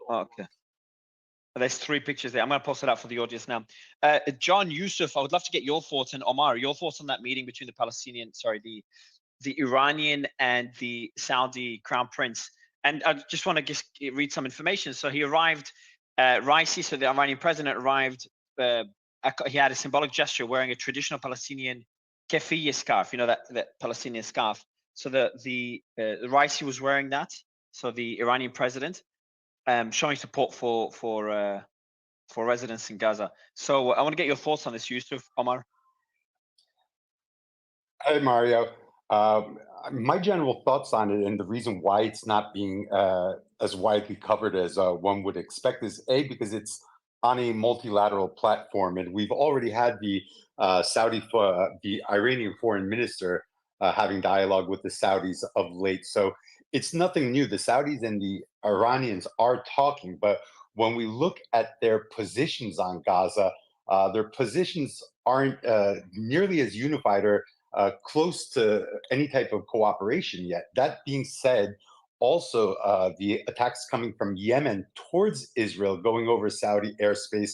Oh, okay. There's 3 pictures there. I'm going to post it out for the audience now. John, Yusuf, I would love to get your thoughts, and Omar, your thoughts on that meeting between the Iranian and the Saudi crown prince. And I just want to just read some information. So he arrived, Raisi, so the Iranian president arrived. He had a symbolic gesture wearing a traditional Palestinian keffiyeh scarf, that Palestinian scarf. So the Raisi was wearing that. So the Iranian president, showing support for residents in Gaza. So I want to get your thoughts on this, Yusuf, Omar. Hey, Mario. My general thoughts on it and the reason why it's not being as widely covered as one would expect is because it's on a multilateral platform, and we've already had the the Iranian foreign minister having dialogue with the Saudis of late. So it's nothing new. The Saudis and the Iranians are talking, but when we look at their positions on Gaza, their positions aren't nearly as unified or close to any type of cooperation yet. That being said, also the attacks coming from Yemen towards Israel, going over Saudi airspace,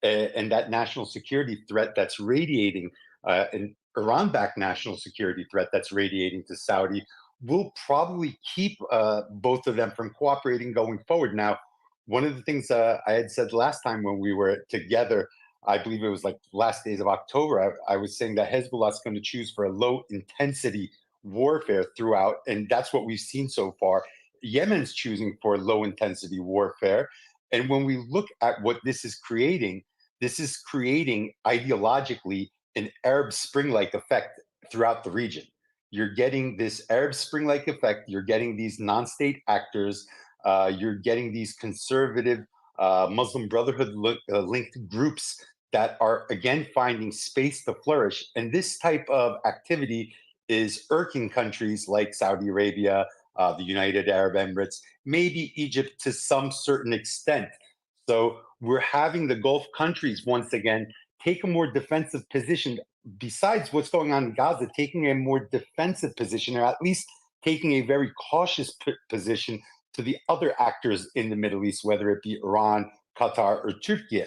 and that national security threat that's radiating, an Iran-backed national security threat that's radiating to Saudi, will probably keep both of them from cooperating going forward. Now, one of the things I had said last time when we were together, I believe it was like last days of October, I was saying that Hezbollah is going to choose for a low intensity warfare throughout, and that's what we've seen so far. Yemen's choosing for low intensity warfare. And when we look at what this is creating ideologically an Arab Spring like effect throughout the region. You're getting this Arab Spring like effect, you're getting these non state actors, you're getting these conservative Muslim Brotherhood linked groups that are again finding space to flourish. And this type of activity is irking countries like Saudi Arabia, the United Arab Emirates, maybe Egypt to some certain extent. So we're having the Gulf countries once again take a more defensive position. Besides what's going on in Gaza, taking a more defensive position, or at least taking a very cautious position to the other actors in the Middle East, whether it be Iran, Qatar, or Turkey.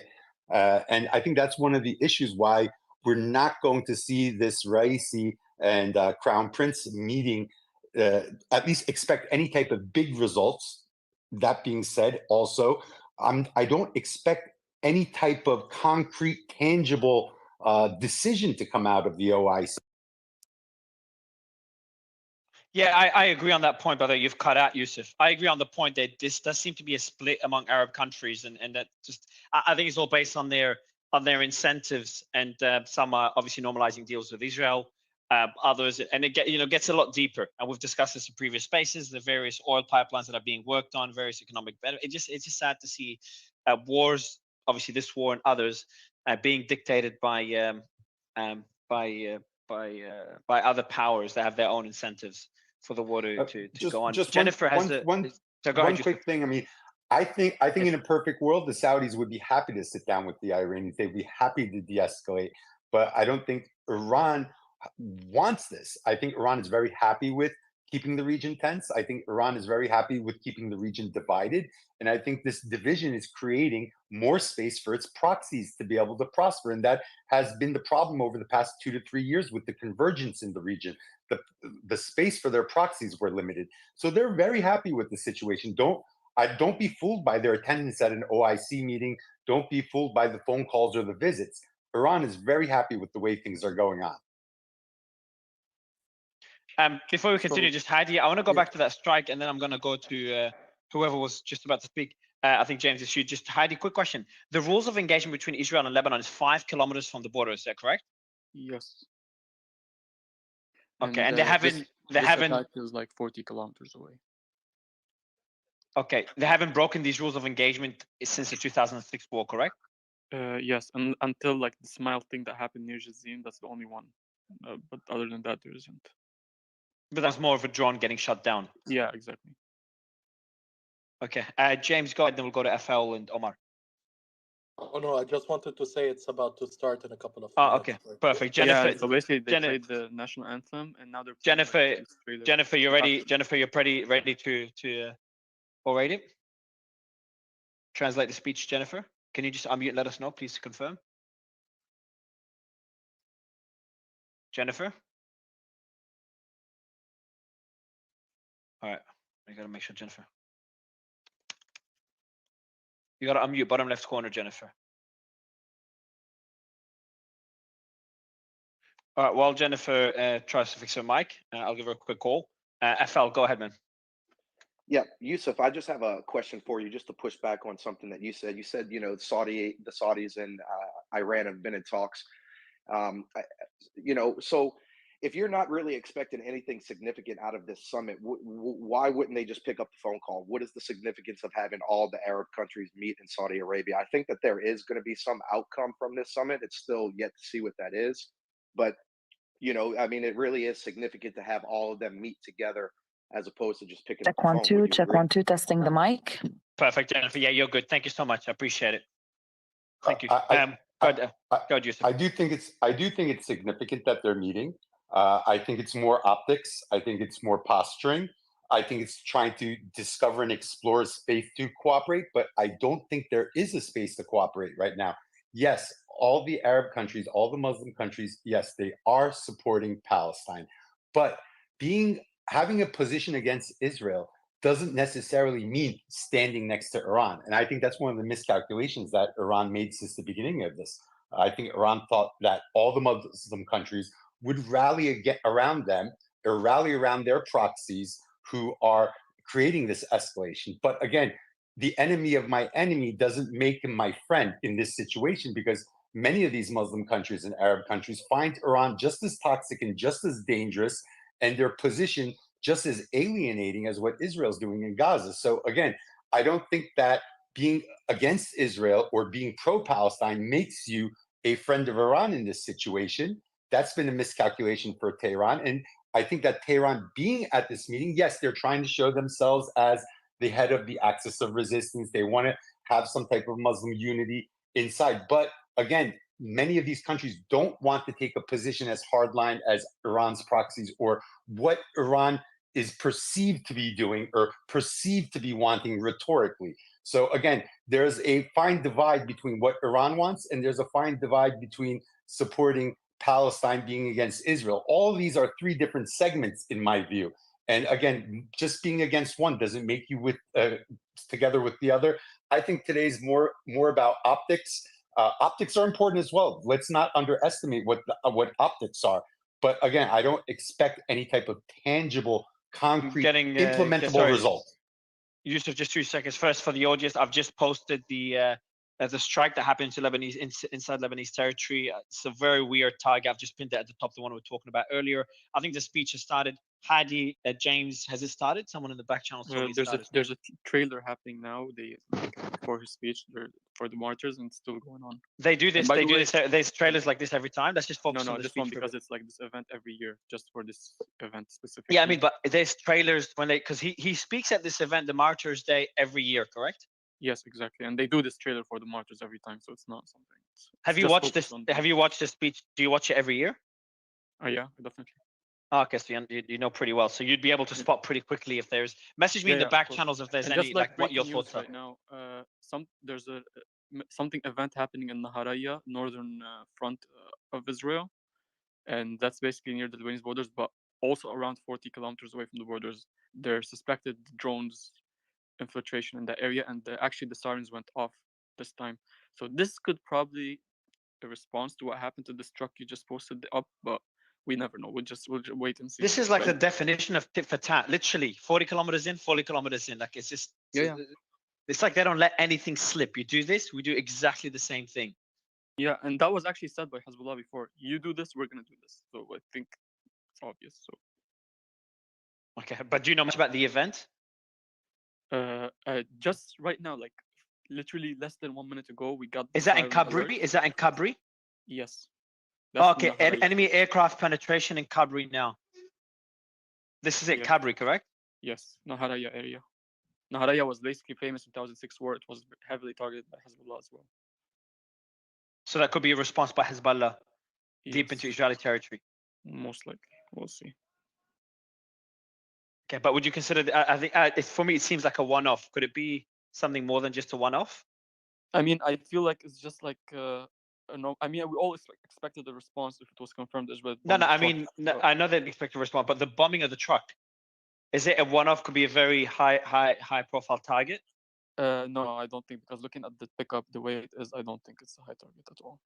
And I think that's one of the issues why we're not going to see this Raisi and Crown Prince meeting, at least expect any type of big results. That being said, also, I don't expect any type of concrete, tangible decision to come out of the OIC. Yeah, I agree on that point, brother. You've cut out, Yusuf. I agree on the point that this does seem to be a split among Arab countries, and that just I think it's all based on their incentives, and some are obviously normalizing deals with Israel, others, and it gets a lot deeper. And we've discussed this in previous spaces, the various oil pipelines that are being worked on, various economic benefits. It's just sad to see wars, obviously this war and others, being dictated by other powers that have their own incentives for the war to go on. Jennifer has one quick thing. I mean, I think in a perfect world, the Saudis would be happy to sit down with the Iranians. They'd be happy to de-escalate. But I don't think Iran wants this. I think Iran is very happy with keeping the region tense. I think Iran is very happy with keeping the region divided. And I think this division is creating more space for its proxies to be able to prosper. And that has been the problem over the past 2 to 3 years with the convergence in the region. The space for their proxies were limited. So they're very happy with the situation. Don't be fooled by their attendance at an OIC meeting. Don't be fooled by the phone calls or the visits. Iran is very happy with the way things are going on. Before we continue, just Heidi, I want to go back to that strike, and then I'm going to go to whoever was just about to speak. I think James, it's you. Just Heidi, quick question: the rules of engagement between Israel and Lebanon is 5 kilometers from the border. Is that correct? Yes. Okay, and they haven't. Attack is like 40 kilometers away. Okay, they haven't broken these rules of engagement since the 2006 war, correct? Yes, and until like the Smile thing that happened near Jazim, that's the only one. But other than that, there isn't. But that's more of a drone getting shut down. Yeah, exactly. Okay, James, go ahead, then we'll go to FL and Omar. Oh no, I just wanted to say it's about to start in a couple of minutes. Oh, okay, perfect. Jennifer, yeah, so basically they played the national anthem, and now they're Jennifer, you're ready. Jennifer, you're ready to all ready? translate the speech, Jennifer? Can you just unmute and let us know, please, to confirm? Jennifer? All right, I gotta make sure, Jennifer. You gotta unmute bottom left corner, Jennifer. All right, while Jennifer tries to fix her mic, I'll give her a quick call. FL, go ahead, man. Yeah, Yusuf, I just have a question for you, just to push back on something that you said. You said, you know, the Saudis and Iran have been in talks. You know, so if you're not really expecting anything significant out of this summit, why wouldn't they just pick up the phone call? What is the significance of having all the Arab countries meet in Saudi Arabia? I think that there is going to be some outcome from this summit. It's still yet to see what that is. But, you know, I mean, it really is significant to have all of them meet together, as opposed to just picking up the phone. Check 1 2, testing the mic. Perfect, Jennifer. Yeah, you're good. Thank you so much. I appreciate it. Thank you. Go ahead, Yusuf. I do think it's significant that they're meeting. I think it's more optics. I think it's more posturing. I think it's trying to discover and explore a space to cooperate, but I don't think there is a space to cooperate right now. Yes, all the Arab countries, all the Muslim countries, yes, they are supporting Palestine, but having a position against Israel doesn't necessarily mean standing next to Iran. And I think that's one of the miscalculations that Iran made since the beginning of this. I think Iran thought that all the Muslim countries would rally around them or rally around their proxies who are creating this escalation. But again, the enemy of my enemy doesn't make him my friend in this situation, because many of these Muslim countries and Arab countries find Iran just as toxic and just as dangerous, and their position just as alienating as what Israel's doing in Gaza. So again, I don't think that being against Israel or being pro-Palestine makes you a friend of Iran in this situation. That's been a miscalculation for Tehran. And I think that Tehran being at this meeting, yes, they're trying to show themselves as the head of the axis of resistance. They want to have some type of Muslim unity inside. But again, many of these countries don't want to take a position as hardline as Iran's proxies or what Iran is perceived to be doing or perceived to be wanting rhetorically. So again, there's a fine divide between what Iran wants, and there's a fine divide between supporting Palestine being against Israel. All of these are three different segments in my view. And again, just being against one doesn't make you together with the other. I think today's more about optics. Optics are important as well. Let's not underestimate what optics are. But again, I don't expect any type of tangible, concrete, implementable result. Yusuf, just 2 seconds. First, for the audience, I've just posted the strike that happened to Lebanese inside Lebanese territory. It's a very weird target. I've just pinned it at the top, the one we were talking about earlier. I think the speech has started. Hadi, James, has it started? Someone in the back channel told me there's a trailer happening now. For his speech for the martyrs, and it's still going on. They do this. They do this. There's trailers like this every time. Let's just focus on the this speech one, because it's like this event every year, just for this event specifically. Yeah, I mean, but there's trailers because he speaks at this event, the Martyrs' Day, every year, correct? Yes, exactly. And they do this trailer for the martyrs every time, so it's not something. Have you watched this? Have you watched the speech? Do you watch it every year? Oh yeah, definitely. Okay, so you know pretty well. So you'd be able to spot pretty quickly if there's. Message me in the back channels if there's any like what your thoughts are. Right now, there's something event happening in Nasrallah, northern front of Israel, and that's basically near the Lebanese borders, but also around 40 kilometers away from the borders. There's suspected drones infiltration in that area, and actually the sirens went off this time. So this could probably a response to what happened to this truck you just posted up, but we never know. We'll just wait and see. This is like the definition of tit for tat. Literally 40 kilometers in, 40 kilometers in. Like it's just it's like they don't let anything slip. You do this, we do exactly the same thing. Yeah, and that was actually said by Hezbollah before. You do this, we're gonna do this. So I think it's obvious. So okay, but do you know much about the event? Just right now, like literally less than 1 minute ago, we got. Is that in Kabri? Is that in Kabri? Yes. Okay, enemy aircraft penetration in Kabri now. This is it, Kabri, correct? Yes, Nasrallah area. Nasrallah was basically famous in 2006, where it was heavily targeted by Hezbollah as well. So that could be a response by Hezbollah deep into Israeli territory. Most likely, we'll see. Okay, but would you consider? I think for me, it seems like a one-off. Could it be something more than just a one-off? I mean, I feel like it's just like no. I mean, we all expected a response if it was confirmed Israel. No, bombed I truck. mean, I know they expect a response, but the bombing of the truck, is it a one-off? Could be a very high-profile target. No, I don't think, because looking at the pickup the way it is, I don't think it's a high target at all.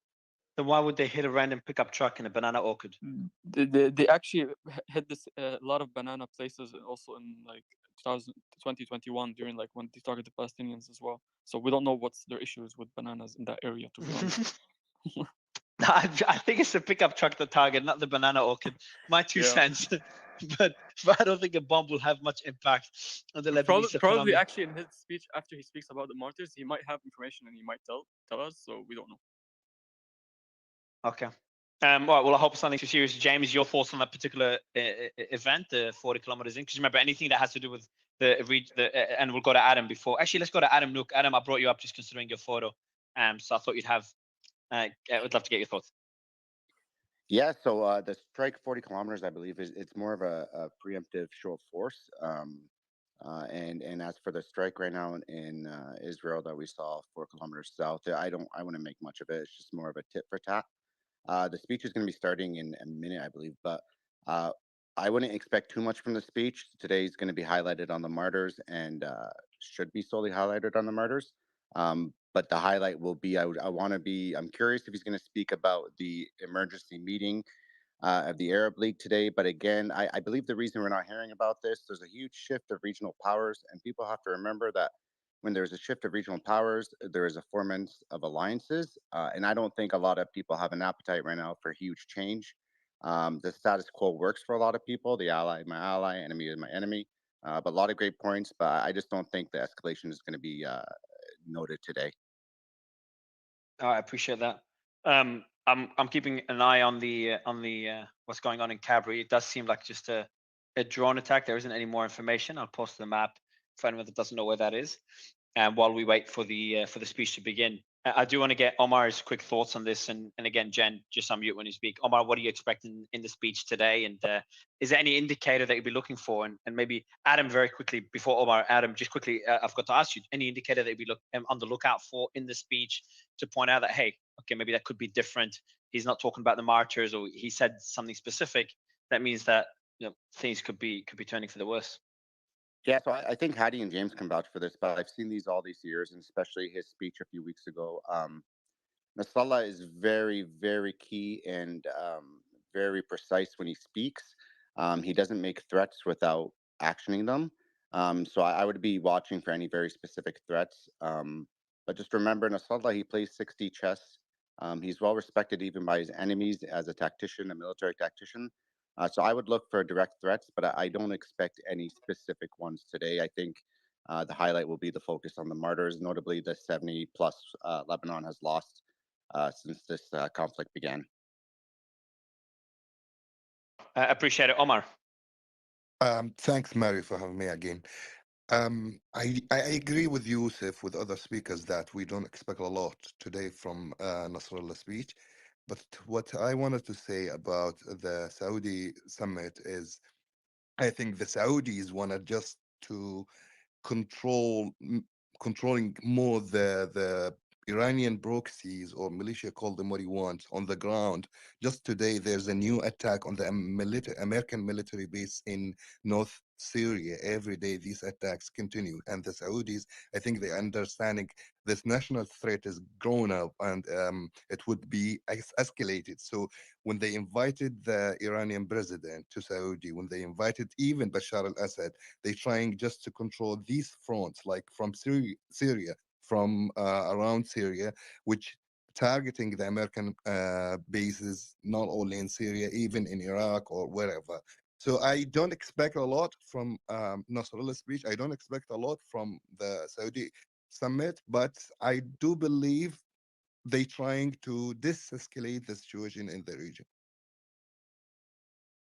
Then why would they hit a random pickup truck in a banana orchard? They actually hit this a lot of banana places also in like 2021 during like when they targeted the Palestinians as well. So we don't know what's their issues with bananas in that area, to be honest. I think it's the pickup truck the target, not the banana orchard. My two Yeah. cents. but I don't think a bomb will have much impact on the Lebanese economy. Probably actually in his speech, after he speaks about the martyrs, he might have information and he might tell us, so we don't know. Okay. Well, I hope something too serious. James, your thoughts on that particular event, the 40 kilometers in? Because remember, anything that has to do with and we'll go to Adam before. Actually, let's go to Adam. Look, Adam, I brought you up just considering your photo. So I thought you'd have. I would love to get your thoughts. Yeah, so the strike 40 kilometers, I believe, it's more of a preemptive show of force. And as for the strike right now in Israel that we saw 4 kilometers south, I wouldn't make much of it. It's just more of a tit for tat. The speech is going to be starting in a minute, I believe, but I wouldn't expect too much from the speech. Today's going to be highlighted on the martyrs and should be solely highlighted on the martyrs. But the highlight will be, I'm curious if he's going to speak about the emergency meeting of the Arab League today. But again, I believe the reason we're not hearing about this, there's a huge shift of regional powers, and people have to remember that when there's a shift of regional powers, there is a formation of alliances. And I don't think a lot of people have an appetite right now for huge change. The status quo works for a lot of people. The ally, my ally, enemy is my enemy. But a lot of great points, but I just don't think the escalation is going to be noted today. I appreciate that. I'm keeping an eye on the what's going on in Cabri. It does seem like just a drone attack. There isn't any more information. I'll post the map for anyone that doesn't know where that is. And while we wait for the speech to begin, I do want to get Omar's quick thoughts on this. And again, Jen, just unmute when you speak. Omar, what are you expecting in the speech today? And is there any indicator that you'd be looking for? And maybe Adam, very quickly before Omar, Adam, just quickly, I've got to ask you, any indicator that you'd be on the lookout for in the speech to point out that, hey, okay, maybe that could be different. He's not talking about the martyrs, or he said something specific. That means that things could be turning for the worse. Yeah, so I think Hattie and James can vouch for this, but I've seen these all these years, and especially his speech a few weeks ago. Nasrallah is very, very key and very precise when he speaks. He doesn't make threats without actioning them. So I would be watching for any very specific threats. But just remember, Nasrallah, he plays 6D chess. He's well respected even by his enemies as a tactician, a military tactician. So I would look for direct threats, but I don't expect any specific ones today. I think the highlight will be the focus on the martyrs, notably the 70 plus Lebanon has lost since this conflict began. I appreciate it. Omar. Thanks, Mary, for having me again. I agree with Yusuf, with other speakers, that we don't expect a lot today from Nasrallah's speech. But what I wanted to say about the Saudi summit is, I think the Saudis wanted just to controlling more the Iranian proxies or militia, call them what you want, on the ground. Just today, there's a new attack on the American military base in North Syria. Every day, these attacks continue. And the Saudis, I think they're understanding this national threat is grown up and it would be escalated. So when they invited the Iranian president to Saudi, when they invited even Bashar al-Assad, they're trying just to control these fronts, like from Syria, from around Syria, which targeting the American bases, not only in Syria, even in Iraq or wherever. So I don't expect a lot from Nasrallah's speech. I don't expect a lot from the Saudi summit, but I do believe they're trying to de-escalate the situation in the region.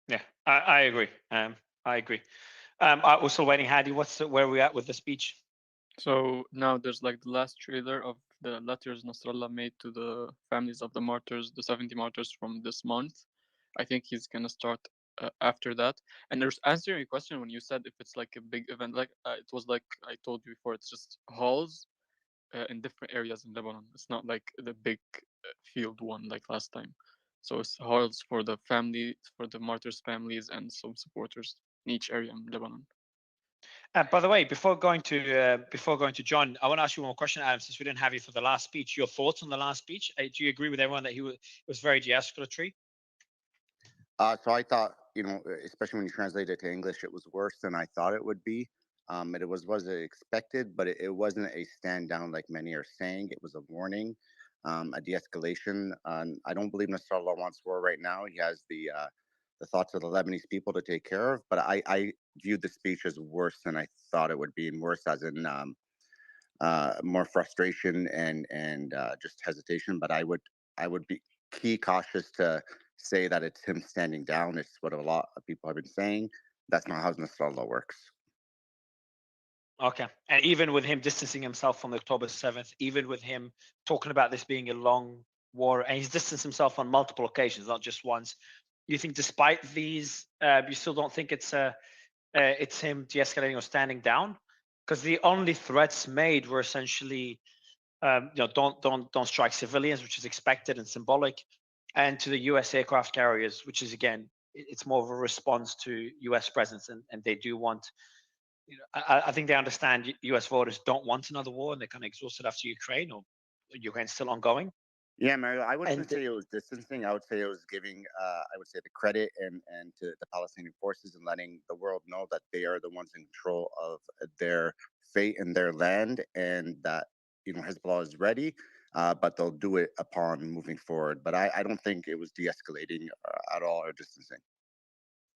Yeah, I agree. I agree. We're still waiting. Hadi, where are we at with the speech? So now there's like the last trailer of the letters Nasrallah made to the families of the martyrs, the 70 martyrs from this month. I think he's gonna start after that. And there's answering your question when you said if it's like a big event, like it was like I told you before, it's just halls in different areas in Lebanon. It's not like the big field one like last time. So it's halls for the family, for the martyrs' families, and some supporters in each area in Lebanon. By the way, before going to John, I want to ask you one more question, Adam. Since we didn't have you for the last speech, your thoughts on the last speech? Do you agree with everyone that it was very de-escalatory? So I thought, especially when you translate it to English, it was worse than I thought it would be. It was expected, but it wasn't a stand down like many are saying. It was a warning, a de-escalation. I don't believe Nasrallah wants war right now. He has the thoughts of the Lebanese people to take care of. But I viewed the speech as worse than I thought it would be, and worse as in more frustration and just hesitation. But I would be cautious to say that it's him standing down. It's what a lot of people have been saying. That's not how Nasrallah works. Okay. And even with him distancing himself from October 7th, even with him talking about this being a long war, and he's distanced himself on multiple occasions, not just once. You think despite these, you still don't think it's him de-escalating or standing down? Because the only threats made were essentially, don't strike civilians, which is expected and symbolic, and to the U.S. aircraft carriers, which is, again, it's more of a response to U.S. presence, and they do want. I think they understand U.S. voters don't want another war, and they're kind of exhausted after Ukraine, or Ukraine's still ongoing. Yeah, Mario, I wouldn't say it was distancing. I would say it was giving, I would say, the credit and to the Palestinian forces and letting the world know that they are the ones in control of their fate and their land, and that Hezbollah is ready, but they'll do it upon moving forward. But I don't think it was de-escalating at all or distancing.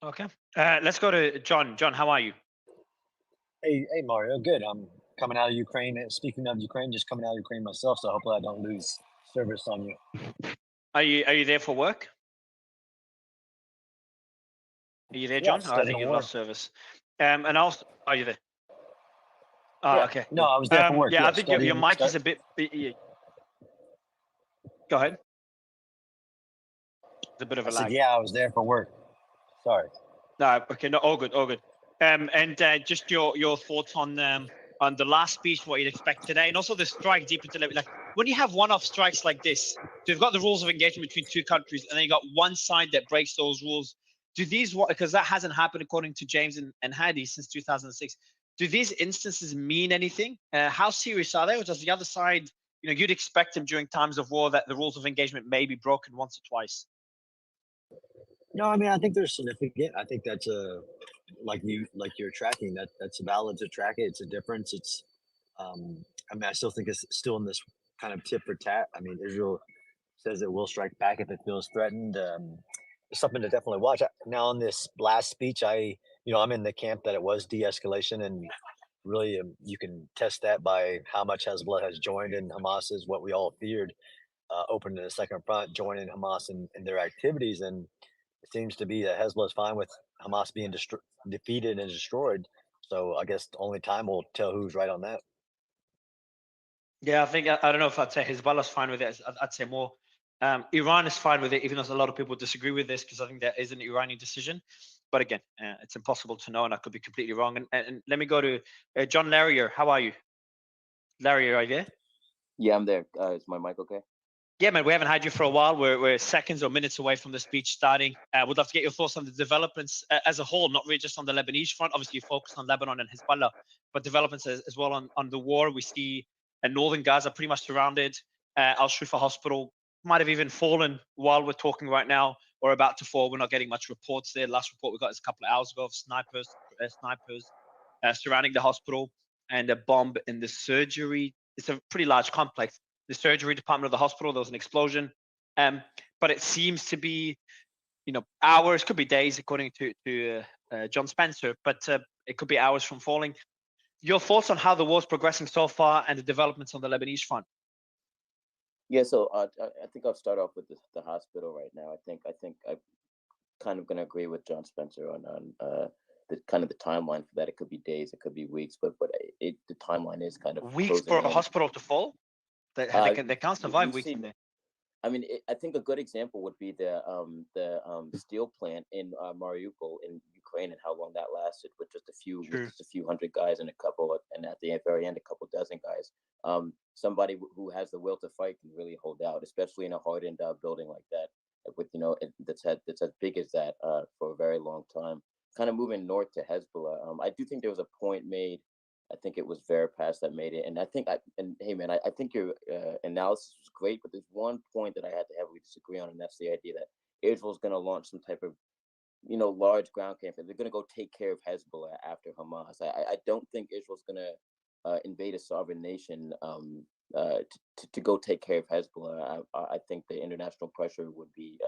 Okay, let's go to John. John, how are you? Hey, Mario. Good. I'm coming out of Ukraine. Speaking of Ukraine, just coming out of Ukraine myself, so hopefully I don't lose service on you. Are you there for work? Are you there, John? Yes, I think you lost service. And also, are you there? Oh, yeah. okay. No, I was there for work. Yeah, I think your mic is a bit. Go ahead. It's a bit of a lag. Yeah, I was there for work. Sorry. No, okay, no, all good, all good. And just your thoughts on the last speech, what you'd expect today, and also the strike deep into Lebanon. Like when you have one-off strikes like this, so you've got the rules of engagement between two countries, and then you got one side that breaks those rules. Do these, because that hasn't happened according to James and Hadi since 2006? Do these instances mean anything? How serious are they, or does the other side, you'd expect them during times of war that the rules of engagement may be broken once or twice? No, I mean, I think they're significant. I think that's like you're tracking that's valid to track it. It's a difference. It's I mean, I still think it's still in this kind of tit for tat. I mean, Israel says it will strike back if it feels threatened. It's something to definitely watch. Now, in this last speech, I'm in the camp that it was de-escalation, and really you can test that by how much Hezbollah has joined in Hamas, is what we all feared, opening a second front, joining Hamas in their activities. And it seems to be that Hezbollah is fine with Hamas being defeated and destroyed. So I guess only time will tell who's right on that. Yeah, I think, I don't know if I'd say Hezbollah's fine with it. I'd say more Iran is fine with it, even though a lot of people disagree with this, because I think that is an Iranian decision. But again, it's impossible to know, and I could be completely wrong. And let me go to John Larrier. How are you? Larrier, are you there? Yeah, I'm there. Is my mic okay? Yeah, man, we haven't had you for a while. We're seconds or minutes away from the speech starting. Would love to get your thoughts on the developments as a whole, not really just on the Lebanese front. Obviously, you focus on Lebanon and Hezbollah, but developments as well on the war. We see northern Gaza pretty much surrounded. Al-Shifa Hospital might have even fallen while we're talking right now, or about to fall. We're not getting much reports there. Last report we got is a couple of hours ago of snipers surrounding the hospital, and a bomb in the surgery. It's a pretty large complex. The surgery department of the hospital, there was an explosion, but it seems to be, hours, could be days, according to John Spencer, but it could be hours from falling. Your thoughts on how the war's progressing so far and the developments on the Lebanese front? Yeah, so I think I'll start off with the hospital right now. I think I'm kind of going to agree with John Spencer on the kind of the timeline for that. It could be days, it could be weeks, but the timeline is kind of weeks for a hospital to fall. They can't survive weeks in there. I mean, I think a good example would be the steel plant in Mariupol in Ukraine, and how long that lasted with just a few hundred guys and and at the very end, a couple dozen guys. Somebody who has the will to fight can really hold out, especially in a hardened building like that, with that's as big as that for a very long time. Kind of moving north to Hezbollah, I do think there was a point made. I think it was Veripass that made it, and hey man, I think your analysis was great, but there's one point that I had to heavily disagree on, and that's the idea that Israel's going to launch some type of large ground campaign. They're going to go take care of Hezbollah after Hamas. I don't think Israel's going to invade a sovereign nation to go take care of Hezbollah. I think the international pressure would be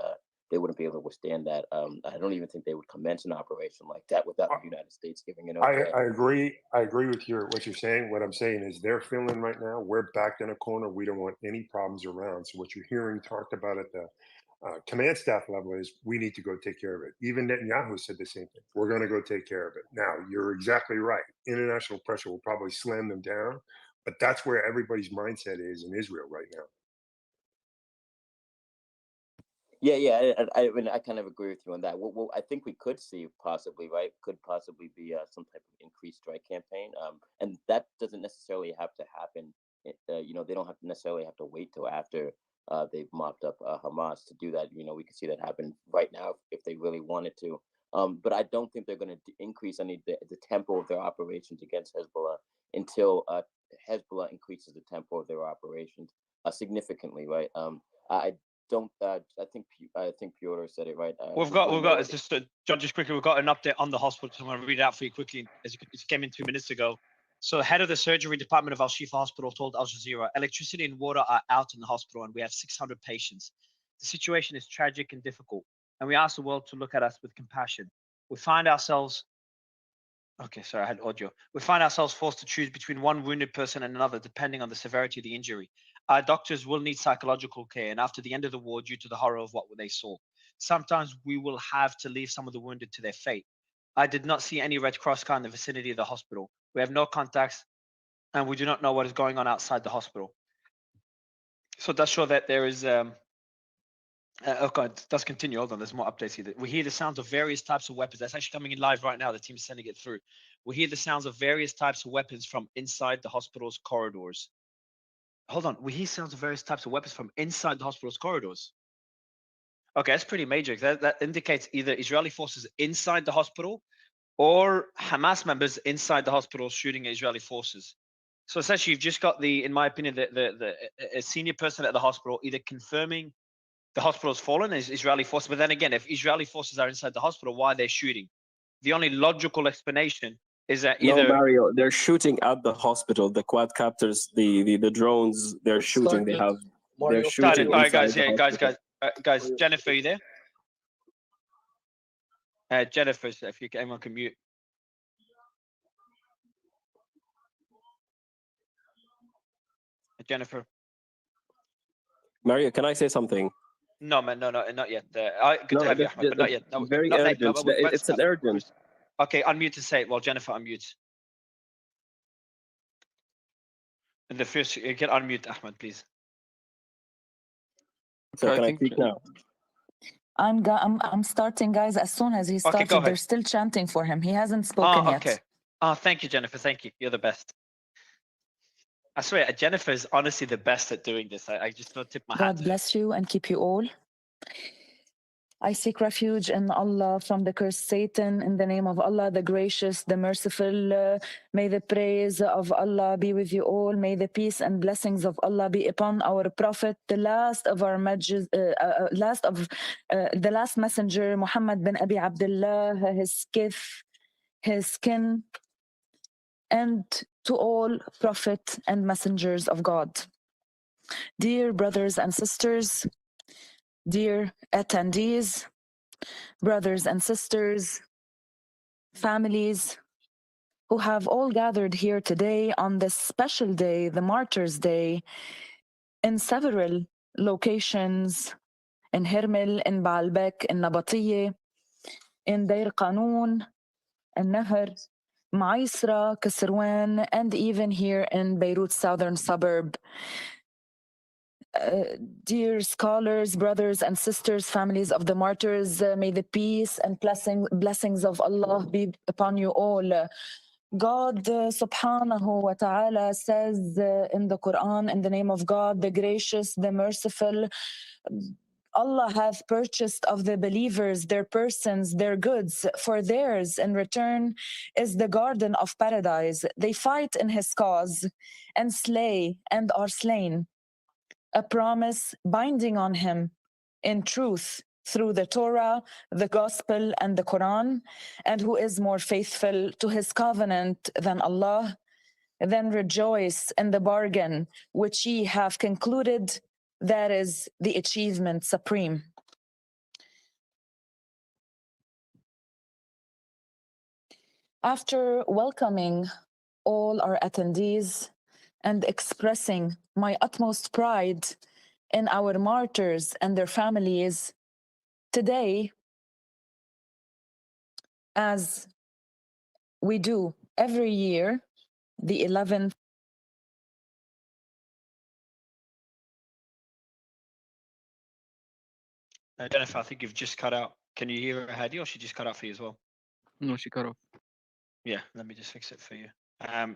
they wouldn't be able to withstand that. I don't even think they would commence an operation like that without the United States giving it okay. I agree with what you're saying. What I'm saying is they're feeling right now, we're backed in a corner. We don't want any problems around. So what you're hearing talked about at the command staff level is we need to go take care of it. Even Netanyahu said the same thing. We're going to go take care of it. Now, you're exactly right. International pressure will probably slam them down, but that's where everybody's mindset is in Israel right now. Yeah. I mean, I kind of agree with you on that. What I think we could see possibly, right, could possibly be some type of increased strike campaign. And that doesn't necessarily have to happen. They don't necessarily have to wait till after they've mopped up Hamas to do that. We could see that happen right now if they really wanted to. But I don't think they're going to increase the tempo of their operations against Hezbollah until Hezbollah increases the tempo of their operations significantly, right? I think Piotr said it right. We've got it's just John, just quickly, we've got an update on the hospital. So I'm going to read it out for you quickly. It came in 2 minutes ago. So the head of the surgery department of Al Shifa Hospital told Al Jazeera, electricity and water are out in the hospital and we have 600 patients. The situation is tragic and difficult, and we ask the world to look at us with compassion. We find ourselves forced to choose between one wounded person and another, depending on the severity of the injury. Our doctors will need psychological care, and after the end of the war, due to the horror of what they saw, sometimes we will have to leave some of the wounded to their fate. I did not see any Red Cross car in the vicinity of the hospital. We have no contacts, and we do not know what is going on outside the hospital. So it does show that there is. It does continue. Hold on, there's more updates here. We hear the sounds of various types of weapons. That's actually coming in live right now. The team is sending it through. We hear the sounds of various types of weapons from inside the hospital's corridors. Hold on, we hear sounds of various types of weapons from inside the hospital's corridors. Okay, that's pretty major. That indicates either Israeli forces inside the hospital or Hamas members inside the hospital shooting at Israeli forces. So essentially, you've just got in my opinion, a senior person at the hospital either confirming the hospital's fallen as Israeli forces, but then again, if Israeli forces are inside the hospital, why are they shooting? The only logical explanation is that either Mario, they're shooting at the hospital, the quadcopters, the drones, they're shooting. They're shooting. All right, guys, Jennifer, are you there? Jennifer, if anyone can mute. Jennifer. Mario, can I say something? No, man, no, not yet. Good to have you, Ahmed, but not yet. No, very urgent. It's an urgent. Okay, unmute to say it. Well, Jennifer, unmute. And the first, you can unmute Ahmed, please. So can I speak now? I'm starting, guys. As soon as he started, they're still chanting for him. He hasn't spoken yet. Okay. Thank you, Jennifer. Thank you. You're the best. I swear, Jennifer is honestly the best at doing this. I just don't tip my hat. God bless you and keep you all. I seek refuge in Allah from the cursed Satan. In the name of Allah, the gracious, the merciful. May the praise of Allah be with you all. May the peace and blessings of Allah be upon our Prophet, the last of our the last messenger, Muhammad bin Abi Abdullah, his kith, his kin, and to all prophet and messengers of God. Dear brothers and sisters, dear attendees, brothers and sisters, families who have all gathered here today on this special day, the Martyrs' Day, in several locations, in Hermel, in Baalbek, in Nabatiye, in Deir Qanoun, in Nahr, Maisra, Kasserwan, and even here in Beirut's southern suburb. dear scholars, brothers and sisters, families of the martyrs, may the peace and blessings of Allah be upon you all. God subhanahu wa ta'ala says in the Quran, in the name of God, the gracious, the merciful, Allah hath purchased of the believers their persons, their goods, for theirs in return is the garden of paradise. They fight in his cause and slay and are slain. A promise binding on him in truth through the Torah, the Gospel, and the Quran, and who is more faithful to his covenant than Allah, then rejoice in the bargain which ye have concluded. That is the achievement supreme. After welcoming all our attendees and expressing my utmost pride in our martyrs and their families, today, as we do every year, the 11th Jennifer, I think you've just cut out. Can you hear Hadi, or she just cut out for you as well? No, she cut off. Yeah, let me just fix it for you.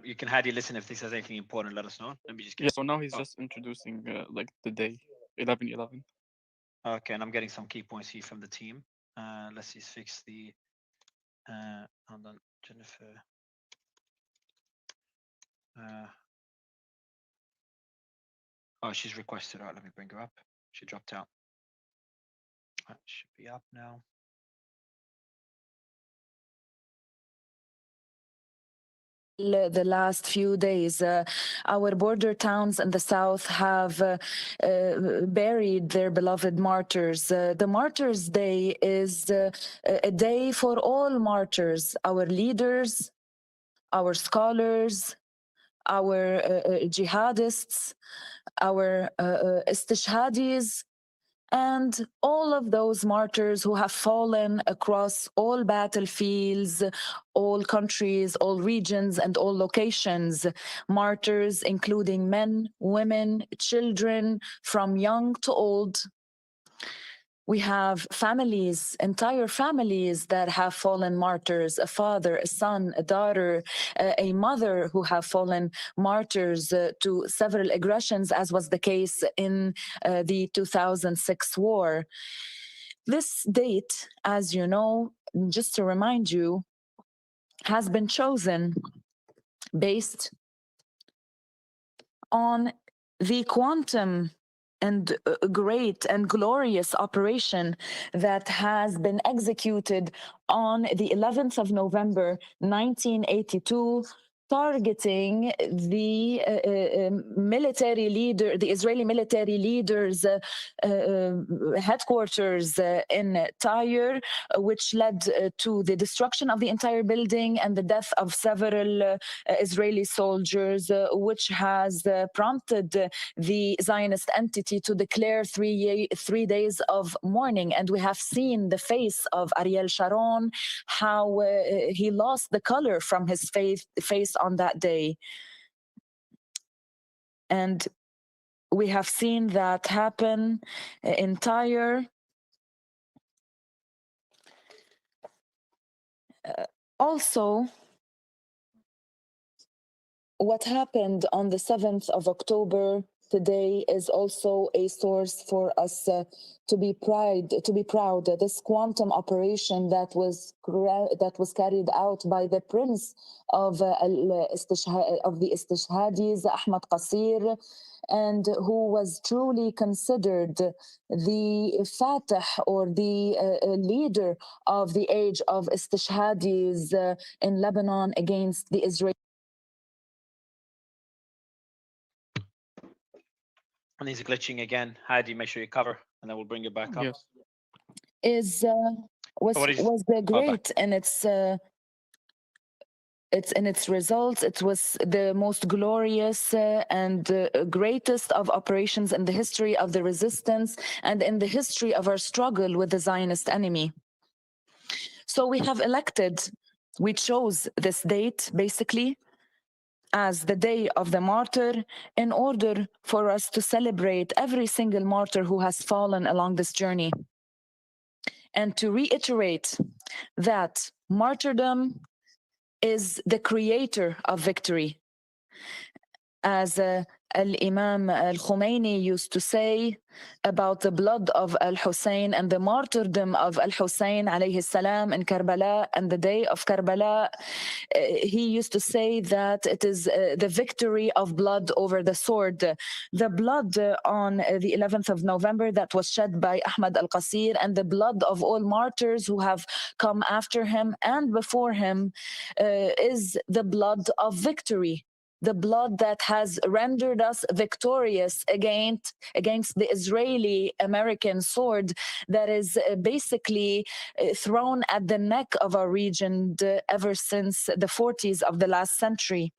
You can Hadi listen if this has anything important. Let us know. Let me just get. Yeah, so now he's just introducing like the day 11/11. Okay, and I'm getting some key points here from the team. Let's just fix the. Hold on, Jennifer. Oh, she's requested. All right, let me bring her up. She dropped out. Should be up now. The last few days, our border towns in the south have buried their beloved martyrs. The Martyrs' Day is a day for all martyrs, our leaders, our scholars, our jihadists, our istishhadis, and all of those martyrs who have fallen across all battlefields, all countries, all regions, and all locations. Martyrs including men, women, children, from young to old. We have families, entire families that have fallen martyrs, a father, a son, a daughter, a mother who have fallen martyrs to several aggressions, as was the case in the 2006 war. This date, as you know, just to remind you, has been chosen based on the quantum and great and glorious operation that has been executed on the 11th of November, 1982, targeting the military leader, the Israeli military leaders' headquarters in Tyre, which led to the destruction of the entire building and the death of several Israeli soldiers, which has prompted the Zionist entity to declare 3 days of mourning. And we have seen the face of Ariel Sharon, how he lost the color from his face on that day. And we have seen that happen in Tyre. Also, what happened on the 7th of October today is also a source for us to be proud. This quantum operation that was carried out by the prince of the Istishhadis, Ahmad Qasir, and who was truly considered the Fatih, or the leader of the age of Istishhadis in Lebanon against the Israeli. And he's glitching again. Hadi, make sure you cover, and then we'll bring you back up. Yes. Was great in its results. It was the most glorious and greatest of operations in the history of the resistance and in the history of our struggle with the Zionist enemy. So we chose this date basically as the day of the martyr in order for us to celebrate every single martyr who has fallen along this journey, and to reiterate that martyrdom is the creator of victory. As Al-Imam Al-Khomeini used to say about the blood of Al-Hussein and the martyrdom of Al-Hussein alayhi salam in Karbala and the day of Karbala, he used to say that it is the victory of blood over the sword. The blood on the 11th of November that was shed by Ahmad Al-Qasir, and the blood of all martyrs who have come after him and before him is the blood of victory. The blood that has rendered us victorious against the Israeli-American sword that is basically thrown at the neck of our region ever since the 40s of the last century.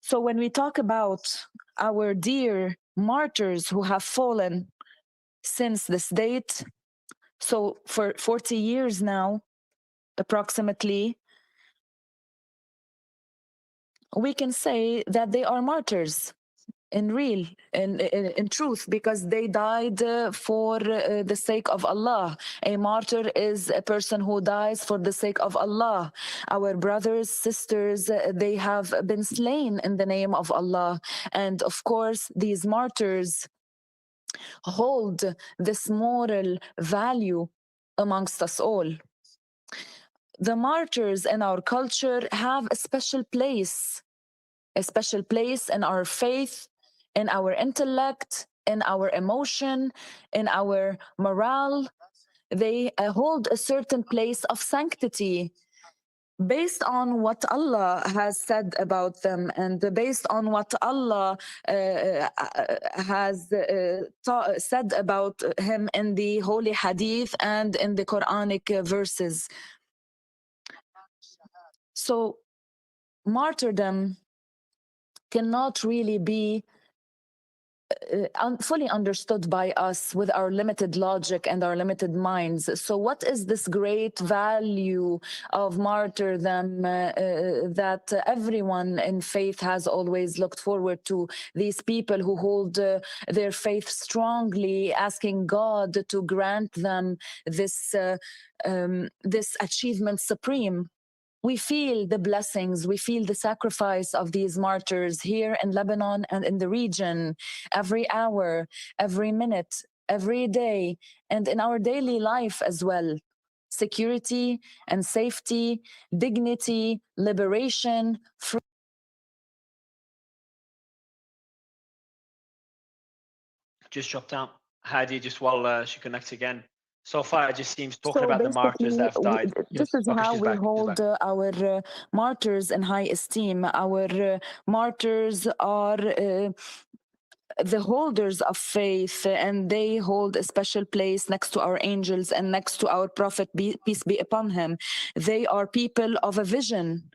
So when we talk about our dear martyrs who have fallen since this date, so for 40 years now, approximately, we can say that they are martyrs in truth, because they died for the sake of Allah. A martyr is a person who dies for the sake of Allah. Our brothers, sisters, they have been slain in the name of Allah. And of course, these martyrs hold this moral value amongst us all. The martyrs in our culture have a special place in our faith, in our intellect, in our emotion, in our morale. They hold a certain place of sanctity based on what Allah has said about them, and based on what Allah has said about him in the Holy Hadith and in the Quranic verses. So martyrdom cannot really be fully understood by us with our limited logic and our limited minds. So what is this great value of martyrdom that everyone in faith has always looked forward to? These people who hold their faith strongly, asking God to grant them this achievement supreme. We feel the blessings, we feel the sacrifice of these martyrs here in Lebanon and in the region, every hour, every minute, every day, and in our daily life as well. Security and safety, dignity, liberation, freedom. Just dropped out. Hadi, just while she connects again. So far, it just seems talking about the martyrs that have died. This is how we hold our martyrs in high esteem. Our martyrs are the holders of faith, and they hold a special place next to our angels and next to our prophet, peace be upon him. They are people of a vision.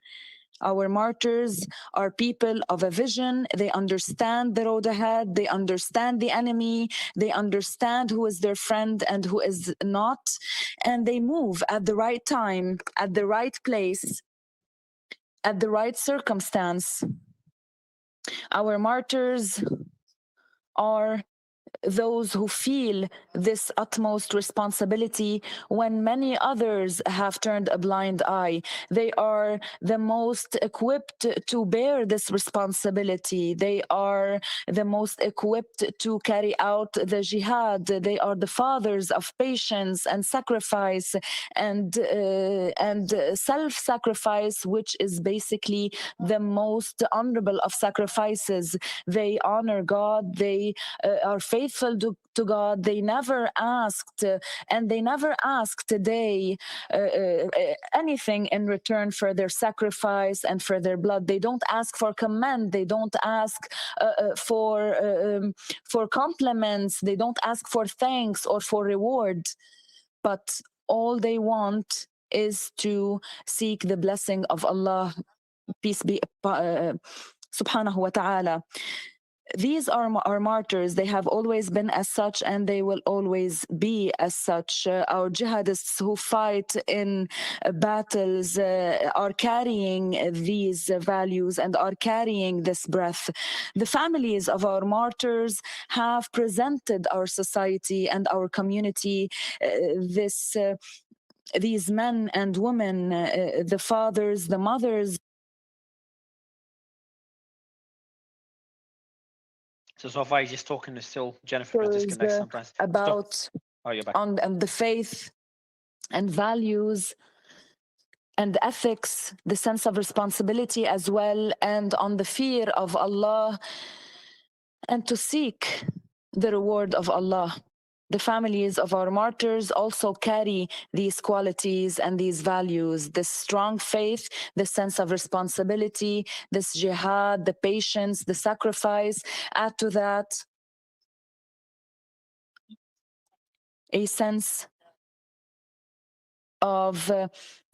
Our martyrs are people of a vision. They understand the road ahead. They understand the enemy. They understand who is their friend and who is not. And they move at the right time, at the right place, at the right circumstance. Our martyrs are those who feel this utmost responsibility when many others have turned a blind eye. They are the most equipped to bear this responsibility. They are the most equipped to carry out the jihad. They are the fathers of patience and sacrifice and self-sacrifice, which is basically the most honorable of sacrifices. They honor God. They are faithful to God. They never asked, and they never ask today anything in return for their sacrifice and for their blood. They don't ask for command. They don't ask for compliments. They don't ask for thanks or for reward. But all they want is to seek the blessing of Allah, peace be subhanahu wa ta'ala. these are our martyrs. They have always been as such, and they will always be as such. Our jihadists who fight in battles are carrying these values and are carrying this breath. The families of our martyrs have presented our society and our community these men and women, the fathers, the mothers. So far he's just talking to still Jennifer is disconnected sometimes. About Oh, you're back. on the faith and values and ethics, the sense of responsibility as well, and on the fear of Allah, and to seek the reward of Allah. The families of our martyrs also carry these qualities and these values, this strong faith, the sense of responsibility, this jihad, the patience, the sacrifice. Add to that a sense of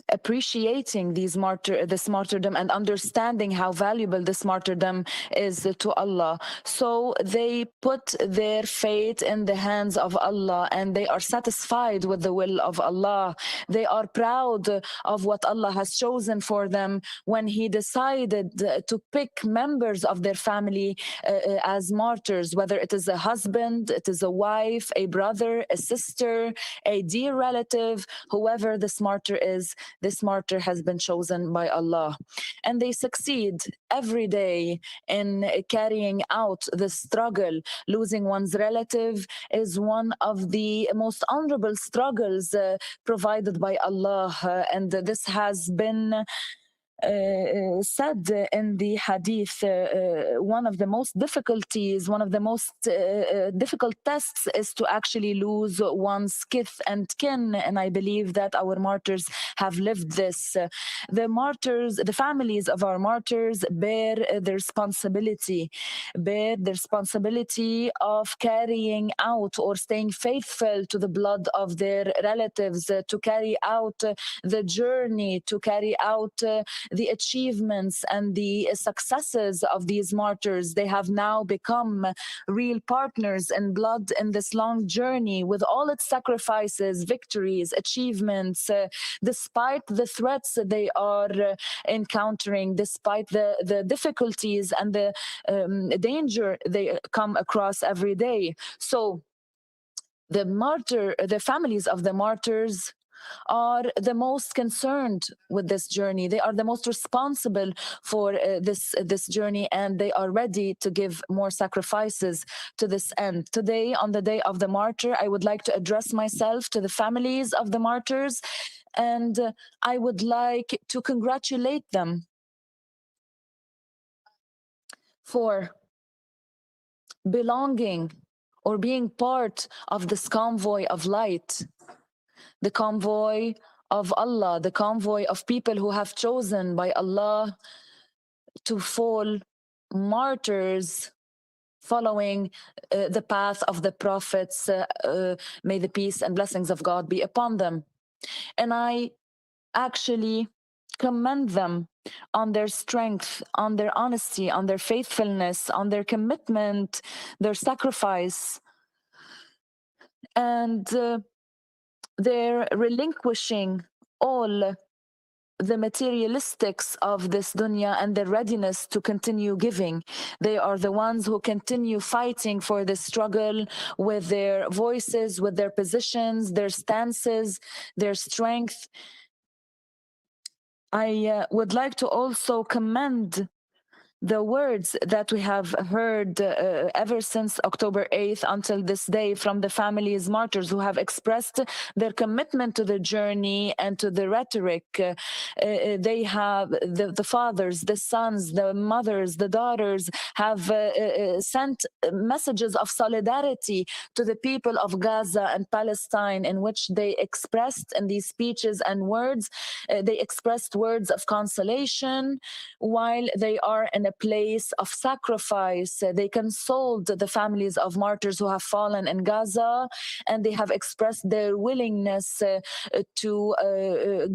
appreciating this martyrdom and understanding how valuable this martyrdom is to Allah. So they put their fate in the hands of Allah, and they are satisfied with the will of Allah. They are proud of what Allah has chosen for them when He decided to pick members of their family as martyrs, whether it is a husband, it is a wife, a brother, a sister, a dear relative, whoever this martyr is. This martyr has been chosen by Allah, and they succeed every day in carrying out the struggle. Losing one's relative is one of the most honorable struggles provided by Allah, and this has been said in the hadith. One of the most difficulties, one of the most difficult tests is to actually lose one's kith and kin, and I believe that our martyrs have lived this. The martyrs, the families of our martyrs bear the responsibility of carrying out or staying faithful to the blood of their relatives, to carry out the journey, to carry out the achievements and the successes of these martyrs. They have now become real partners in blood in this long journey, with all its sacrifices, victories, achievements, despite the threats that they are encountering, despite the difficulties and the danger they come across every day. So the families of the martyrs are the most concerned with this journey. They are the most responsible for this journey, and they are ready to give more sacrifices to this end. Today, on the day of the martyr, I would like to address myself to the families of the martyrs, and I would like to congratulate them for belonging or being part of this convoy of light, the convoy of Allah, the convoy of people who have chosen by Allah to fall martyrs following the path of the prophets. May the peace and blessings of God be upon them. And I actually commend them on their strength, on their honesty, on their faithfulness, on their commitment, their sacrifice, and they're relinquishing all the materialistics of this dunya and their readiness to continue giving. They are the ones who continue fighting for this struggle with their voices, with their positions, their stances, their strength. I would like to also commend the words that we have heard ever since October 8th until this day from the families martyrs who have expressed their commitment to the journey and to the rhetoric. They have, the fathers, the sons, the mothers, the daughters have sent messages of solidarity to the people of Gaza and Palestine, in which they expressed in these speeches and words, they expressed words of consolation while they are in a place of sacrifice. They consoled the families of martyrs who have fallen in Gaza, and they have expressed their willingness to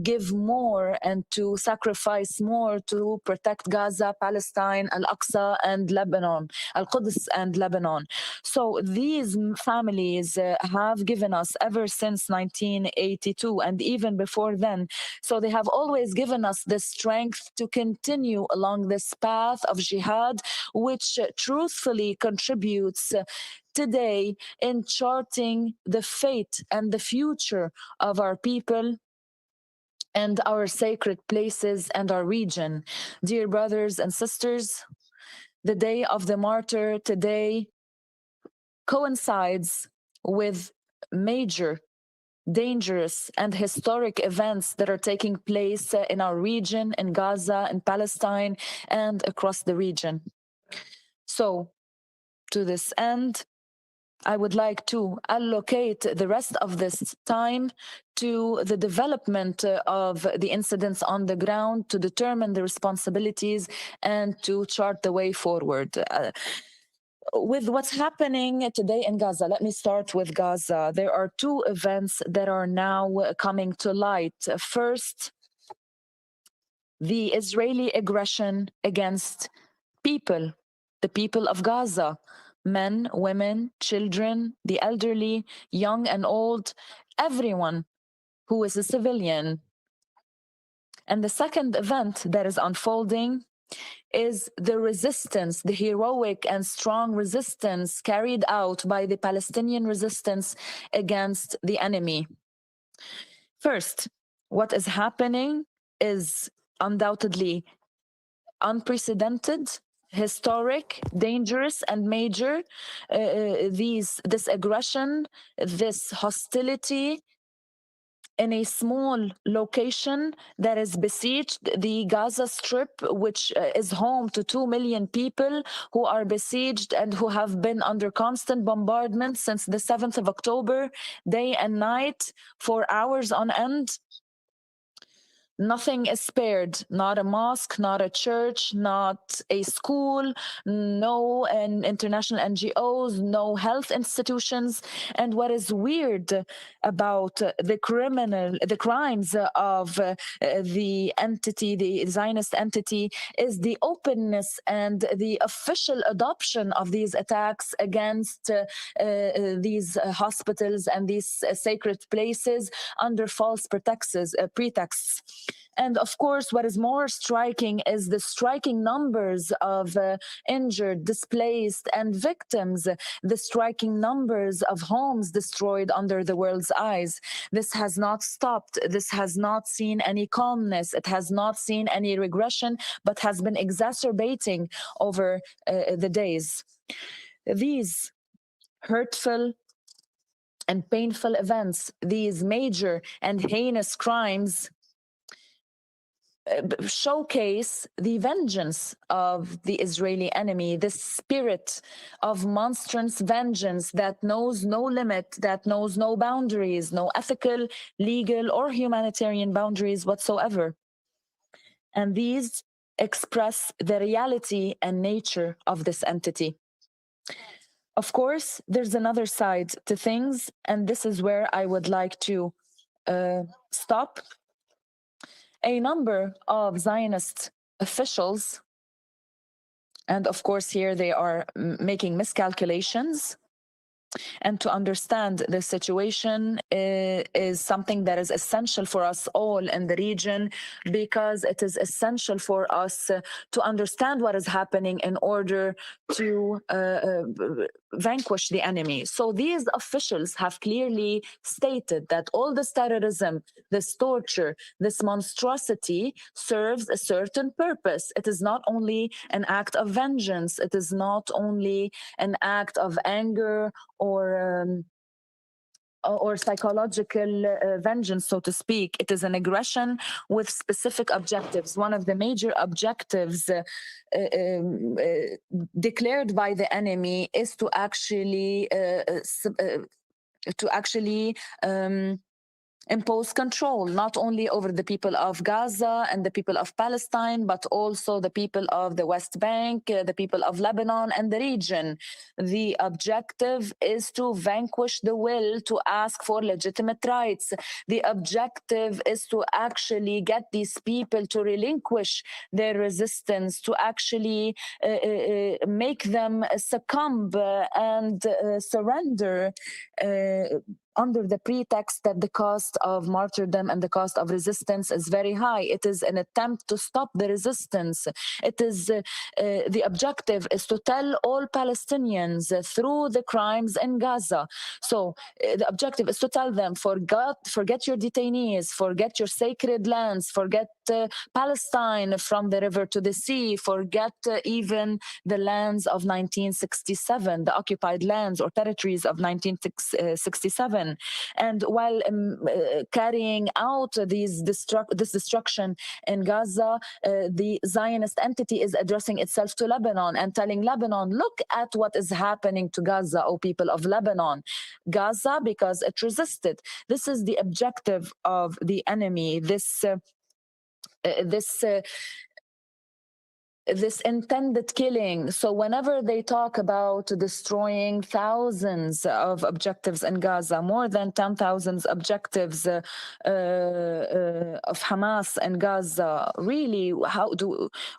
give more and to sacrifice more to protect Gaza, Palestine, Al-Aqsa, and Lebanon, Al-Quds and Lebanon. So these families have given us ever since 1982 and even before then. So they have always given us the strength to continue along this path of jihad, which truthfully contributes today in charting the fate and the future of our people and our sacred places and our region. Dear brothers and sisters, the day of the martyr today coincides with major, dangerous, and historic events that are taking place in our region, in Gaza, in Palestine, and across the region. So, to this end, I would like to allocate the rest of this time to the development of the incidents on the ground, to determine the responsibilities, and to chart the way forward. With what's happening today in Gaza, let me start with Gaza. There are two events that are now coming to light. First, the Israeli aggression against people, the people of Gaza, men, women, children, the elderly, young and old, everyone who is a civilian. And the second event that is unfolding is the resistance, the heroic and strong resistance carried out by the Palestinian resistance against the enemy. First, what is happening is undoubtedly unprecedented, historic, dangerous, and major. This aggression, this hostility, in a small location that is besieged, the Gaza Strip, which is home to 2 million people who are besieged and who have been under constant bombardment since the 7th of October, day and night, for hours on end. Nothing is spared, not a mosque, not a church, not a school, no international NGOs, no health institutions. And what is weird about the crimes of the entity, the Zionist entity, is the openness and the official adoption of these attacks against these hospitals and these sacred places under false pretexts. And of course, what is more striking is the striking numbers of injured, displaced, and victims, the striking numbers of homes destroyed under the world's eyes. This has not stopped. This has not seen any calmness. It has not seen any regression, but has been exacerbating over the days. These hurtful and painful events, these major and heinous crimes, showcase the vengeance of the Israeli enemy, the spirit of monstrous vengeance that knows no limit, that knows no boundaries, no ethical, legal, or humanitarian boundaries whatsoever. And these express the reality and nature of this entity. Of course, there's another side to things, and this is where I would like to stop. A number of Zionist officials, and of course here they are making miscalculations, and to understand the situation is something that is essential for us all in the region, because it is essential for us to understand what is happening in order to vanquish the enemy. So these officials have clearly stated that all this terrorism, this torture, this monstrosity serves a certain purpose. It is not only an act of vengeance. It is not only an act of anger or psychological vengeance, so to speak. It is an aggression with specific objectives. One of the major objectives declared by the enemy is to actually impose control not only over the people of Gaza and the people of Palestine, but also the people of the West Bank, the people of Lebanon and the region. The objective is to vanquish the will to ask for legitimate rights. The objective is to actually get these people to relinquish their resistance, to actually make them succumb and surrender under the pretext that the cost of martyrdom and the cost of resistance is very high. It is an attempt to stop the resistance. It is the objective is to tell all Palestinians through the crimes in Gaza. So the objective is to tell them, forget your detainees, forget your sacred lands, forget Palestine from the river to the sea, forget even the lands of 1967, the occupied lands or territories of 1967. And while carrying out this destruction in Gaza, the Zionist entity is addressing itself to Lebanon and telling Lebanon, look at what is happening to Gaza, O people of Lebanon. Gaza, because it resisted. This is the objective of the enemy. This intended killing. So whenever they talk about destroying thousands of objectives in Gaza, more than 10,000 objectives of Hamas in Gaza, really,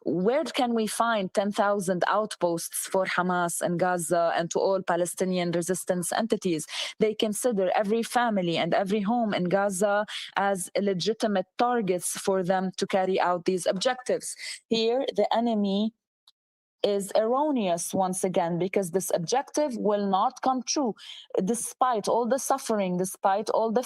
where can we find 10,000 outposts for Hamas in Gaza and to all Palestinian resistance entities? They consider every family and every home in Gaza as legitimate targets for them to carry out these objectives. Here, the enemy is erroneous once again, because this objective will not come true despite all the suffering, despite all the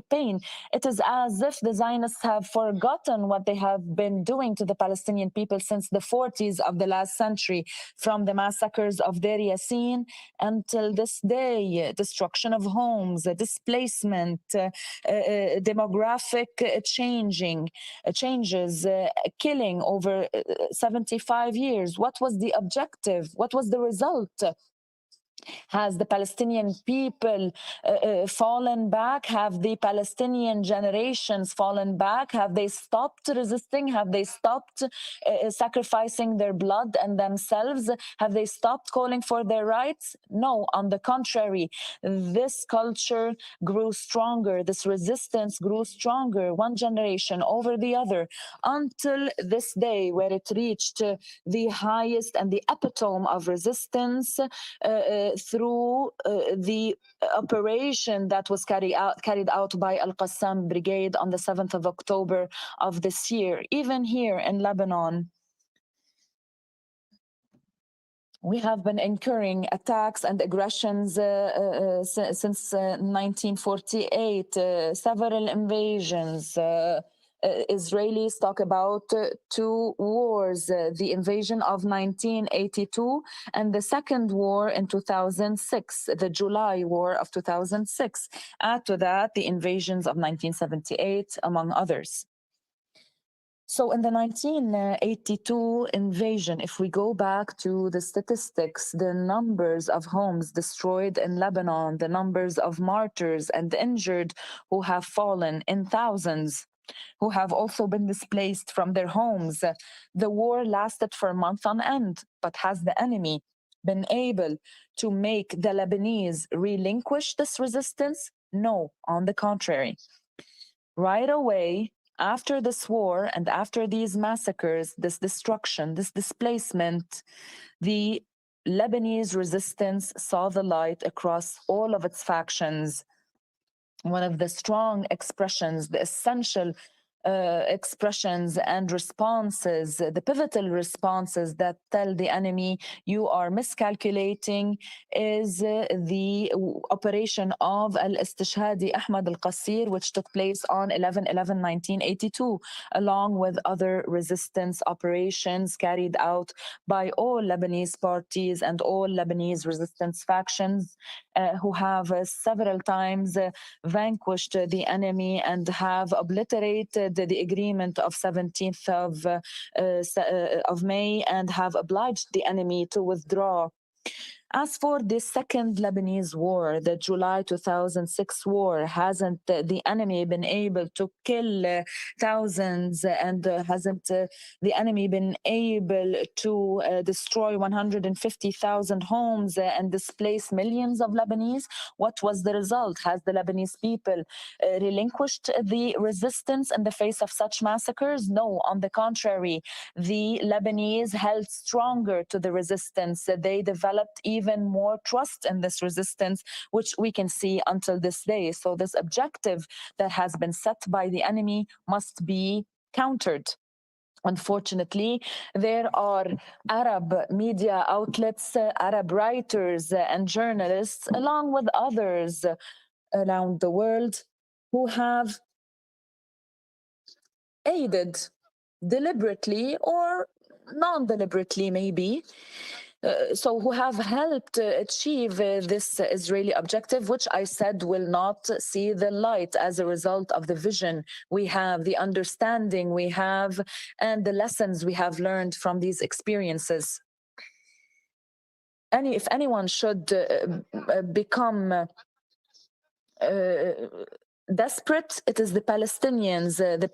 pain. It is as if the Zionists have forgotten what they have been doing to the Palestinian people since the 40s of the last century, from the massacres of Deir Yassin until this day, destruction of homes, displacement, demographic changes, killing over 75 years. What was the objective? What was the result? Has the Palestinian people fallen back? Have the Palestinian generations fallen back? Have they stopped resisting? Have they stopped sacrificing their blood and themselves? Have they stopped calling for their rights? No, on the contrary, this culture grew stronger. This resistance grew stronger, one generation over the other, until this day, where it reached the highest and the epitome of resistance through the operation that was carried out by Al-Qassam Brigade on the 7th of October of this year. Even here in Lebanon, we have been incurring attacks and aggressions since 1948, several invasions. Israelis talk about two wars, the invasion of 1982 and the second war in 2006, the July War of 2006. Add to that the invasions of 1978, among others. So in the 1982 invasion, if we go back to the statistics, the numbers of homes destroyed in Lebanon, the numbers of martyrs and injured who have fallen in thousands, who have also been displaced from their homes. The war lasted for a month on end, but has the enemy been able to make the Lebanese relinquish this resistance? No, on the contrary. Right away, after this war and after these massacres, this destruction, this displacement, the Lebanese resistance saw the light across all of its factions. One of the strong expressions, the essential expressions and responses, the pivotal responses that tell the enemy you are miscalculating, is the operation of Al-Istishhadi Ahmad Al-Qasir, which took place on 11/11/1982, along with other resistance operations carried out by all Lebanese parties and all Lebanese resistance factions, who have several times vanquished the enemy and have obliterated the agreement of 17th of May and have obliged the enemy to withdraw. As for the second Lebanese war, the July 2006 war, hasn't the enemy been able to kill thousands, and hasn't the enemy been able to destroy 150,000 homes and displace millions of Lebanese? What was the result? Has the Lebanese people relinquished the resistance in the face of such massacres? No, on the contrary, the Lebanese held stronger to the resistance. They developed even more trust in this resistance, which we can see until this day. So this objective that has been set by the enemy must be countered. Unfortunately, there are Arab media outlets, Arab writers and journalists, along with others around the world, who have aided deliberately or non-deliberately maybe, so who have helped achieve this Israeli objective, which I said will not see the light as a result of the vision we have, the understanding we have, and the lessons we have learned from these experiences. If anyone should become desperate, it is the Palestinians. It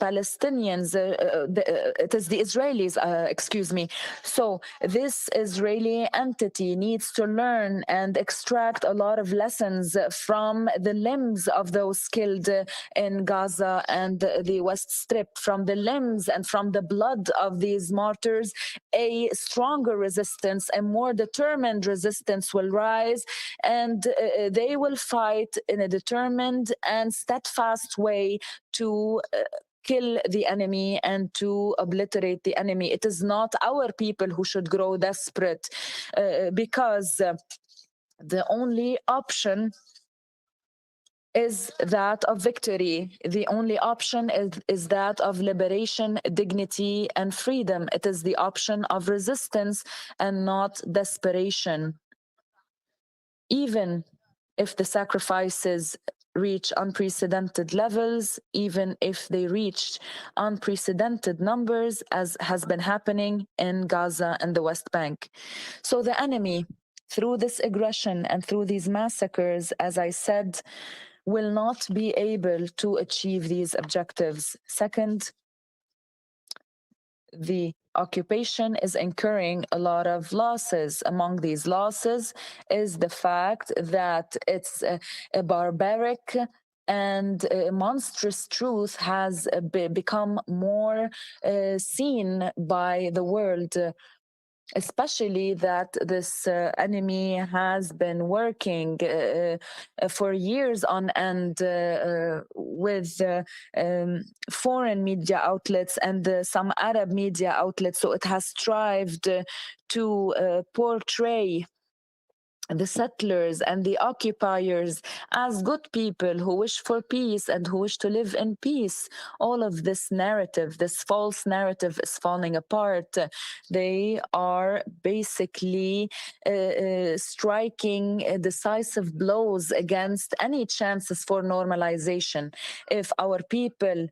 is the Israelis, excuse me. So this Israeli entity needs to learn and extract a lot of lessons from the limbs of those killed in Gaza and the West Strip, from the limbs and from the blood of these martyrs. A stronger resistance, a more determined resistance will rise, and they will fight in a determined and steadfast way to kill the enemy and to obliterate the enemy. It is not our people who should grow desperate, because the only option is that of victory. The only option is that of liberation, dignity, and freedom. It is the option of resistance and not desperation. Even if the sacrifices reach unprecedented levels, even if they reach unprecedented numbers, as has been happening in Gaza and the West Bank. So the enemy, through this aggression and through these massacres, as I said, will not be able to achieve these objectives. Second, the occupation is incurring a lot of losses. Among these losses is the fact that it's a barbaric and monstrous truth has become more seen by the world, especially that this enemy has been working for years on end with foreign media outlets and some Arab media outlets. So it has strived to portray the settlers and the occupiers as good people who wish for peace and who wish to live in peace. All of this narrative, this false narrative, is falling apart. They are basically striking decisive blows against any chances for normalization. If our people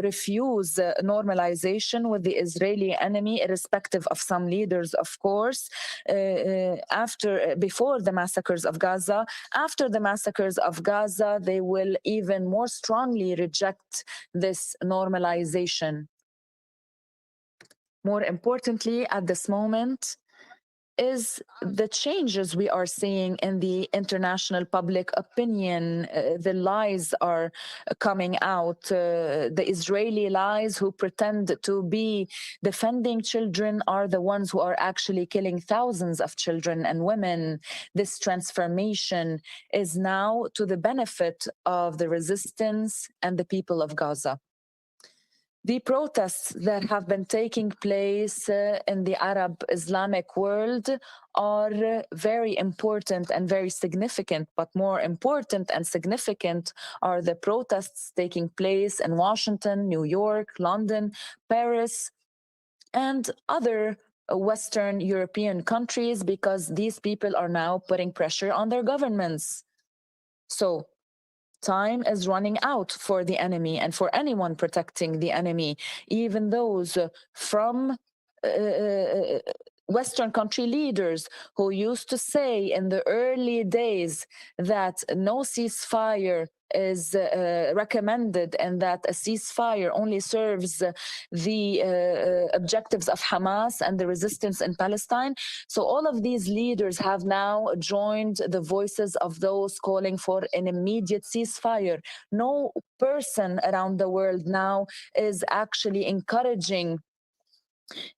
refuse normalization with the Israeli enemy, irrespective of some leaders, of course, before the massacres of Gaza, after the massacres of Gaza, they will even more strongly reject this normalization. More importantly, at this moment, is the changes we are seeing in the international public opinion. The lies are coming out. The Israeli lies who pretend to be defending children are the ones who are actually killing thousands of children and women. This transformation is now to the benefit of the resistance and the people of Gaza. The protests that have been taking place in the Arab Islamic world are very important and very significant, but more important and significant are the protests taking place in Washington, New York, London, Paris, and other Western European countries, because these people are now putting pressure on their governments. So time is running out for the enemy and for anyone protecting the enemy, even those from Western country leaders who used to say in the early days that no ceasefire is recommended and that a ceasefire only serves the objectives of Hamas and the resistance in Palestine. So all of these leaders have now joined the voices of those calling for an immediate ceasefire. No person around the world now is actually encouraging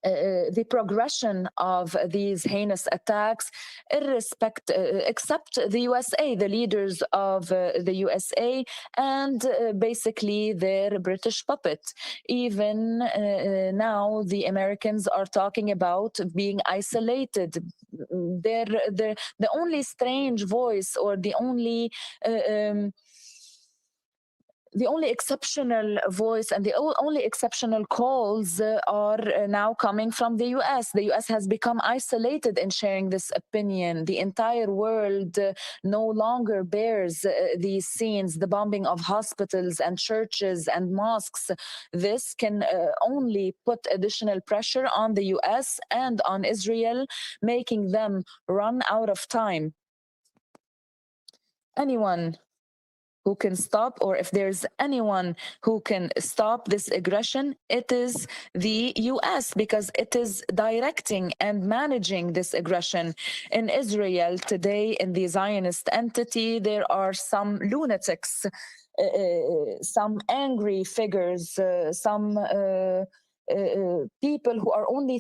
the progression of these heinous attacks, except the USA, the leaders of the USA, and basically their British puppet. Even now, the Americans are talking about being isolated. The only strange voice, or the only exceptional voice and the only exceptional calls are now coming from the US. The US has become isolated in sharing this opinion. The entire world no longer bears these scenes, the bombing of hospitals and churches and mosques. This can only put additional pressure on the US and on Israel, making them run out of time. Anyone who can stop, or if there's anyone who can stop this aggression, it is the US, because it is directing and managing this aggression. In Israel today, in the Zionist entity, there are some lunatics, some angry figures, some people who are only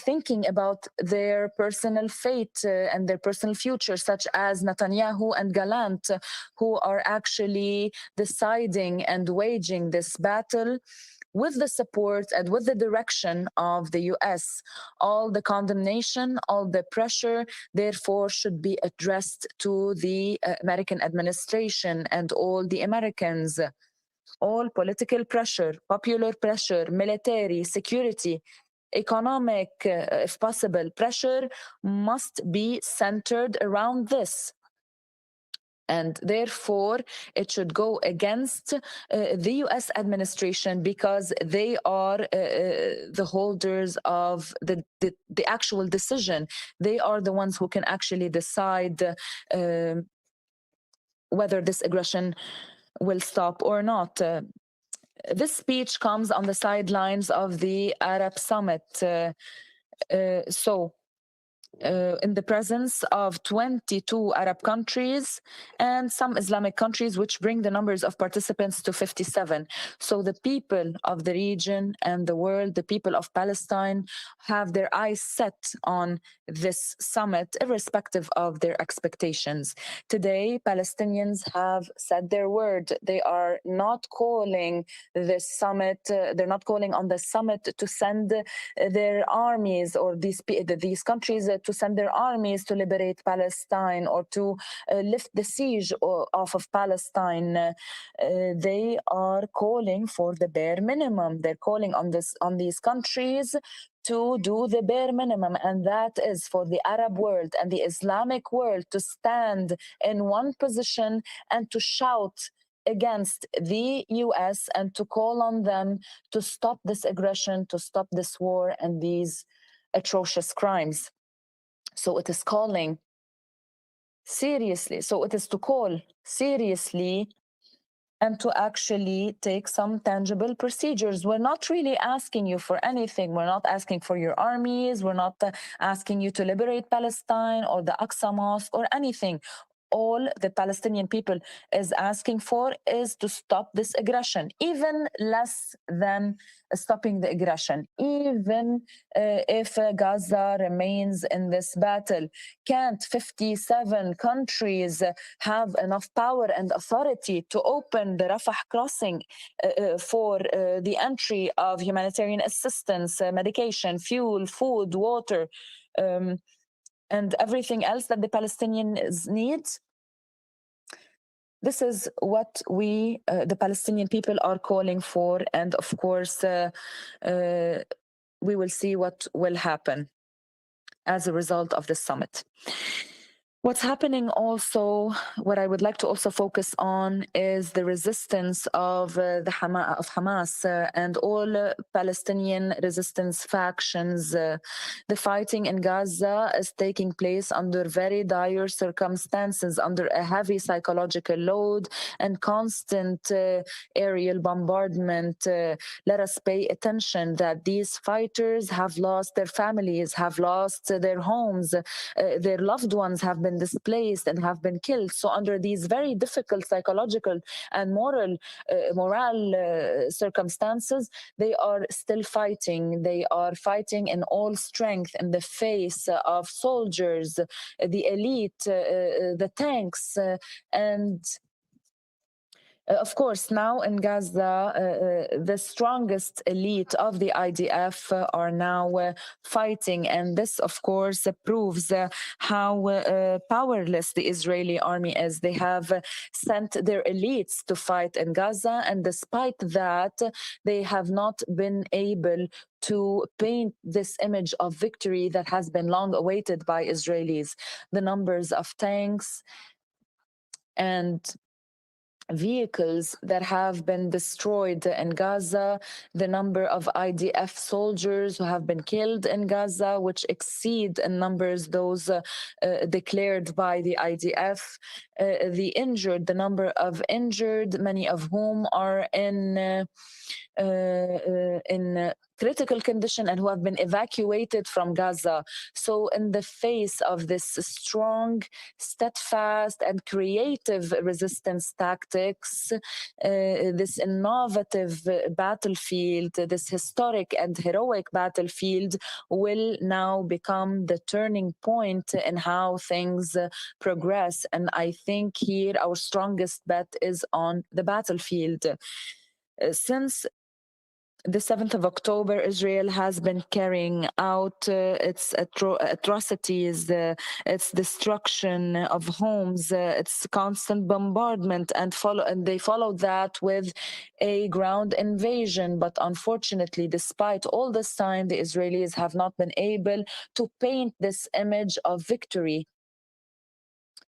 thinking about their personal fate and their personal future, such as Netanyahu and Gallant, who are actually deciding and waging this battle with the support and with the direction of the US. All the condemnation, all the pressure, therefore, should be addressed to the American administration and all the Americans. All political pressure, popular pressure, military, security, economic, if possible, pressure must be centered around this. And therefore, it should go against the US administration, because they are the holders of the actual decision. They are the ones who can actually decide whether this aggression will stop or not. This speech comes on the sidelines of the Arab Summit. In the presence of 22 Arab countries and some Islamic countries, which bring the numbers of participants to 57. So the people of the region and the world, the people of Palestine, have their eyes set on this summit, irrespective of their expectations. Today, Palestinians have said their word. They are not calling this summit, they're not calling on the summit to send their armies, or these countries to send their armies to liberate Palestine or to lift the siege off of Palestine. They are calling for the bare minimum. They're calling on these countries to do the bare minimum, and that is for the Arab world and the Islamic world to stand in one position and to shout against the US and to call on them to stop this aggression, to stop this war and these atrocious crimes. So it is calling seriously. So it is to call seriously and to actually take some tangible procedures. We're not really asking you for anything. We're not asking for your armies. We're not asking you to liberate Palestine or the Aqsa Mosque or anything. All the Palestinian people is asking for is to stop this aggression, even less than stopping the aggression. Even if Gaza remains in this battle, can't 57 countries have enough power and authority to open the Rafah crossing for the entry of humanitarian assistance, medication, fuel, food, water, and everything else that the Palestinians need? This is what we, the Palestinian people, are calling for. And of course, we will see what will happen as a result of the summit. What's happening also, what I would like to also focus on is the resistance of Hamas and all Palestinian resistance factions. The fighting in Gaza is taking place under very dire circumstances, under a heavy psychological load and constant aerial bombardment. Let us pay attention that these fighters have lost their families, have lost their homes, their loved ones have been displaced and have been killed. So under these very difficult psychological and morale circumstances, they are still fighting. They are fighting in all strength in the face of soldiers, the elite, the tanks, and of course, now in Gaza, the strongest elite of the IDF are now fighting. And this, of course, proves how powerless the Israeli army is. They have sent their elites to fight in Gaza. And despite that, they have not been able to paint this image of victory that has been long awaited by Israelis. The numbers of tanks and vehicles that have been destroyed in Gaza, the number of IDF soldiers who have been killed in Gaza, which exceed in numbers those declared by the IDF, the injured, the number of injured, many of whom are in critical condition and who have been evacuated from Gaza. So in the face of this strong, steadfast and creative resistance tactics, this innovative battlefield, this historic and heroic battlefield will now become the turning point in how things progress. And I think here our strongest bet is on the battlefield. Since the 7th of October, Israel has been carrying out its atrocities, its destruction of homes, its constant bombardment, and they followed that with a ground invasion. But unfortunately, despite all this time, the Israelis have not been able to paint this image of victory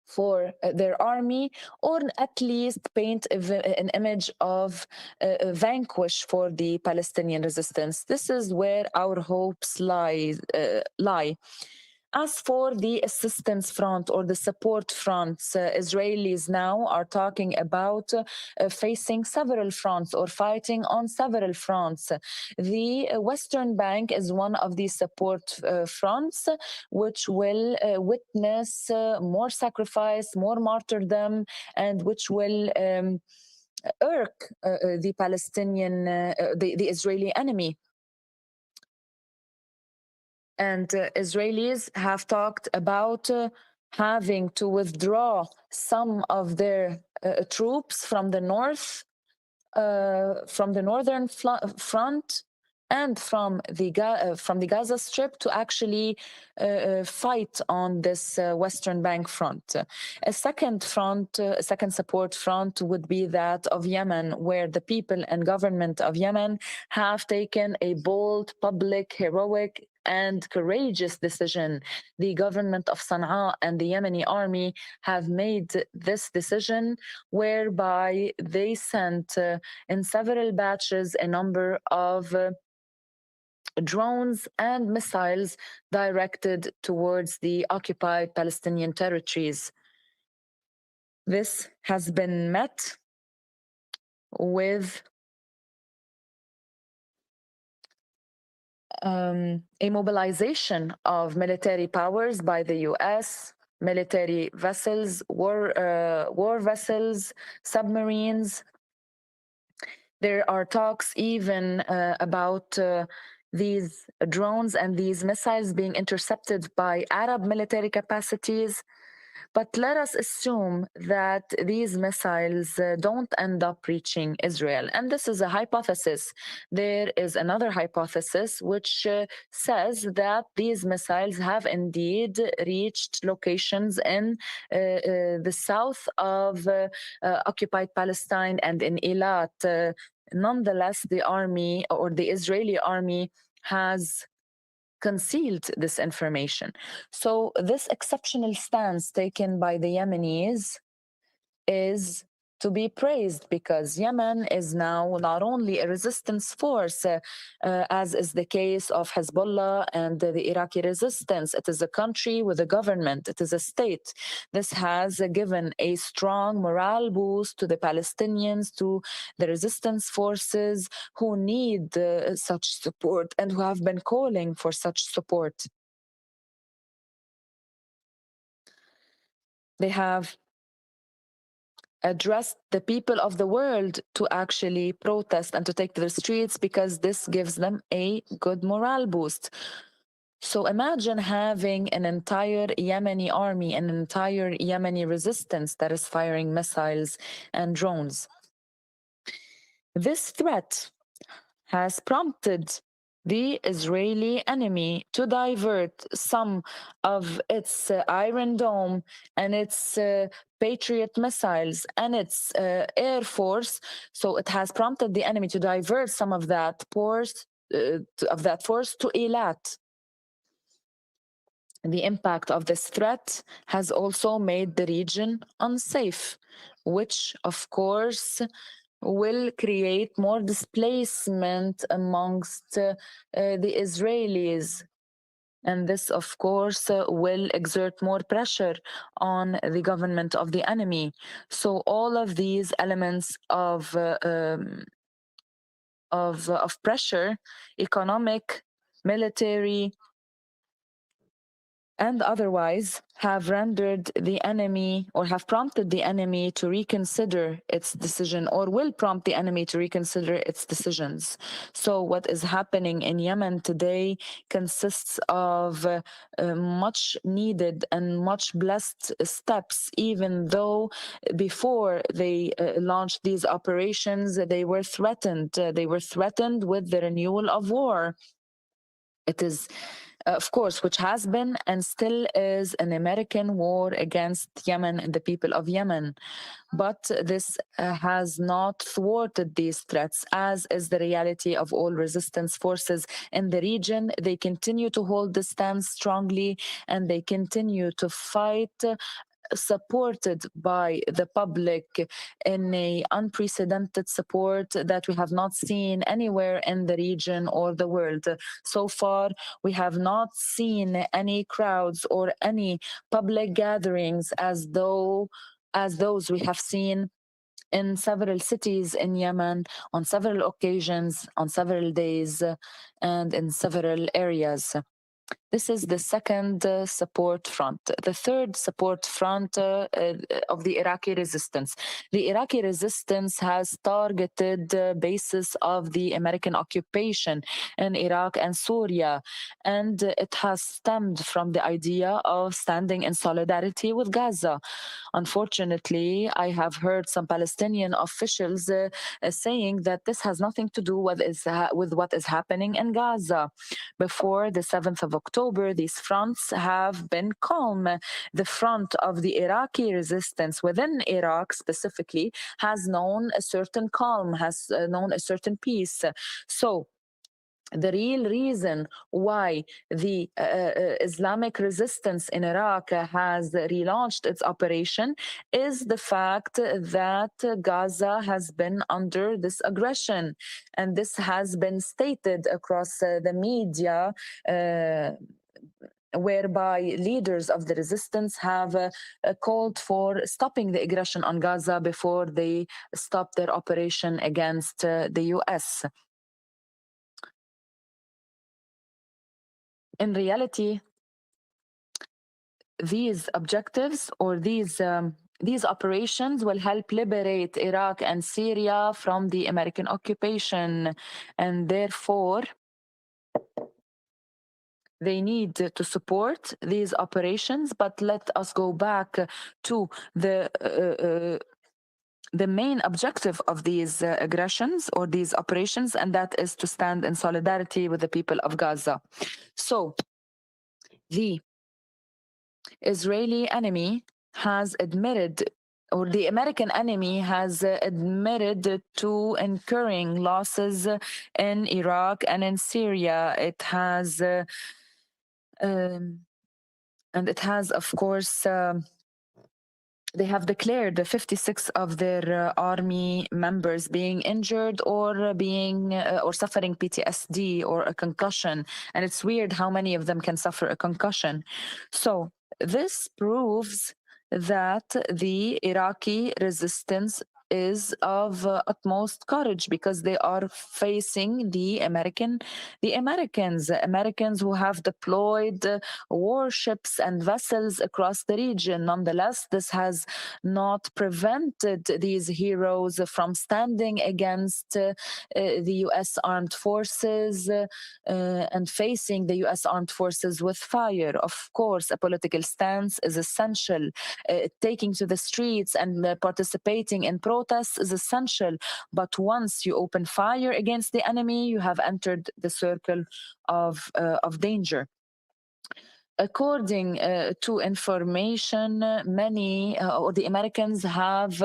for their army, or at least paint an image of vanquish for the Palestinian resistance. This is where our hopes lie. As for the assistance front or the support fronts, Israelis now are talking about facing several fronts or fighting on several fronts. The Western Bank is one of these support fronts, which will witness more sacrifice, more martyrdom, and which will irk the Palestinian, the Israeli enemy. And Israelis have talked about having to withdraw some of their troops from the north, from the northern front, and from the Gaza Strip to actually fight on this Western Bank front. A second front, a second support front would be that of Yemen, where the people and government of Yemen have taken a bold, public, heroic, and courageous decision. The government of Sana'a and the Yemeni army have made this decision, whereby they sent in several batches a number of drones and missiles directed towards the occupied Palestinian territories. This has been met with a mobilization of military powers by the US, military vessels, war vessels, submarines. There are talks even about these drones and these missiles being intercepted by Arab military capacities. But let us assume that these missiles don't end up reaching Israel. And this is a hypothesis. There is another hypothesis which says that these missiles have indeed reached locations in the south of occupied Palestine and in Eilat. Nonetheless, the army or the Israeli army has concealed this information. So this exceptional stance taken by the Yemenis is to be praised, because Yemen is now not only a resistance force, as is the case of Hezbollah and the Iraqi resistance. It is a country with a government, it is a state. This has given a strong morale boost to the Palestinians, to the resistance forces who need such support and who have been calling for such support. They have addressed the people of the world to actually protest and to take to the streets, because this gives them a good morale boost. So imagine having an entire Yemeni army, an entire Yemeni resistance that is firing missiles and drones. This threat has prompted the Israeli enemy to divert some of its Iron Dome and its Patriot missiles and its air force. So it has prompted the enemy to divert some of that force to Eilat. The impact of this threat has also made the region unsafe, which of course will create more displacement amongst the Israelis. And this, of course, will exert more pressure on the government of the enemy. So all of these elements of pressure, economic, military, and otherwise, have rendered the enemy, or have prompted the enemy to reconsider its decision, or will prompt the enemy to reconsider its decisions. So what is happening in Yemen today consists of much needed and much blessed steps, even though before they launched these operations, they were threatened. They were threatened with the renewal of war. It is, of course, which has been and still is an American war against Yemen and the people of Yemen. But this has not thwarted these threats, as is the reality of all resistance forces in the region. They continue to hold the stance strongly, and they continue to fight, supported by the public in a unprecedented support that we have not seen anywhere in the region or the world. So far, we have not seen any crowds or any public gatherings as those we have seen in several cities in Yemen on several occasions, on several days, and in several areas. This is the second support front. The third support front of the Iraqi resistance. The Iraqi resistance has targeted bases of the American occupation in Iraq and Syria, and it has stemmed from the idea of standing in solidarity with Gaza. Unfortunately, I have heard some Palestinian officials saying that this has nothing to do with what is happening in Gaza. Before the 7th of October, these fronts have been calm. The front of the Iraqi resistance within Iraq specifically has known a certain calm, has known a certain peace. So the real reason why the Islamic resistance in Iraq has relaunched its operation is the fact that Gaza has been under this aggression. And this has been stated across the media, whereby leaders of the resistance have called for stopping the aggression on Gaza before they stop their operation against the US. In reality, these objectives or these operations will help liberate Iraq and Syria from the American occupation, and therefore they need to support these operations. But let us go back to the main objective of these aggressions or these operations, and that is to stand in solidarity with the people of Gaza. So the Israeli enemy has admitted, or the American enemy has admitted to incurring losses in Iraq and in Syria. It has And it has, of course, they have declared 56 of their army members being injured or being or suffering PTSD or a concussion. And it's weird how many of them can suffer a concussion. So this proves that the Iraqi resistance is of utmost courage because they are facing the Americans who have deployed warships and vessels across the region. Nonetheless, this has not prevented these heroes from standing against the US armed forces and facing the US armed forces with fire. Of course, a political stance is essential. Taking to the streets and participating in protests is essential. But once you open fire against the enemy, you have entered the circle of danger. According to information, many or the Americans have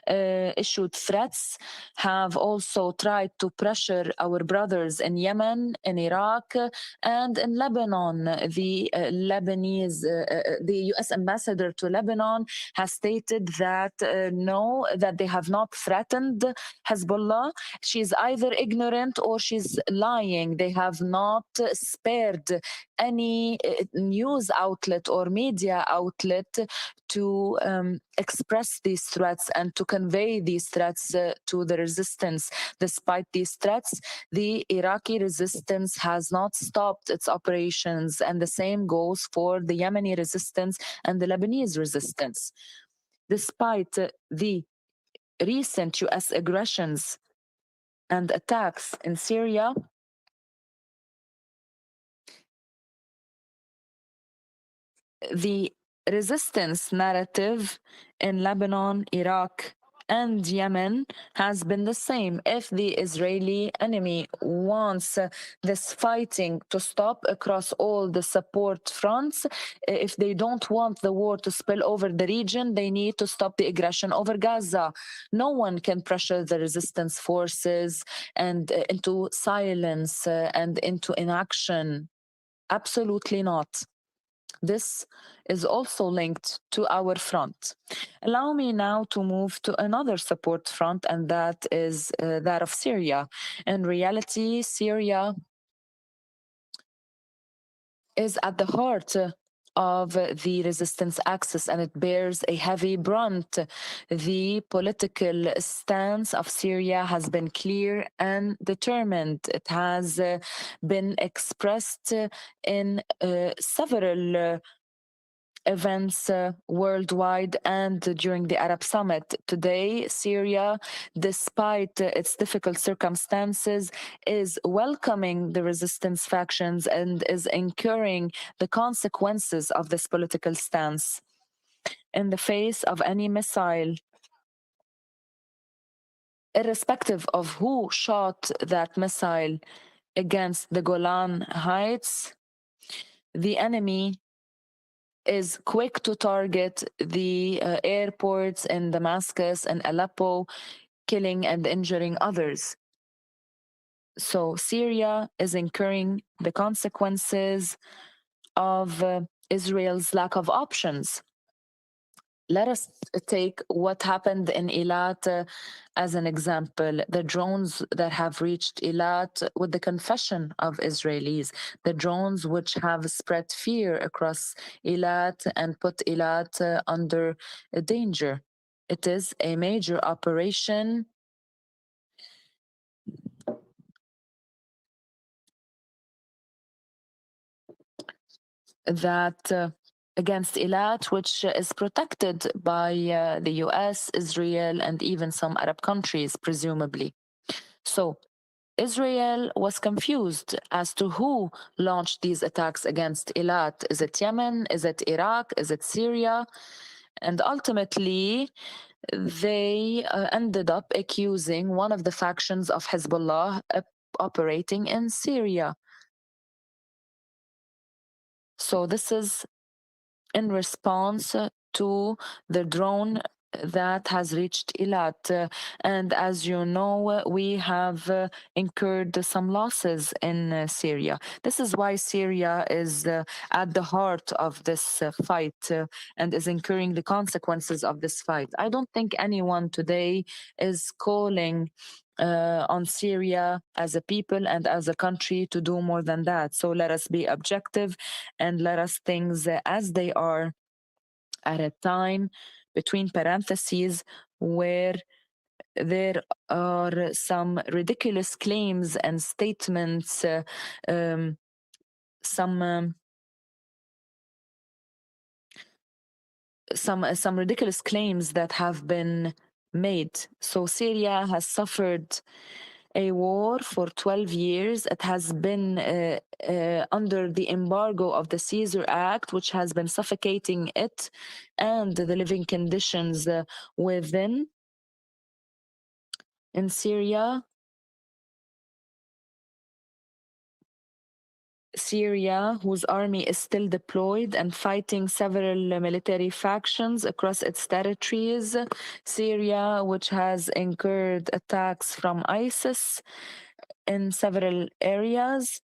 issued threats, have also tried to pressure our brothers in Yemen, in Iraq, and in Lebanon. The the U.S. ambassador to Lebanon has stated that no, that they have not threatened Hezbollah. She's either ignorant or she's lying. They have not spared any news outlet or media outlet to express these threats and to convey these threats to the resistance. Despite these threats, the Iraqi resistance has not stopped its operations, and the same goes for the Yemeni resistance and the Lebanese resistance. Despite the recent US aggressions and attacks in Syria, the resistance narrative in Lebanon, Iraq, and Yemen has been the same. If the Israeli enemy wants this fighting to stop across all the support fronts, if they don't want the war to spill over the region, they need to stop the aggression over Gaza. No one can pressure the resistance forces and into silence and into inaction. Absolutely not. This is also linked to our front. Allow me now to move to another support front, and that is that of Syria. In reality, Syria is at the heart of the resistance axis, and it bears a heavy brunt. The political stance of Syria has been clear and determined. It has been expressed in several events worldwide and during the Arab Summit. Today, Syria, despite its difficult circumstances, is welcoming the resistance factions and is incurring the consequences of this political stance. In the face of any missile, irrespective of who shot that missile against the Golan Heights, the enemy is quick to target the airports in Damascus and Aleppo, killing and injuring others. So Syria is incurring the consequences of Israel's lack of options. Let us take what happened in Eilat as an example. The drones that have reached Eilat with the confession of Israelis, the drones which have spread fear across Eilat and put Eilat under danger. It is a major operation that against Eilat, which is protected by the US, Israel, and even some Arab countries, presumably. So Israel was confused as to who launched these attacks against Eilat. Is it Yemen? Is it Iraq? Is it Syria? And ultimately, they ended up accusing one of the factions of Hezbollah operating in Syria. So this is in response to the drone that has reached Eilat. And as you know, we have incurred some losses in Syria. This is why Syria is at the heart of this fight and is incurring the consequences of this fight. I don't think anyone today is calling on Syria as a people and as a country to do more than that. So let us be objective and let us things as they are at a time between parentheses where there are some ridiculous claims and statements, some ridiculous claims that have been made. So Syria has suffered a war for 12 years. It has been under the embargo of the Caesar Act, which has been suffocating it and the living conditions within. In Syria, whose army is still deployed and fighting several military factions across its territories. Syria, which has incurred attacks from ISIS in several areas,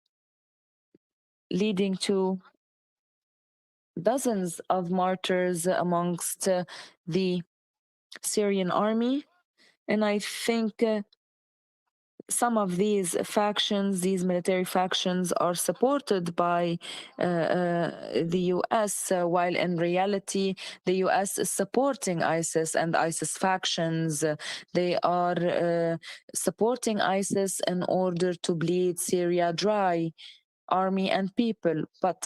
leading to dozens of martyrs amongst the Syrian army. And I think some of these factions, these military factions, are supported by the US, while in reality, the US is supporting ISIS and ISIS factions. They are supporting ISIS in order to bleed Syria dry, army and people. But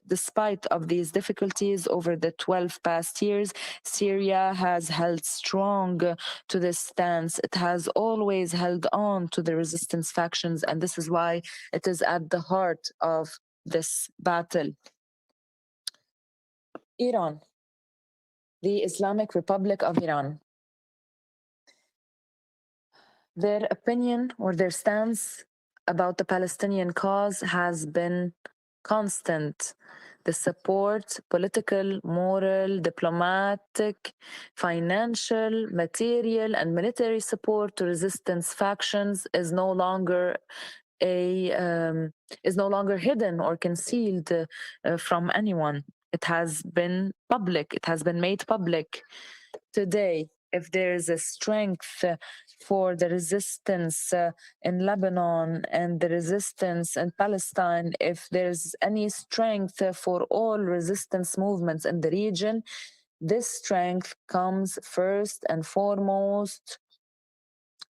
despite of these difficulties over the 12 past years, Syria has held strong to this stance. It has always held on to the resistance factions, and this is why it is at the heart of this battle. Iran, the Islamic Republic of Iran. Their opinion or their stance about the Palestinian cause has been constant. The support, political, moral, diplomatic, financial, material, and military support to resistance factions is no longer hidden or concealed from anyone. It has been public. It has been made public. Today, if there is a strength for the resistance in Lebanon and the resistance in Palestine, if there's any strength for all resistance movements in the region, this strength comes first and foremost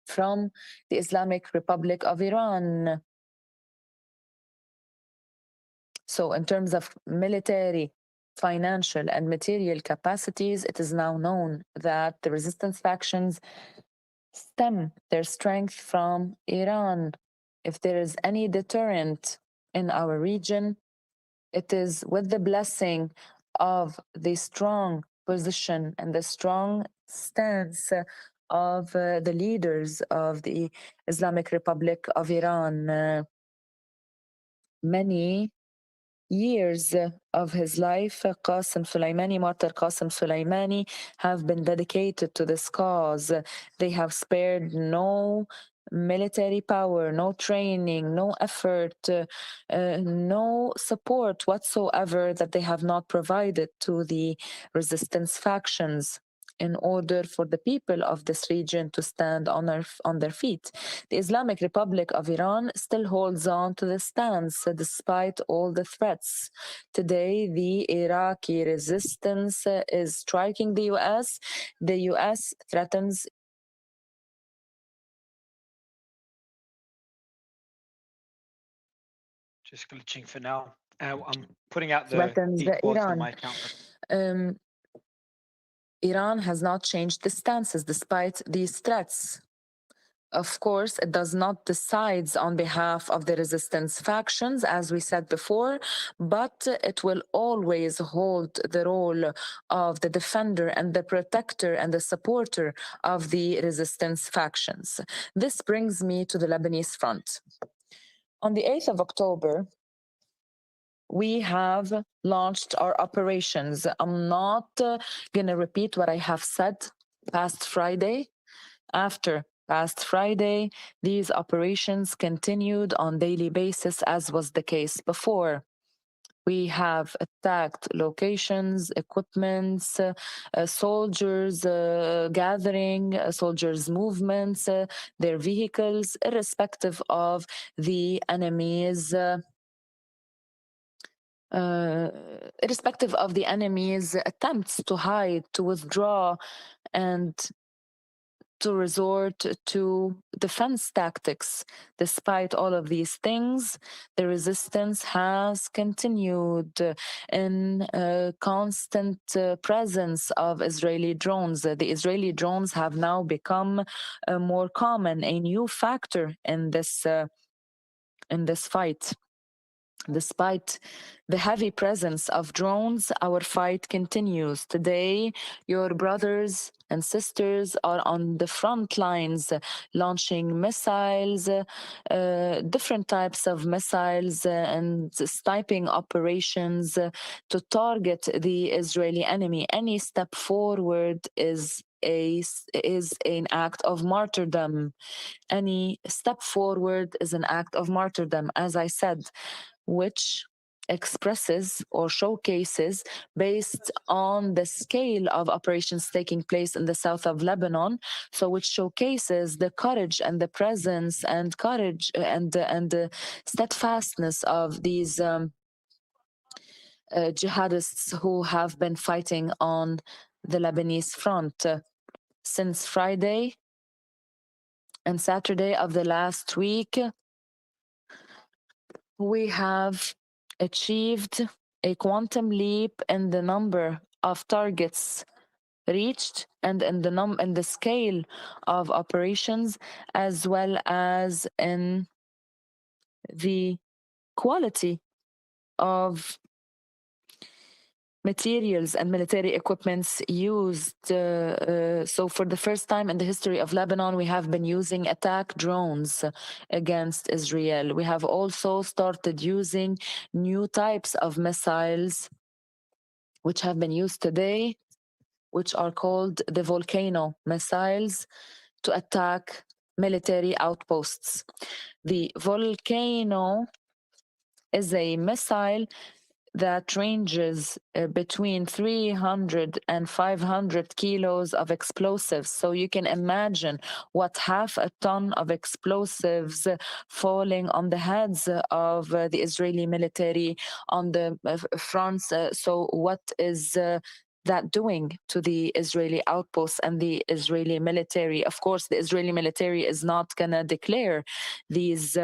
from the Islamic Republic of Iran. So in terms of military, financial, and material capacities, it is now known that the resistance factions stem their strength from Iran. If there is any deterrent in our region, it is with the blessing of the strong position and the strong stance of the leaders of the Islamic Republic of Iran. Many years of his life, Qasim Soleimani, Martyr Qasim Soleimani, have been dedicated to this cause. They have spared no military power, no training, no effort, no support whatsoever that they have not provided to the resistance factions in order for the people of this region to stand on their feet. The Islamic Republic of Iran still holds on to the stance despite all the threats. Today, the Iraqi resistance is striking the US. The US threatens just glitching for now. I'm putting out the quotes on my account. Iran has not changed the stances despite these threats. Of course, it does not decide on behalf of the resistance factions, as we said before, but it will always hold the role of the defender and the protector and the supporter of the resistance factions. This brings me to the Lebanese front. On the 8th of October, we have launched our operations. I'm not going to repeat what I have said past Friday. After past Friday, these operations continued on daily basis as was the case before. We have attacked locations, equipments, soldiers gathering, soldiers' movements, their vehicles, irrespective of the enemy's irrespective of the enemy's attempts to hide, to withdraw, and to resort to defense tactics. Despite all of these things, the resistance has continued in constant presence of Israeli drones. The Israeli drones have now become more common, a new factor in this fight. Despite the heavy presence of drones, our fight continues. Today, your brothers and sisters are on the front lines, launching missiles, different types of missiles, and sniping operations to target the Israeli enemy. Any step forward is an act of martyrdom. Any step forward is an act of martyrdom, as I said, which expresses or showcases based on the scale of operations taking place in the south of Lebanon, so which showcases the courage and the presence and courage and the steadfastness of these jihadists who have been fighting on the Lebanese front since Friday and Saturday of the last week. We have achieved a quantum leap in the number of targets reached and in the scale of operations, as well as in the quality of materials and military equipments used. So for the first time in the history of Lebanon, we have been using attack drones against Israel. We have also started using new types of missiles which have been used today, which are called the volcano missiles, to attack military outposts. The volcano is a missile that ranges between 300 and 500 kilos of explosives. So you can imagine what half a ton of explosives falling on the heads of the Israeli military on the fronts. So what is that doing to the Israeli outposts and the Israeli military? Of course, the Israeli military is not going to declare these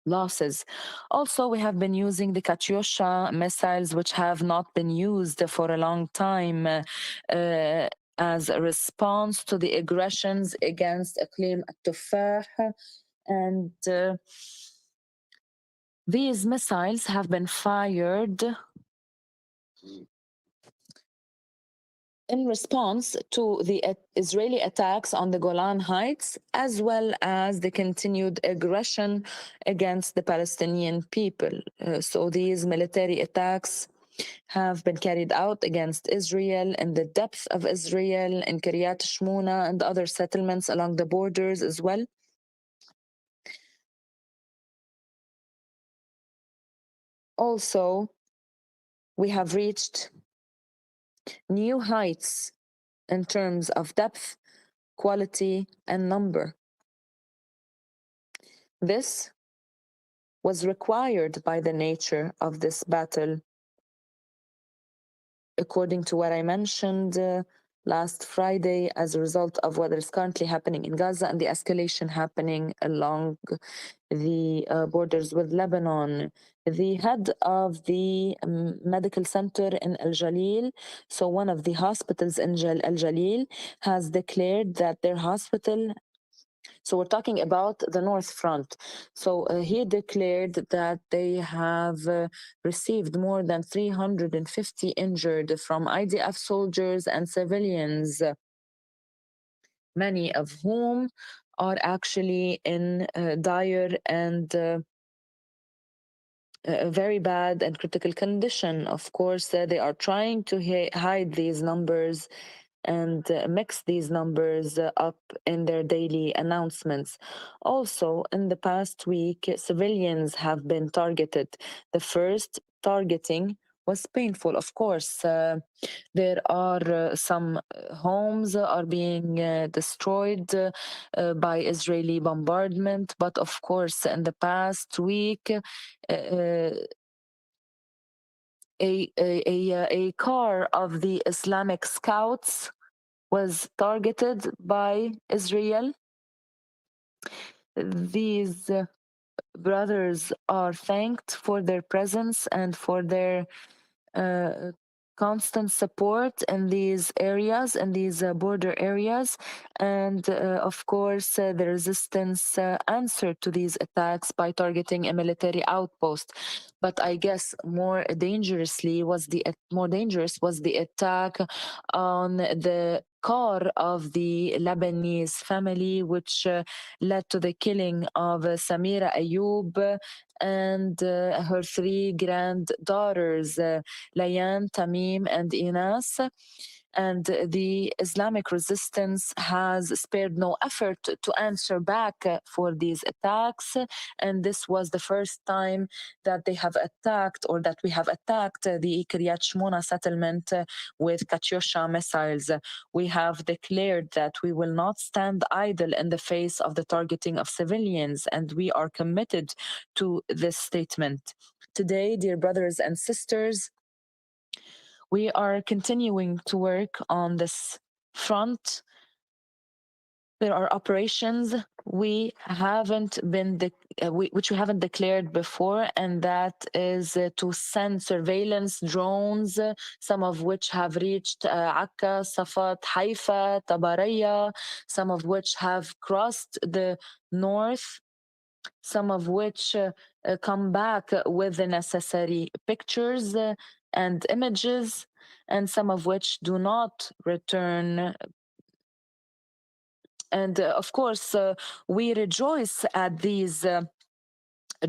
losses. Also, we have been using the Katyusha missiles, which have not been used for a long time, as a response to the aggressions against Iqlim al-Tufah. And these missiles have been fired in response to the Israeli attacks on the Golan Heights, as well as the continued aggression against the Palestinian people. So these military attacks have been carried out against Israel in the depth of Israel, in Kiryat Shmona and other settlements along the borders as well. Also, we have reached new heights in terms of depth, quality, and number. This was required by the nature of this battle. According to what I mentioned last Friday, as a result of what is currently happening in Gaza and the escalation happening along the borders with Lebanon, the head of the medical center in Al Jalil, so one of the hospitals in Al Jalil, has declared that their hospital, so we're talking about the North Front. So he declared that they have received more than 350 injured from IDF soldiers and civilians, many of whom are actually in dire and very bad and critical condition. Of course, they are trying to hide these numbers and mix these numbers up in their daily announcements. Also, in the past week, civilians have been targeted. The first targeting was painful, of course. There are some homes are being destroyed by Israeli bombardment, but of course, in the past week, a car of the Islamic scouts was targeted by Israel. These brothers are thanked for their presence and for their constant support in these areas, in these border areas. And of course, the resistance answered to these attacks by targeting a military outpost. But I guess more dangerous was the attack on the car of the Lebanese family, which led to the killing of Samira Ayoub and her 3 granddaughters, Layan, Tamim, and Inas. And the Islamic resistance has spared no effort to answer back for these attacks. And this was the first time that they have attacked, or that we have attacked, the Kiryat Shmona settlement with Katyusha missiles. We have declared that we will not stand idle in the face of the targeting of civilians, and we are committed to this statement. Today, dear brothers and sisters, we are continuing to work on this front. There are operations we haven't been which we haven't declared before, and that is to send surveillance drones, some of which have reached Akka, Safat, Haifa, Tabaraya, some of which have crossed the north, some of which come back with the necessary pictures and images, and some of which do not return. And of course, we rejoice at these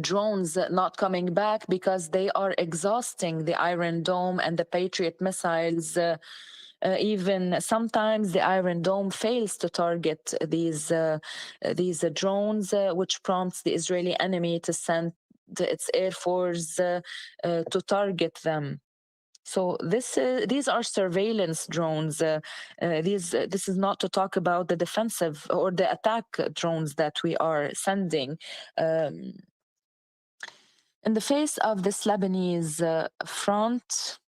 drones not coming back, because they are exhausting the Iron Dome and the Patriot missiles. Even sometimes the Iron Dome fails to target these drones, which prompts the Israeli enemy to send its air force to target them. So these are surveillance drones. This is not to talk about the defensive or the attack drones that we are sending. In the face of this Lebanese front,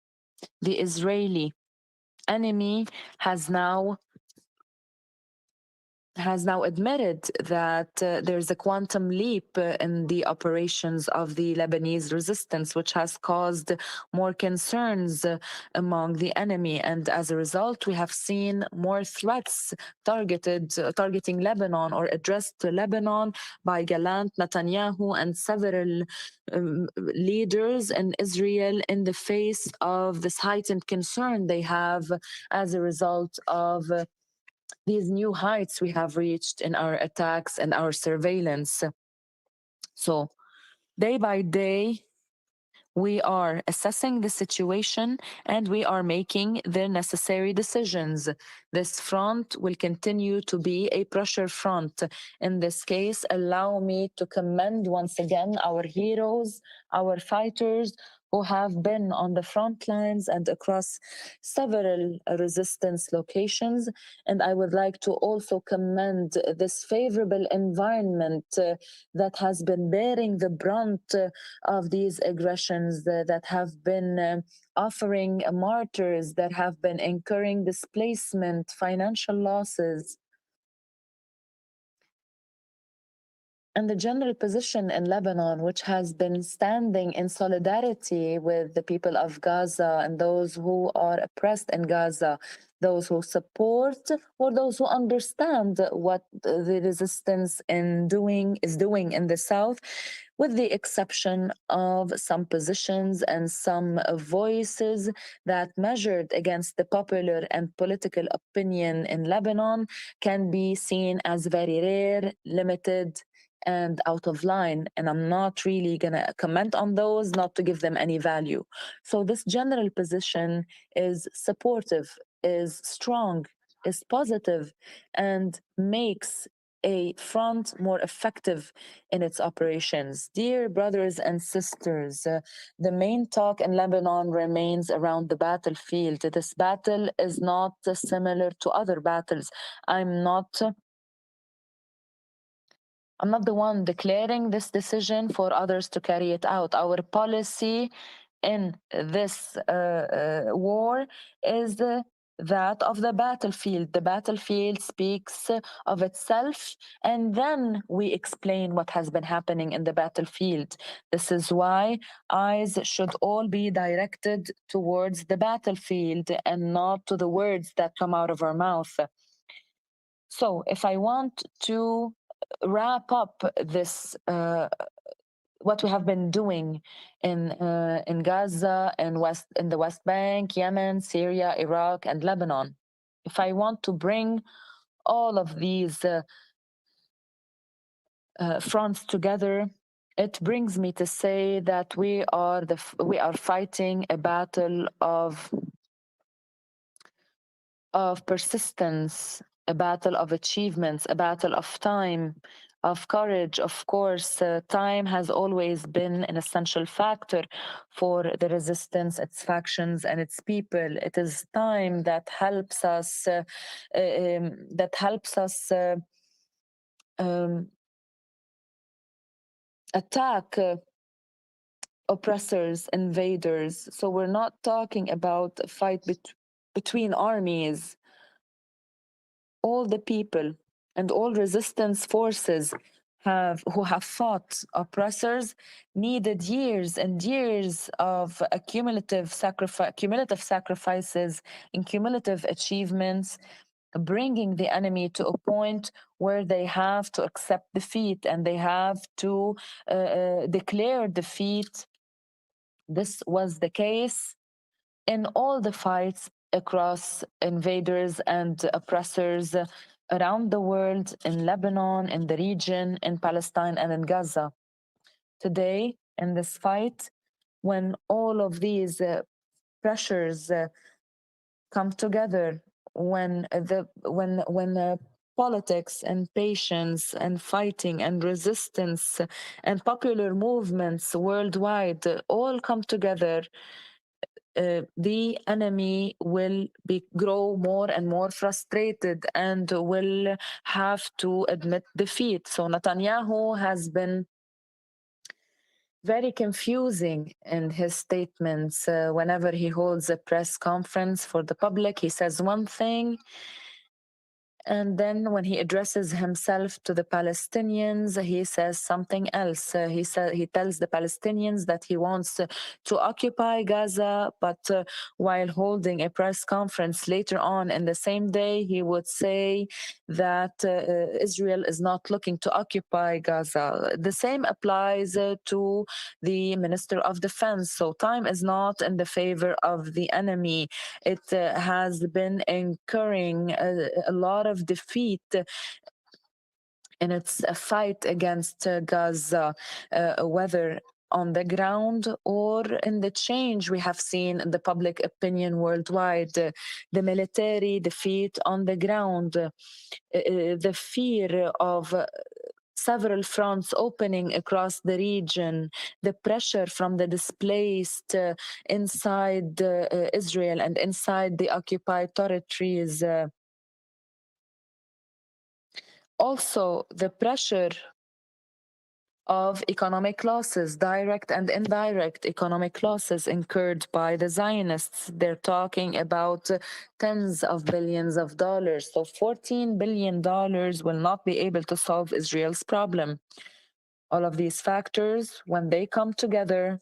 the Israeli enemy has now admitted that there's a quantum leap in the operations of the Lebanese resistance, which has caused more concerns among the enemy. And as a result, we have seen more threats targeting Lebanon or addressed to Lebanon by Gallant, Netanyahu, and several leaders in Israel, in the face of this heightened concern they have as a result of these new heights we have reached in our attacks and our surveillance. So day by day, we are assessing the situation and we are making the necessary decisions. This front will continue to be a pressure front. In this case, allow me to commend once again our heroes, our fighters, who have been on the front lines and across several resistance locations. And I would like to also commend this favorable environment that has been bearing the brunt of these aggressions, that have been offering martyrs, that have been incurring displacement, financial losses. And the general position in Lebanon, which has been standing in solidarity with the people of Gaza and those who are oppressed in Gaza, those who support or those who understand what the resistance is doing in the south, with the exception of some positions and some voices that, measured against the popular and political opinion in Lebanon, can be seen as very rare, limited, and out of line, and I'm not really gonna comment on those, not to give them any value. So this general position is supportive, is strong, is positive, and makes a front more effective in its operations. Dear brothers and sisters, the main talk in Lebanon remains around the battlefield. This battle is not similar to other battles. I'm not the one declaring this decision for others to carry it out. Our policy in this war is that of the battlefield. The battlefield speaks of itself, and then we explain what has been happening in the battlefield. This is why eyes should all be directed towards the battlefield and not to the words that come out of our mouth. So if I want to wrap up this what we have been doing in Gaza and in the West Bank, Yemen, Syria, Iraq, and Lebanon, if I want to bring all of these fronts together, it brings me to say that we are fighting a battle of persistence, a battle of achievements, a battle of time, of courage. Of course, time has always been an essential factor for the resistance, its factions, and its people. It is time that helps us. Attack oppressors, invaders. So we're not talking about a fight between armies. All the people and all resistance forces who have fought oppressors needed years and years of cumulative sacrifices and cumulative achievements, bringing the enemy to a point where they have to accept defeat and they have to declare defeat. This was the case in all the fights across invaders and oppressors around the world, in Lebanon, in the region, in Palestine, and in Gaza. Today, in this fight, when all of these pressures come together, when politics and patience and fighting and resistance and popular movements worldwide all come together, the enemy will grow more and more frustrated and will have to admit defeat. So Netanyahu has been very confusing in his statements. Whenever he holds a press conference for the public, he says one thing. And then when he addresses himself to the Palestinians, he says something else. He tells the Palestinians that he wants to occupy Gaza, but while holding a press conference later on in the same day, he would say that Israel is not looking to occupy Gaza. The same applies to the Minister of Defense. So time is not in the favor of the enemy. It has been incurring a lot of defeat in its fight against Gaza, whether on the ground or in the change we have seen in the public opinion worldwide, the military defeat on the ground, the fear of several fronts opening across the region, the pressure from the displaced inside Israel and inside the occupied territories. Also, the pressure of economic losses, direct and indirect economic losses incurred by the Zionists. They're talking about tens of billions of dollars. So $14 billion will not be able to solve Israel's problem. All of these factors, when they come together,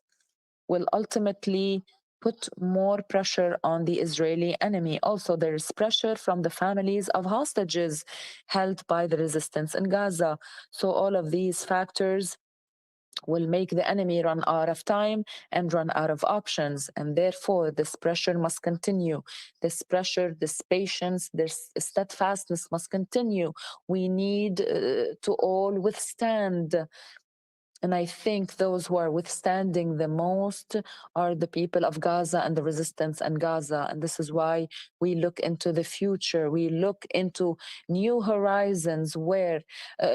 will ultimately put more pressure on the Israeli enemy. Also, there is pressure from the families of hostages held by the resistance in Gaza. So all of these factors will make the enemy run out of time and run out of options. And therefore, this pressure must continue. This pressure, this patience, this steadfastness must continue. We need to all withstand. And I think those who are withstanding the most are the people of Gaza and the resistance in Gaza. And this is why we look into the future. We look into new horizons where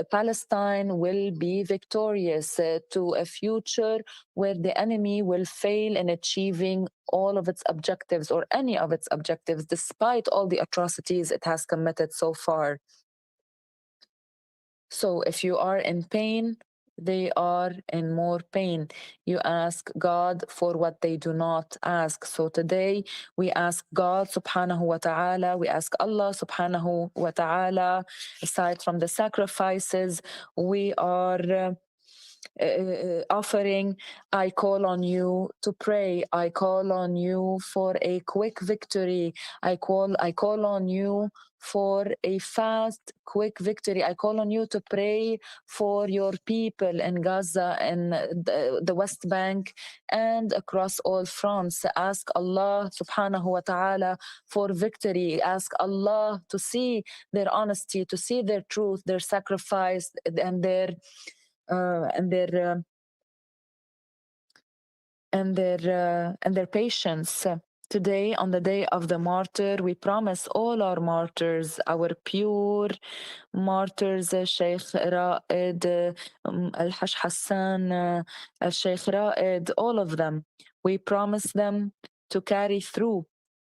Palestine will be victorious, to a future where the enemy will fail in achieving all of its objectives or any of its objectives, despite all the atrocities it has committed so far. So if you are in pain, they are in more pain. You ask God for what they do not ask. So today we ask God subhanahu wa ta'ala, we ask Allah subhanahu wa ta'ala, aside from the sacrifices, we are offering, I call on you to pray. I call on you for a quick victory. I call on you for a fast, quick victory. I call on you to pray for your people in Gaza and the West Bank and across all fronts. Ask Allah subhanahu wa ta'ala for victory. Ask Allah to see their honesty, to see their truth, their sacrifice, and their patience. Today, on the day of the martyr, we promise all our martyrs, our pure martyrs, Sheikh Ra'id, Al-Haj Hassan, Sheikh Ra'id, all of them, we promise them to carry through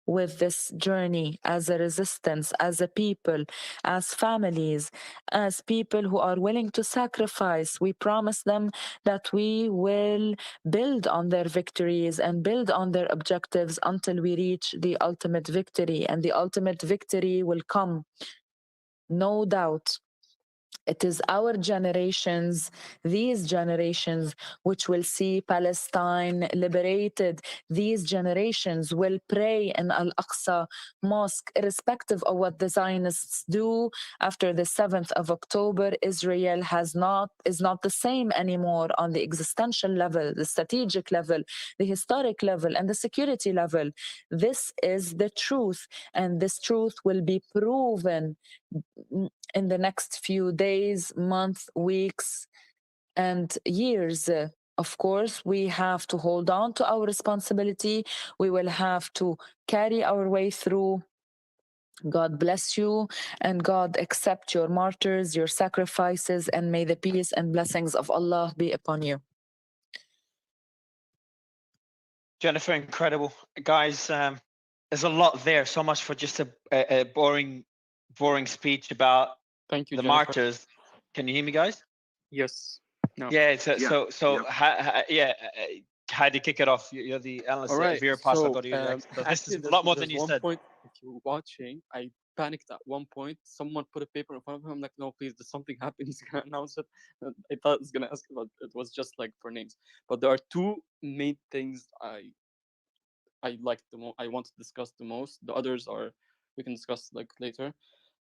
with this journey as a resistance, as a people, as families, as people who are willing to sacrifice. We promise them that we will build on their victories and build on their objectives until we reach the ultimate victory. And the ultimate victory will come, no doubt. It is our generations, these generations, which will see Palestine liberated. These generations will pray in Al-Aqsa Mosque, irrespective of what the Zionists do. After the 7th of October, Israel is not the same anymore on the existential level, the strategic level, the historic level, and the security level. This is the truth, and this truth will be proven in the next few days, months, weeks, and years. Of course, we have to hold on to our responsibility. We will have to carry our way through. God bless you, and God accept your martyrs, your sacrifices, and may the peace and blessings of Allah be upon you. Jennifer, incredible. Guys, there's a lot there. So much for just a boring speech about Thank you, the Jennifer. martyrs. Can you hear me, guys? Yes. No. Yeah. Heidi, kick it off. You're the analyst. All right. If you're a pass, I'll So, go to you next. So this actually, is a lot more than there's you one said. point, if you're watching, I panicked at one point. Someone put a paper in front of him. I'm like, no, please, there's something happened. He's going to announce it. I thought he was going to ask, but it was just like for names. But there are two main things I like the most. I want to discuss the most. The others are we can discuss like later.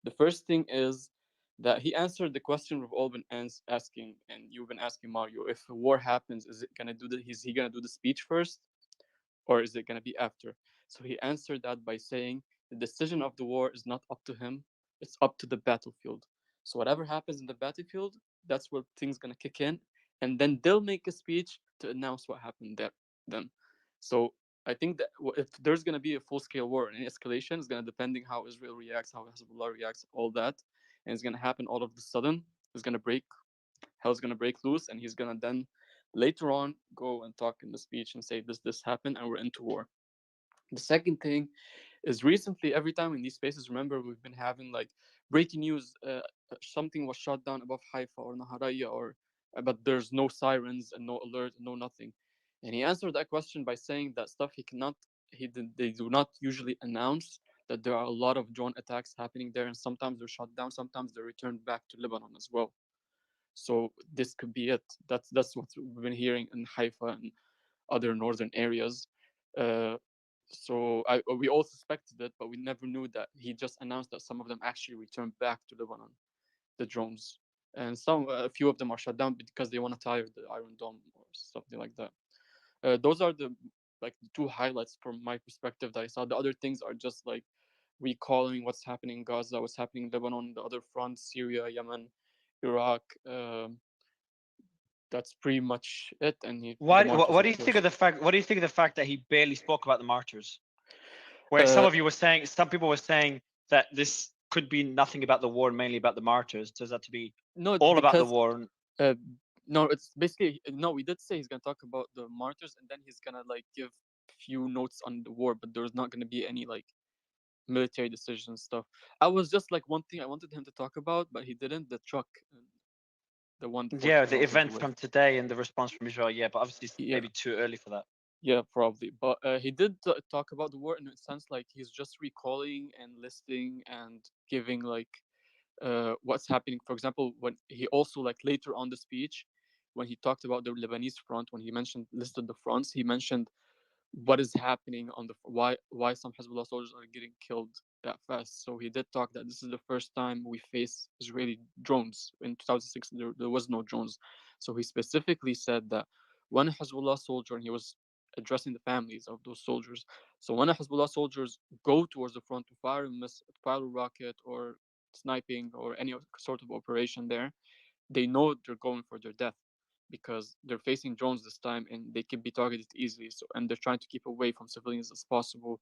The first thing is that he answered the question we've all been asking, and you've been asking Mario. If a war happens, is he gonna do the speech first, or is it gonna be after? So he answered that by saying the decision of the war is not up to him; it's up to the battlefield. So whatever happens in the battlefield, that's where things gonna kick in, and then they'll make a speech to announce what happened there. Then, so I think that if there's going to be a full-scale war and escalation, it's going to depending how Israel reacts, how Hezbollah reacts, all that, and it's going to happen all of a sudden. It's going to hell's going to break loose, and he's going to then later on go and talk in the speech and say this happened and we're into war. The second thing is recently, every time in these spaces, remember we've been having like breaking news, something was shot down above Haifa or Naharaya, but there's no sirens and no alert, no nothing. And he answered that question by saying that stuff they do not usually announce that there are a lot of drone attacks happening there, and sometimes they're shot down, sometimes they're returned back to Lebanon as well. So this could be it. That's what we've been hearing in Haifa and other northern areas. So we all suspected it, but we never knew that he just announced that some of them actually returned back to Lebanon, the drones. and a few of them are shut down because they want to tire the Iron Dome or something like that. Those are the two highlights from my perspective that I saw. The other things are just like recalling what's happening in Gaza, what's happening in Lebanon, the other fronts, Syria, Yemen, Iraq. That's pretty much it. And what do you think of the fact? What do you think of the fact that he barely spoke about the martyrs? Where some people were saying that this could be nothing about the war, mainly about the martyrs. Does that to be all about the war? No, it's basically we did say he's gonna talk about the martyrs, and then he's gonna give few notes on the war, but there's not gonna be any military decision stuff. I was just one thing I wanted him to talk about, but he didn't. The truck, the one. The event from today and the response from Israel. Yeah, but obviously it's maybe too early for that. Yeah, probably. But he did talk about the war in a sense, he's just recalling and listing and giving what's happening. For example, when he also later on the speech, when he talked about the Lebanese front, when he listed the fronts, he mentioned what is happening on the why some Hezbollah soldiers are getting killed that fast. So he did talk that this is the first time we face Israeli drones. In 2006 there was no drones. So he specifically said that when a Hezbollah soldier, and he was addressing the families of those soldiers, so when a Hezbollah soldiers go towards the front to fire a rocket or sniping or any sort of operation there, they know they're going for their death, because they're facing drones this time and they can be targeted easily. So, and they're trying to keep away from civilians as possible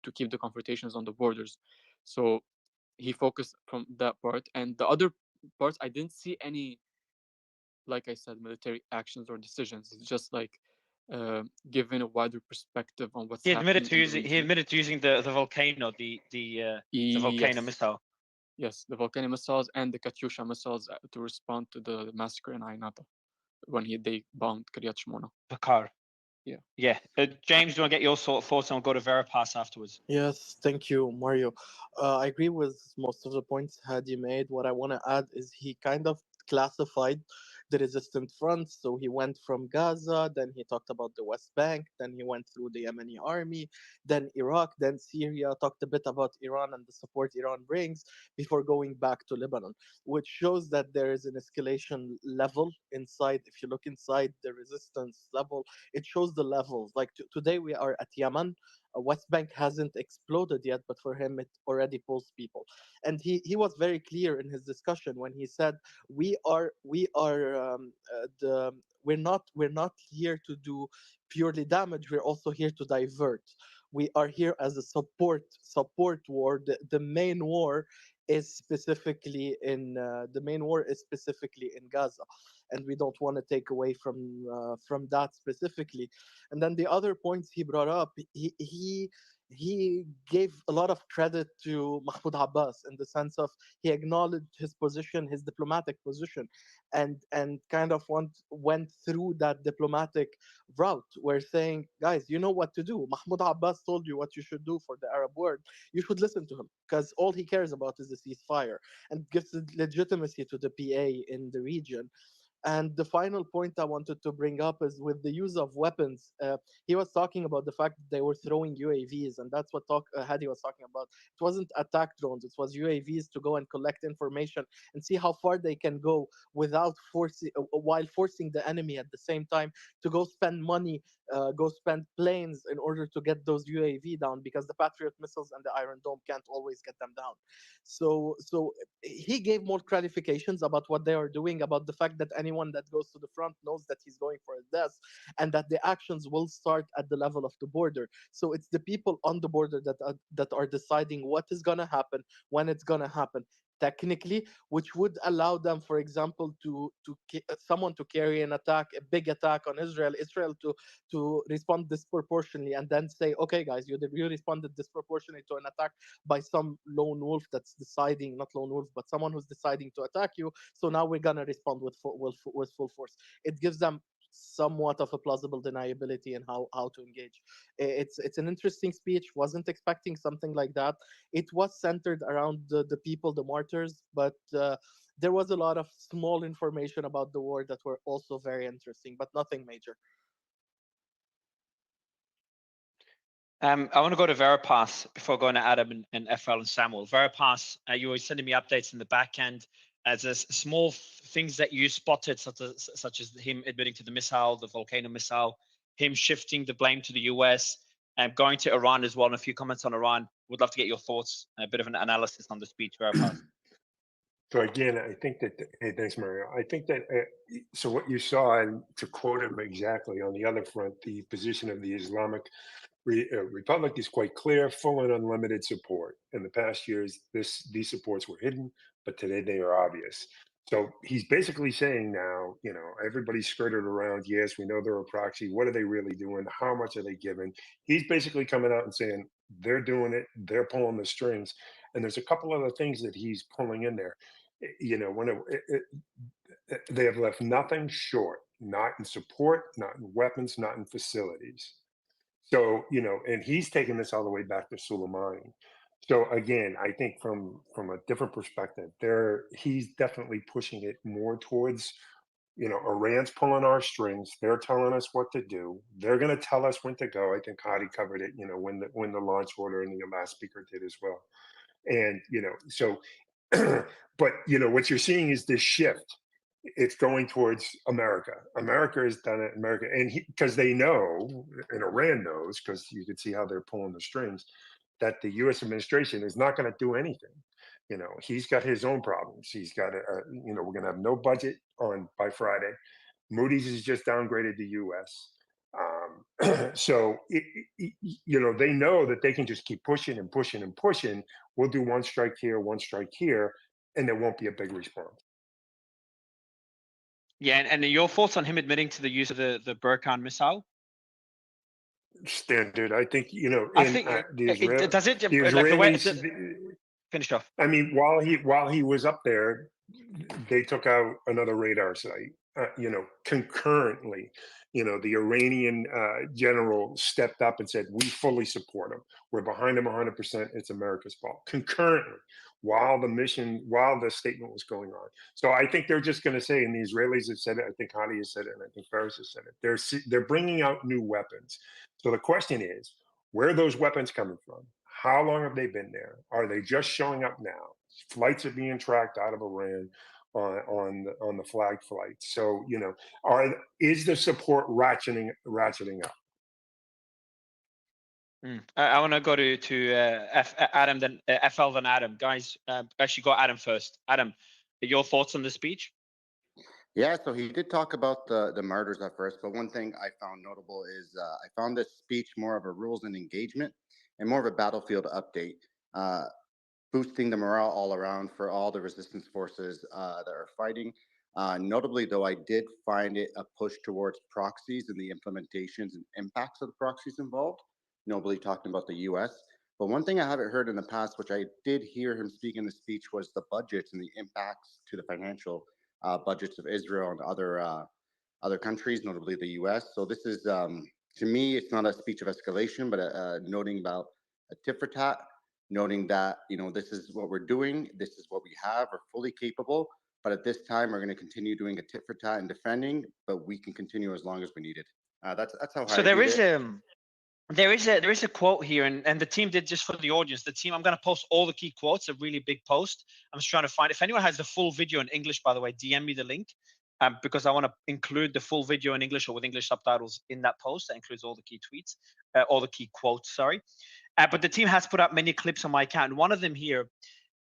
to keep the confrontations on the borders. So he focused from that part, and the other parts I didn't see any, like I said, military actions or decisions. It's just giving a wider perspective on what's happening. He admitted to using the volcano, the volcano missile. Yes, the volcano missiles and the Katyusha missiles to respond to the massacre in Ainata when they bombed Kiryat Shmona. Bakar. Yeah. James, do you want to get your thoughts, and we'll go to Veripass afterwards? Yes, thank you, Mario. I agree with most of the points Hadi made. What I want to add is he kind of classified the resistant fronts. So he went from Gaza, then he talked about the West Bank, then he went through the Yemeni army, then Iraq, then Syria, talked a bit about Iran and the support Iran brings before going back to Lebanon, which shows that there is an escalation level inside. If you look inside the resistance level, it shows the levels. Today we are at Yemen. West Bank hasn't exploded yet, but for him it already pulls people. And he was very clear in his discussion when he said we're not here to do purely damage. We're also here to divert. We are here as a support war. The main war is specifically in Gaza, and we don't want to take away from that specifically. And then the other points he brought up, he gave a lot of credit to Mahmoud Abbas in the sense of he acknowledged his position, his diplomatic position, and kind of went through that diplomatic route. We're saying, guys, you know what to do. Mahmoud Abbas told you what you should do for the Arab world. You should listen to him, because all he cares about is the ceasefire, and gives legitimacy to the PA in the region. And the final point I wanted to bring up is with the use of weapons. He was talking about the fact that they were throwing UAVs, and that's what Hadi was talking about. It wasn't attack drones; it was UAVs to go and collect information and see how far they can go without while forcing the enemy at the same time to go spend money, go spend planes in order to get those UAV down, because the Patriot missiles and the Iron Dome can't always get them down. So he gave more clarifications about what they are doing, about the fact that anyone that goes to the front knows that he's going for a death, and that the actions will start at the level of the border. So it's the people on the border that are deciding what is going to happen, when it's going to happen technically, which would allow them, for example, someone to carry a big attack on Israel to respond disproportionately, and then say, okay guys, you responded disproportionately to an attack by some lone wolf that's deciding, not lone wolf, but someone who's deciding to attack you, so now we're going to respond with full force. It gives them somewhat of a plausible deniability in how to engage. It's an interesting speech. Wasn't expecting something like that. It was centered around the people, the martyrs, but there was a lot of small information about the war that were also very interesting, but nothing major. I want to go to Veripass before going to Adam and FL and Samuel. Veripass, you were sending me updates in the back end. as a small things that you spotted, such as him admitting to the missile, the volcano missile, him shifting the blame to the US, and going to Iran as well, and a few comments on Iran. Would love to get your thoughts, a bit of an analysis on the speech. So again, I think that, hey, thanks, Mario. I think that, so what you saw, and to quote him exactly, on the other front, the position of the Islamic Republic is quite clear: full and unlimited support. In the past years, these supports were hidden, but today they are obvious. So he's basically saying now, you know, everybody's skirted around. Yes, we know they're a proxy. What are they really doing? How much are they giving? He's basically coming out and saying they're doing it. They're pulling the strings. And there's a couple other things that he's pulling in there. You know, when they have left nothing short, not in support, not in weapons, not in facilities. So, you know, and he's taking this all the way back to Soleimani. So again, I think from a different perspective, he's definitely pushing it more towards, you know, Iran's pulling our strings. They're telling us what to do. They're going to tell us when to go. I think Hadi covered it, you know, when the launch order and the last speaker did as well. And, you know, so, but, you know, what you're seeing is this shift. It's going towards America. America has done it. America, and because they know, and Iran knows, because you can see how they're pulling the strings, that the U.S. administration is not going to do anything. You know, he's got his own problems. He's got you know, we're going to have no budget by Friday. Moody's has just downgraded the U.S. So you know, they know that they can just keep pushing and pushing and pushing. We'll do one strike here, and there won't be a big response. Yeah, and your thoughts on him admitting to the use of the Burkan missile? Standard, I think, you know. I think the Israelis, does it the like Israelis, the way finish off. I mean, while he was up there, they took out another radar site. You know, concurrently, you know, the Iranian general stepped up and said, "We fully support him. We're behind him 100%. It's America's fault." Concurrently, while the statement was going on. So I think they're just going to say, and the Israelis have said it. I think Hadi has said it, and I think Faris has said it. They're bringing out new weapons. So the question is, where are those weapons coming from? How long have they been there? Are they just showing up now? Flights are being tracked out of Iran on the flag flights. So, you know, is the support ratcheting up? I want to go to Adam, then FL, then Adam. Guys, actually got Adam first. Adam, your thoughts on the speech? Yeah, so he did talk about the martyrs at first, but one thing I found notable is I found this speech more of a rules and engagement and more of a battlefield update, boosting the morale all around for all the resistance forces that are fighting. Notably, though, I did find it a push towards proxies and the implementations and impacts of the proxies involved, notably talking about the US. But one thing I haven't heard in the past, which I did hear him speak in the speech, was the budgets and the impacts to the financial budgets of Israel and other countries, notably the US. So this is, to me, it's not a speech of escalation, but noting about a tit for tat, noting that, you know, this is what we're doing, this is what we have, we're fully capable, but at this time we're going to continue doing a tit for tat and defending, but we can continue as long as we need it. That's how. So there is a quote here, and the team did, just for the audience, the team, I'm going to post all the key quotes, a really big post. I'm just trying to find, if anyone has the full video in English, by the way, DM me the link, because I want to include the full video in English or with English subtitles in that post. That includes all the key tweets, all the key quotes, sorry. But the team has put up many clips on my account. One of them here,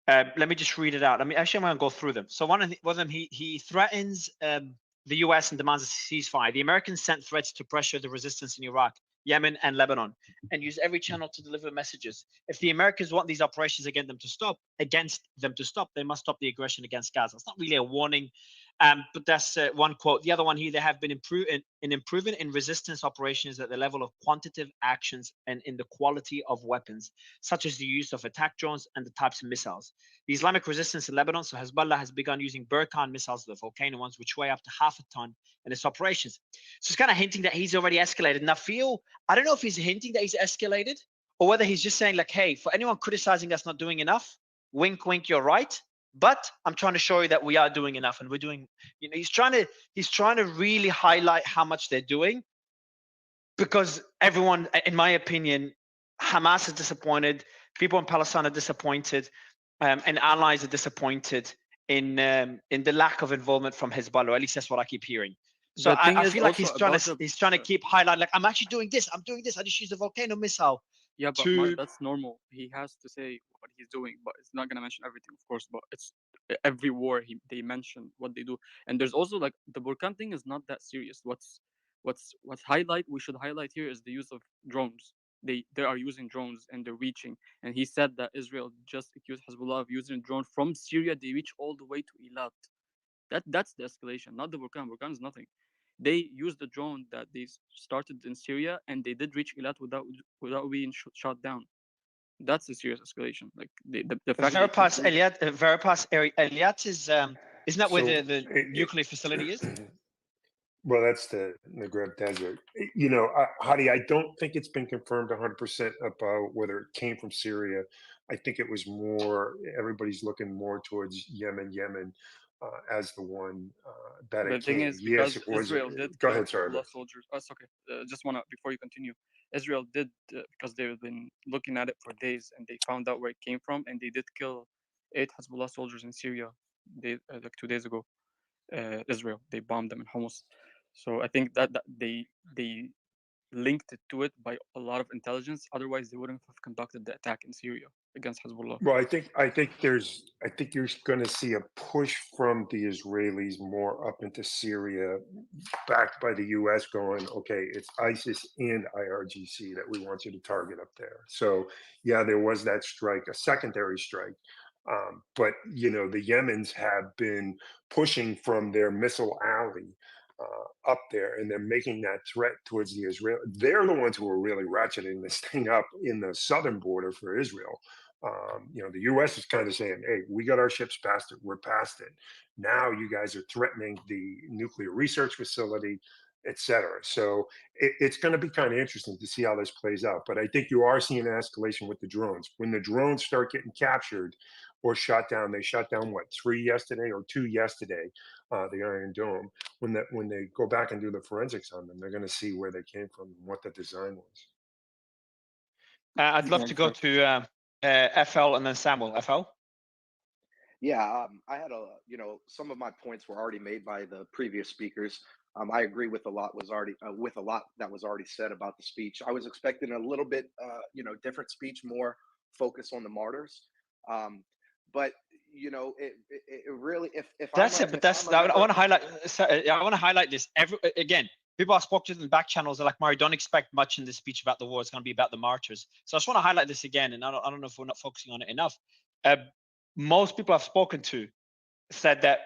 let me just read it out. I'm going to go through them. So one of them, he threatens the US and demands a ceasefire. The Americans sent threats to pressure the resistance in Iraq, Yemen, and Lebanon, and use every channel to deliver messages. If the Americans want these operations against them to stop, they must stop the aggression against Gaza. It's not really a warning, but that's one quote. The other one here, they have been improving in resistance operations at the level of quantitative actions and in the quality of weapons, such as the use of attack drones and the types of missiles. The Islamic resistance in Lebanon, so Hezbollah, has begun using Burkan missiles, the volcano ones, which weigh up to 0.5 ton in its operations. So it's kind of hinting that he's already escalated. And I don't know if he's hinting that he's escalated or whether he's just saying like, hey, for anyone criticizing us not doing enough, wink, wink, you're right. But I'm trying to show you that we are doing enough, and we're doing, you know, he's trying to really highlight how much they're doing, because everyone, in my opinion, Hamas is disappointed, people in Palestine are disappointed, and allies are disappointed in the lack of involvement from Hezbollah, or at least that's what I keep hearing. So The thing I is feel like also about he's trying to keep highlight, like, I'm actually doing this, I'm doing this. I just used a volcano missile. Yeah, but to that's normal. He has to say what he's doing, but it's not gonna mention everything, of course. But it's every war they mention what they do, and there's also like the Burkan thing is not that serious. What's we should highlight here is the use of drones. They are using drones and they're reaching. And he said that Israel just accused Hezbollah of using a drone from Syria. They reach all the way to Eilat. That's the escalation, not the Burkan. Burkan is nothing. They used the drone that they started in Syria, and they did reach Eilat without being shot down. That's a serious escalation. Like the fact that Veritas Eliat, Veritas Eliat is isn't that where So the nuclear facility is? well, that's the Negev Desert. You know, Hadi, I don't think it's been confirmed 100% about whether it came from Syria. I think it was more, everybody's looking more towards Yemen as the one that the it thing came. is Yes, because it was. Israel did Go kill ahead, sorry. Hezbollah soldiers. Oh, it's okay. Just wanna before you continue, Israel did because they've been looking at it for days and they found out where it came from, and they did kill 8 Hezbollah soldiers in Syria. They like 2 days ago. Israel they bombed them in Homs. So I think that they linked it to it by a lot of intelligence. Otherwise, they wouldn't have conducted the attack in Syria against Hezbollah. Well, I think you're going to see a push from the Israelis more up into Syria, backed by the U.S. going, okay, it's ISIS and IRGC that we want you to target up there. So yeah, there was that strike, a secondary strike. But you know, the Yemens have been pushing from their missile alley up there, and they're making that threat towards the Israel. They're the ones who are really ratcheting this thing up in the southern border for Israel. You know, the U.S. is kind of saying, "Hey, we got our ships past it. We're past it. Now you guys are threatening the nuclear research facility, etc." So it's going to be kind of interesting to see how this plays out. But I think you are seeing an escalation with the drones. When the drones start getting captured or shot down, they shot down what, 3 yesterday or 2 yesterday, the Iron Dome. When they go back and do the forensics on them, they're going to see where they came from and what the design was. I'd love to go to FL and then Samuel. FL. Yeah, I had some of my points were already made by the previous speakers. I agree with a lot that was already said about the speech. I was expecting a little bit, different speech, more focus on the martyrs. But it really, if that's I'm it. But that's I want to highlight. I want to highlight this. Again, people I spoke to in the back channels are like, Mari, don't expect much in this speech about the war. It's going to be about the martyrs. So I just want to highlight this again, and I don't know if we're not focusing on it enough. Most people I've spoken to said that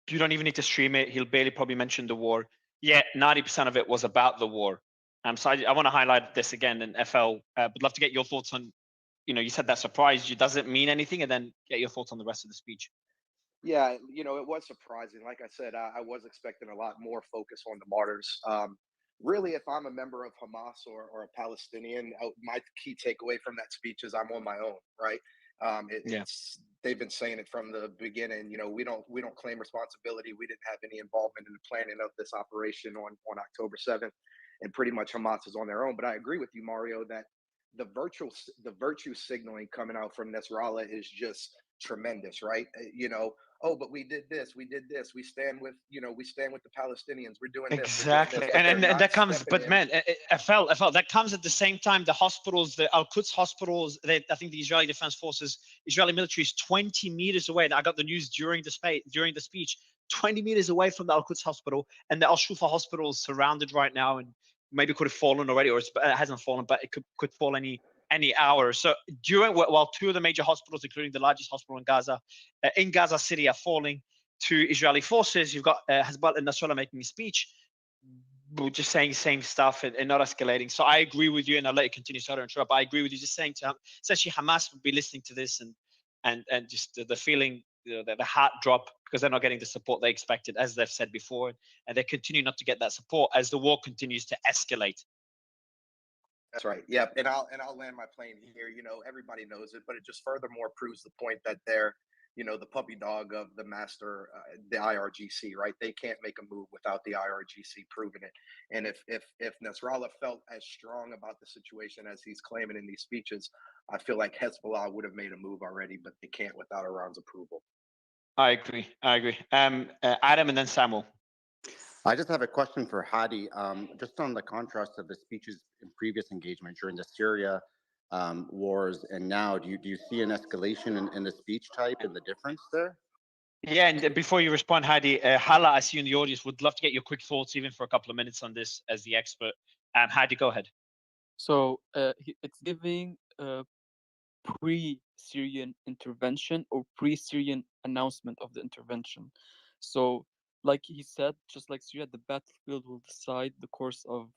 you don't even need to stream it. He'll barely probably mention the war. Yet 90% of it was about the war. So I want to highlight this again. And FL, would love to get your thoughts on, you said that surprised you. Does it mean anything? And then get your thoughts on the rest of the speech. Yeah, it was surprising. Like I said, I was expecting a lot more focus on the martyrs. Really, if I'm a member of Hamas or a Palestinian, my key takeaway from that speech is I'm on my own, right? It's they've been saying it from the beginning. We don't claim responsibility. We didn't have any involvement in the planning of this operation on October 7th, and pretty much Hamas is on their own. But I agree with you, Mario, that the virtue signaling coming out from Nasrallah is just tremendous, right? Oh, but we did this, we stand with the Palestinians, we're doing this, exactly. this. And that comes, but man, FL, that comes at the same time. The hospitals, the Al-Quds hospitals, I think the Israeli Defense Forces, Israeli military is 20 meters away. I got the news during the speech, 20 meters away from the Al-Quds hospital, and the Al-Shufa hospital is surrounded right now, and maybe could have fallen already, or it hasn't fallen, but it could fall any hour. So while 2 of the major hospitals, including the largest hospital in Gaza City, are falling to Israeli forces, you've got Hezbollah and Nasrallah making a speech, just saying the same stuff and not escalating. So I agree with you, and I'll let you continue. So I don't interrupt. I agree with you. Just saying essentially Hamas would be listening to this and just the feeling, the heart drop, because they're not getting the support they expected, as they've said before, and they continue not to get that support as the war continues to escalate. That's right. Yeah, and I'll land my plane here. Everybody knows it, but it just furthermore proves the point that they're, the puppy dog of the master, the IRGC, right? They can't make a move without the IRGC proving it. And if Nasrallah felt as strong about the situation as he's claiming in these speeches, I feel like Hezbollah would have made a move already, but they can't without Iran's approval. I agree. Adam and then Samuel. I just have a question for Hadi. Just on the contrast of the speeches in previous engagement during the Syria wars and now, do you see an escalation in the speech type and the difference there? Yeah, and before you respond, Hadi, Hala, I see you in the audience, would love to get your quick thoughts, even for a couple of minutes on this as the expert. Hadi, go ahead. So it's giving pre-Syrian intervention or pre-Syrian announcement of the intervention. So, like he said, just like Syria, the battlefield will decide the course of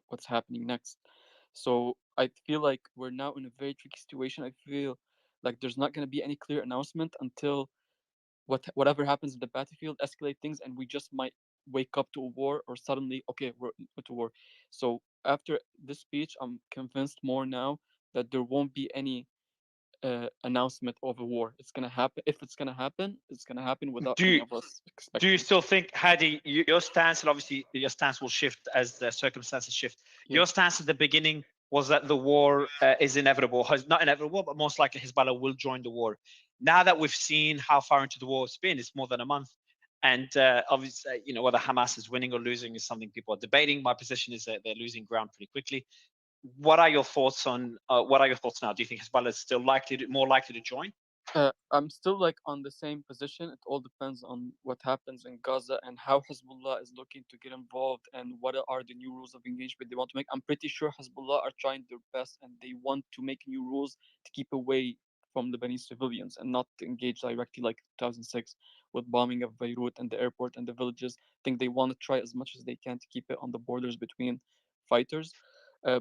what's happening next. So I feel like we're now in a very tricky situation. I feel like there's not going to be any clear announcement until whatever happens in the battlefield escalate things, and we just might wake up to a war, or suddenly, okay, we're to war. So after this speech, I'm convinced more now that there won't be any announcement of a war. It's gonna happen. If it's gonna happen, it's gonna happen without any of us expecting. Do you still think, Hadi, your stance, and obviously your stance will shift as the circumstances shift. Yeah. Your stance at the beginning was that the war is inevitable, not inevitable, but most likely Hezbollah will join the war. Now that we've seen how far into the war it's been, it's more than a month. And obviously, whether Hamas is winning or losing is something people are debating. My position is that they're losing ground pretty quickly. What are your thoughts on? What are your thoughts now? Do you think Hezbollah is still more likely to join? I'm still like on the same position. It all depends on what happens in Gaza and how Hezbollah is looking to get involved and what are the new rules of engagement they want to make. I'm pretty sure Hezbollah are trying their best and they want to make new rules to keep away from Lebanese civilians and not to engage directly like 2006 with bombing of Beirut and the airport and the villages. I think they want to try as much as they can to keep it on the borders between fighters.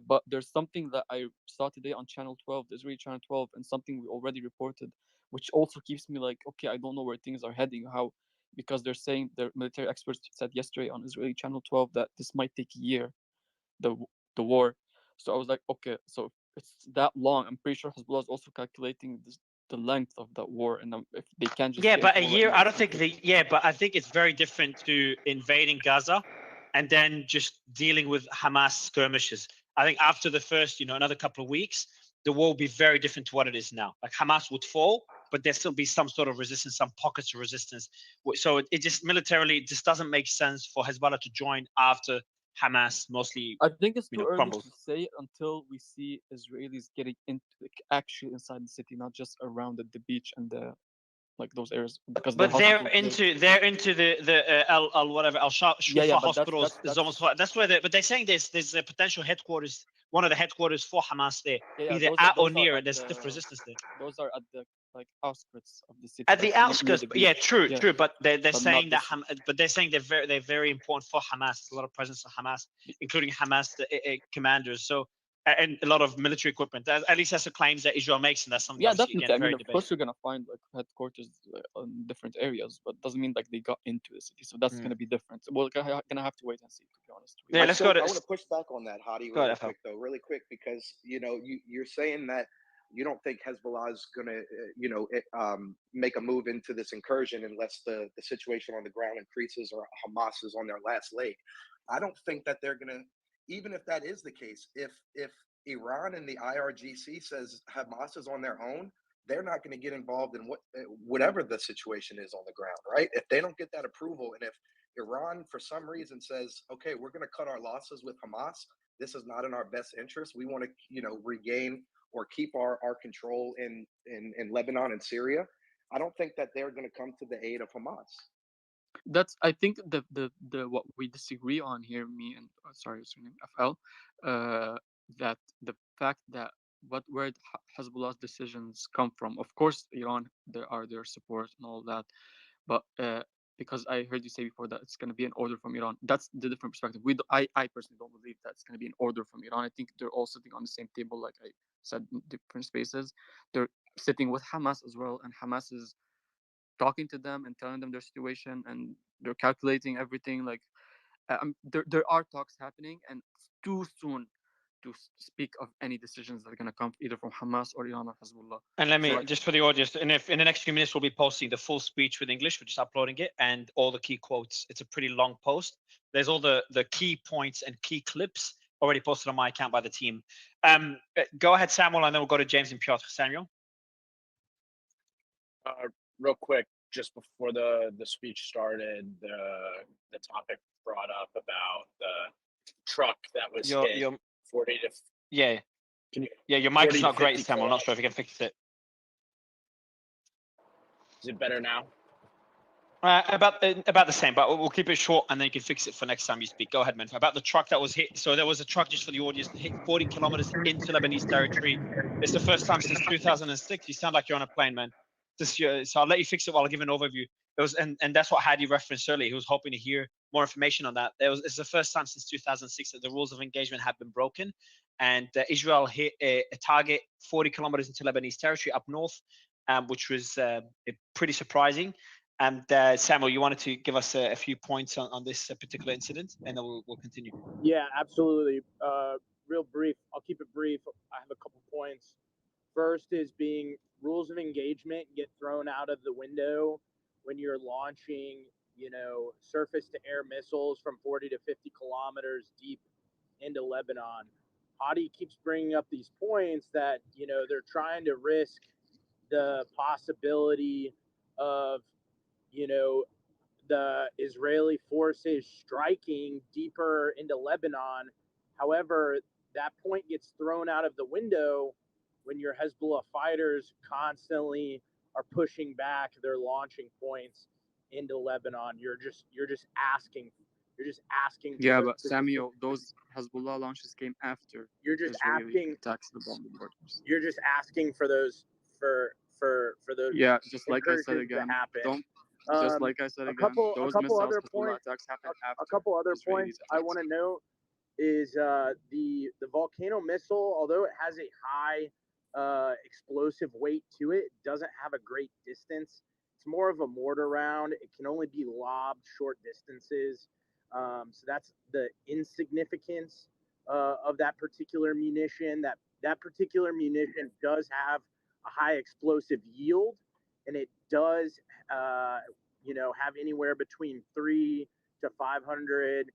But there's something that I saw today on Channel 12, the Israeli Channel 12, and something we already reported, which also keeps me like, okay, I don't know where things are heading. Because they're saying, the military experts said yesterday on Israeli Channel 12 that this might take a year, the war. So I was like, okay, so it's that long. I'm pretty sure Hezbollah is also calculating the length of that war, and if they can't just but a year, I don't think but I think it's very different to invading Gaza and then just dealing with Hamas skirmishes. I think after the first, another couple of weeks, the war will be very different to what it is now. Like Hamas would fall, but there still be some sort of resistance, some pockets of resistance. So it just militarily, it just doesn't make sense for Hezbollah to join after Hamas mostly. I think it's too early crumbles. to say until we see Israelis getting into actually inside the city, not just around the beach and those areas. Because but they're into the Al Shifa hospitals. That's where but they're saying there's a potential headquarters, one of the headquarters for Hamas there, either at or near it. There's stiff resistance there. Those are at the outskirts of the city. At the outskirts, true. But they're saying that, but they're saying they're very important for Hamas. There's a lot of presence of Hamas, including Hamas commanders. So. And a lot of military equipment. At least that's the claims that Israel makes, and that's something. Definitely. Again, of course, you're gonna find like headquarters in different areas, but doesn't mean like they got into the city. So that's gonna be different. We're gonna have to wait and see. To be honest. Yeah, let's go. I want to push back on that, Hadi, really quick, because you're saying that you don't think Hezbollah is gonna make a move into this incursion unless the situation on the ground increases or Hamas is on their last leg. I don't think that they're gonna. Even if that is the case, if Iran and the IRGC says Hamas is on their own, they're not going to get involved in whatever the situation is on the ground, right? If they don't get that approval, and if Iran for some reason says, okay, we're going to cut our losses with Hamas, this is not in our best interest. We want to, regain or keep our control in Lebanon and Syria. I don't think that they're going to come to the aid of Hamas. That's I think the what we disagree on here, me and sorry, what's your name, FL, that the fact that where Hezbollah's decisions come from. Of course, Iran, there are their support and all that, but because I heard you say before that it's going to be an order from Iran. That's the different perspective. I personally don't believe that it's going to be an order from Iran. I think they're all sitting on the same table, like I said, in different spaces. They're sitting with Hamas as well, and Hamas is talking to them and telling them their situation, and they're calculating everything. Like there are talks happening, and it's too soon to speak of any decisions that are going to come either from Hamas or Iran or Hezbollah. And let me just for the audience, and if in the next few minutes we'll be posting the full speech with English, we're just uploading it, and all the key quotes. It's a pretty long post. There's all the key points and key clips already posted on my account by the team. Go ahead, Samuel, and then we'll go to James and Piotr. Samuel. Real quick, just before the speech started, the topic brought up about the truck that was hit Your 40 to yeah can you your mic 40 is to not great, 50 Sam. I'm not sure if you can fix it. Is it better now? About the same, but we'll keep it short, and then you can fix it for next time you speak. Go ahead, man. About the truck that was hit. So there was a truck, just for the audience, hit 40 kilometers into Lebanese territory. It's the first time since 2006. You sound like you're on a plane, man. So I'll let you fix it while I give an overview. It was, and that's what Hadi referenced earlier. He was hoping to hear more information on that. It's the first time since 2006 that the rules of engagement have been broken, and Israel hit a target 40 kilometers into Lebanese territory up north, which was pretty surprising. And Samuel, you wanted to give us a few points on this particular incident, and then we'll continue. Yeah, absolutely. Real brief. I'll keep it brief. I have a couple points. First is being rules of engagement get thrown out of the window when you're launching, surface to air missiles from 40 to 50 kilometers deep into Lebanon. Hadi keeps bringing up these points that, they're trying to risk the possibility of, the Israeli forces striking deeper into Lebanon. However, that point gets thrown out of the window when your Hezbollah fighters constantly are pushing back their launching points into Lebanon. You're just asking. You're just asking. Yeah, but Samuel, those Hezbollah launches came after. You're just Israeli asking. Attacks the bombing borders. You're just asking for those for those. Yeah, just like I said incursions to again. happen. Just like I said again, those missiles, Hezbollah attacks happen after. A couple other Israeli points attacks. I want to note is the volcano missile, although it has a high explosive weight to it, doesn't have a great distance. It's more of a mortar round. It can only be lobbed short distances. So that's the insignificance of that particular munition. That particular munition does have a high explosive yield, and it does have anywhere between 3 to 500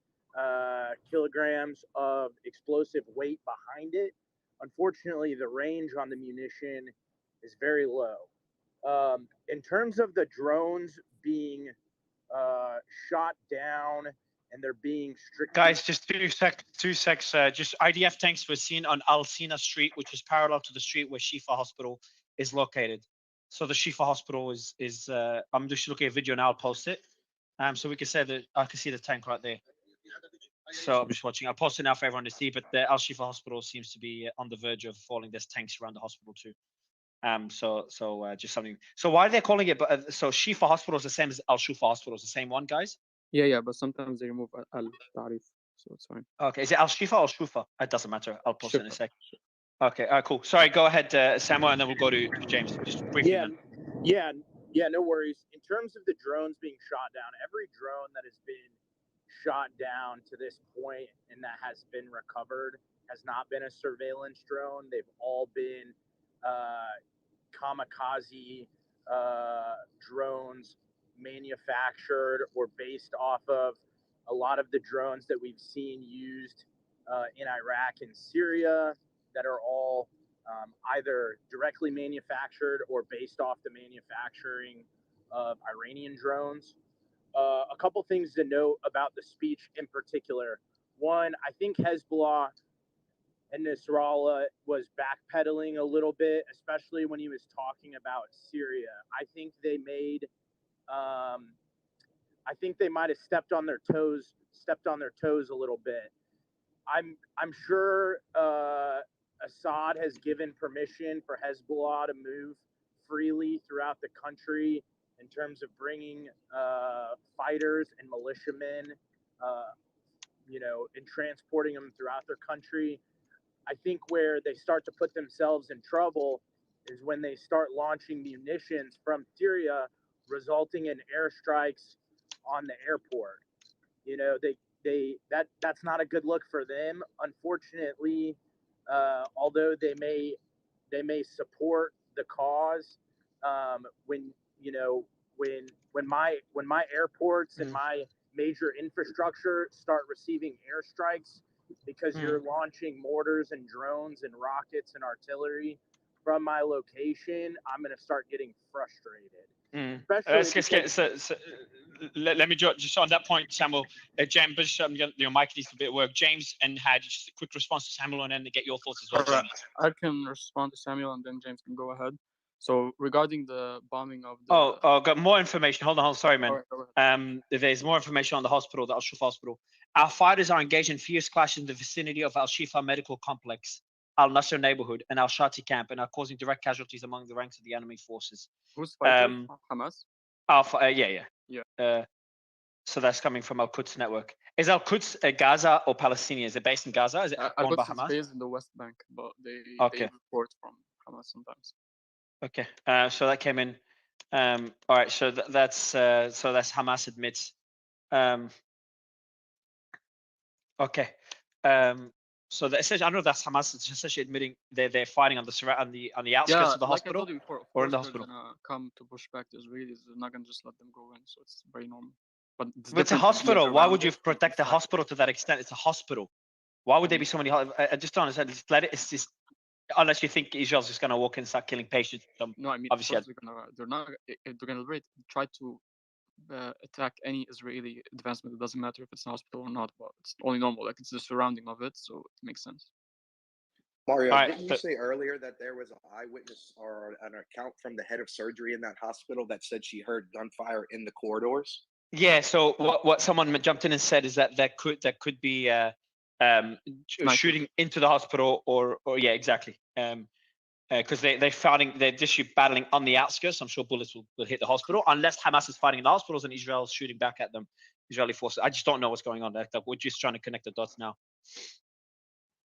kilograms of explosive weight behind it. Unfortunately, the range on the munition is very low. In terms of the drones being shot down and they're being strictly... Guys, just 2 secs. Just IDF tanks were seen on Al Sina Street, which is parallel to the street where Shifa Hospital is located. So the Shifa Hospital is I'm just looking at a video now. I'll post it. So we can say that I can see the tank right there. So I'm just watching. I'll post it now for everyone to see. But the Al Shifa Hospital seems to be on the verge of falling. There's tanks around the hospital too. So just something. So why are they calling it? But so Shifa Hospital is the same as Al Shifa Hospital. Is the same one, guys? Yeah, but sometimes they remove Al Tarif, so it's fine. Okay, is it Al Shifa or Al Shufa? It doesn't matter. I'll post it in a Shifa. sec. Okay, cool. Sorry, go ahead, Samuel, and then we'll go to James. Just briefly, man. Yeah, no worries. In terms of the drones being shot down, every drone that has been shot down to this point and that has been recovered has not been a surveillance drone. They've all been kamikaze drones manufactured or based off of a lot of the drones that we've seen used in Iraq and Syria that are all either directly manufactured or based off the manufacturing of Iranian drones. A couple things to note about the speech in particular. One, I think Hezbollah and Nasrallah was backpedaling a little bit, especially when he was talking about Syria. I think they might have stepped on their toes a little bit. I'm sure Assad has given permission for Hezbollah to move freely throughout the country in terms of bringing fighters and militiamen, and transporting them throughout their country. I think where they start to put themselves in trouble is when they start launching munitions from Syria, resulting in airstrikes on the airport. That's not a good look for them. Unfortunately, although they may support the cause, when my airports and my major infrastructure start receiving airstrikes because you're launching mortars and drones and rockets and artillery from my location, I'm going to start getting frustrated. Especially let me just on that point, Samuel. James, your mic needs a bit of work. James and Had, just a quick response to Samuel, and then get your thoughts as well. All right. I can respond to Samuel, and then James can go ahead. So regarding the bombing of the got more information. Hold on, sorry, man. Right, there's more information on the hospital, the Al Shifa hospital. Our fighters are engaged in fierce clashes in the vicinity of Al Shifa Medical Complex, Al Nasr neighborhood, and Al Shati camp, and are causing direct casualties among the ranks of the enemy forces. Who's fighting? Hamas? Yeah. So that's coming from Al Quds network. Is Al Quds Gaza or Palestinian? Is it based in Gaza? Is it owned by Hamas? It's based in the West Bank, but they report from Hamas sometimes. Okay. So that came in. All right. So that's Hamas admits. Okay. So essentially, I don't know if that's Hamas. It's essentially admitting they're fighting on the outskirts of the hospital, I told you before, or in the hospital. They're gonna come to push back the Israelis. They're not gonna just let them go in. So it's very normal. But it's a hospital. Why would you protect the hospital to that extent? It's a hospital. Why would there be so many? I just don't understand. Just let it. It's just unless you think Israel's just gonna walk in and start killing patients. No, I mean obviously they're gonna try to attack any Israeli advancement. It doesn't matter if it's an hospital or not, but it's only normal. Like it's the surrounding of it, so it makes sense. Mario, didn't you say earlier that there was an eyewitness or an account from the head of surgery in that hospital that said she heard gunfire in the corridors? Yeah. So what someone jumped in and said is that could be shooting into the hospital or yeah, exactly. Because they're just battling on the outskirts. I'm sure bullets will hit the hospital unless Hamas is fighting in the hospitals and Israel's shooting back at them. Israeli forces. I just don't know what's going on there. We're just trying to connect the dots now.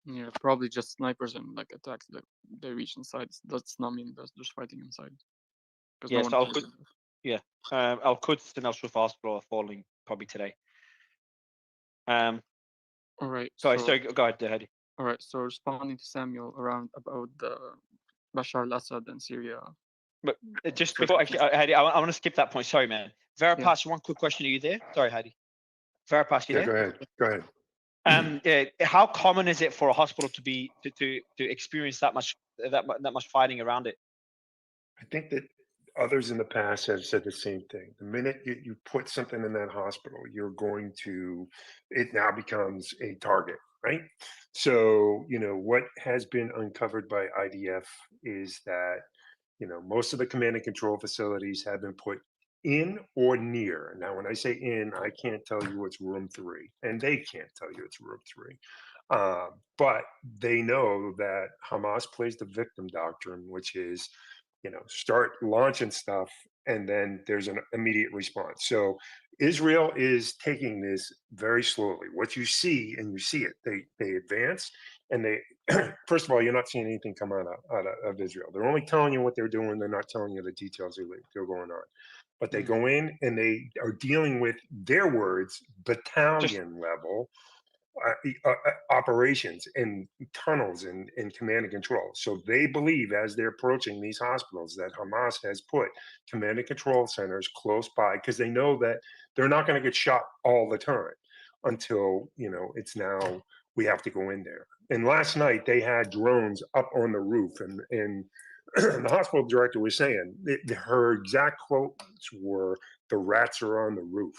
Yeah, probably just snipers and like attacks that they reach inside. Does not mean they're just fighting inside. Yeah, so Al Quds and Al Shifa hospital are falling probably today. All right. So go ahead, Hadi. All right. So responding to Samuel about the Bashar al-Assad and Syria. But just before, Hadi, I want to skip that point. Sorry, man. Veripass, one quick question. Are you there? Sorry, Hadi. Veripass, you there? Go ahead. How common is it for a hospital to experience that much fighting around it? I think that others in the past have said the same thing. The minute you put something in that hospital, it now becomes a target, right? So, what has been uncovered by IDF is that, most of the command and control facilities have been put in or near. Now, when I say in, I can't tell you it's room 3, and they can't tell you it's room 3. But they know that Hamas plays the victim doctrine, which is, start launching stuff, and then there's an immediate response. So Israel is taking this very slowly. What you see, and you see it, they advance, and they first of all, you're not seeing anything come out of Israel. They're only telling you what they're doing. They're not telling you the details that are going on. But they go in and they are dealing with, their words, battalion level operations and tunnels and command and control. So they believe, as they're approaching these hospitals, that Hamas has put command and control centers close by, because they know that they're not going to get shot all the time until, it's now we have to go in there. And last night they had drones up on the roof, and the hospital director was saying her exact quotes were, "The rats are on the roof."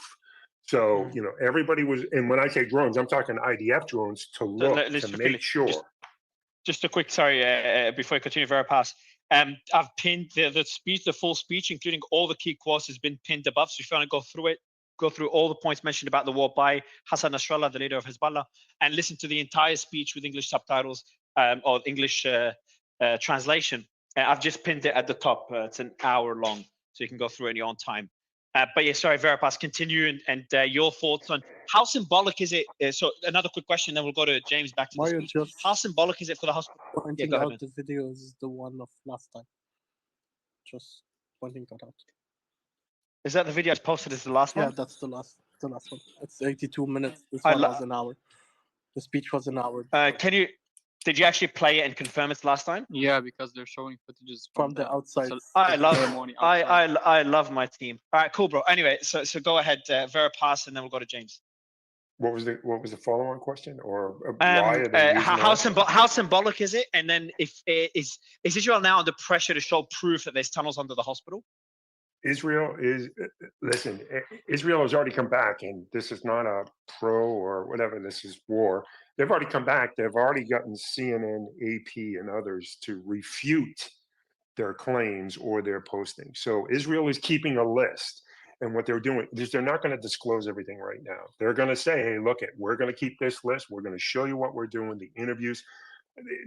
So, everybody was, and when I say drones, I'm talking IDF drones to look, to make sure. Just a quick, sorry, before I continue, Veripass. I've pinned the full speech, including all the key quotes, has been pinned above. So if you want to go through all the points mentioned about the war by Hassan Nasrallah, the leader of Hezbollah, and listen to the entire speech with English subtitles or English translation. I've just pinned it at the top. It's an hour long, so you can go through it in your own time. But yeah, sorry, Veripass, continue and your thoughts on how symbolic is it? So another quick question, then we'll go to James back to Mario, the speech. How symbolic is it for the hospital? Pointing Yeah, go out ahead, the video is the one of last time. Just pointing that out. Is that the video I posted as the last one? Yeah, that's the last one. It's 82 minutes. This one was an hour. The speech was an hour. Did you actually play it and confirm it's the last time? Yeah, because they're showing footages from the outside. I love my team. All right, cool, bro. Anyway, so go ahead, Veripass, and then we'll go to James. What was the follow-on question, or why are they how symbolic is it? And then is Israel now under pressure to show proof that there's tunnels under the hospital? Israel is, listen, Israel has already come back, and this is not a pro or whatever, this is war. They've already come back. They've already gotten CNN, AP, and others to refute their claims or their postings. So Israel is keeping a list. And what they're doing is they're not going to disclose everything right now. They're going to say, hey, look, we're going to keep this list. We're going to show you what we're doing, the interviews.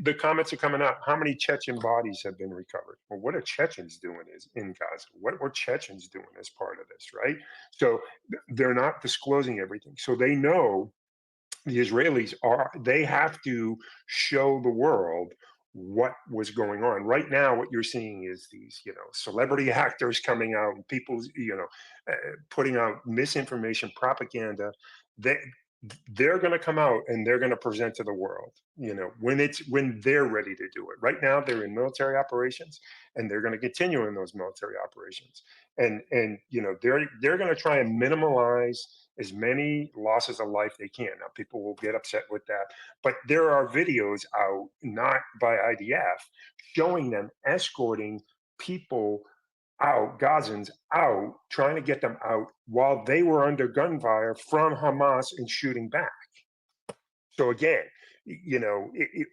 The comments are coming up. How many Chechen bodies have been recovered? Well, what are Chechens doing in Gaza? What were Chechens doing as part of this, right? So they're not disclosing everything. So they know the Israelis they have to show the world what was going on. Right now, what you're seeing is these, celebrity actors coming out and people, putting out misinformation, propaganda. They're going to come out and they're going to present to the world, when they're ready to do it. Right now, they're in military operations, and they're going to continue in those military operations. And they're going to try and minimize as many losses of life they can. Now, people will get upset with that, but there are videos out, not by IDF, showing them escorting people out, Gazans out, trying to get them out while they were under gunfire from Hamas and shooting back. So again,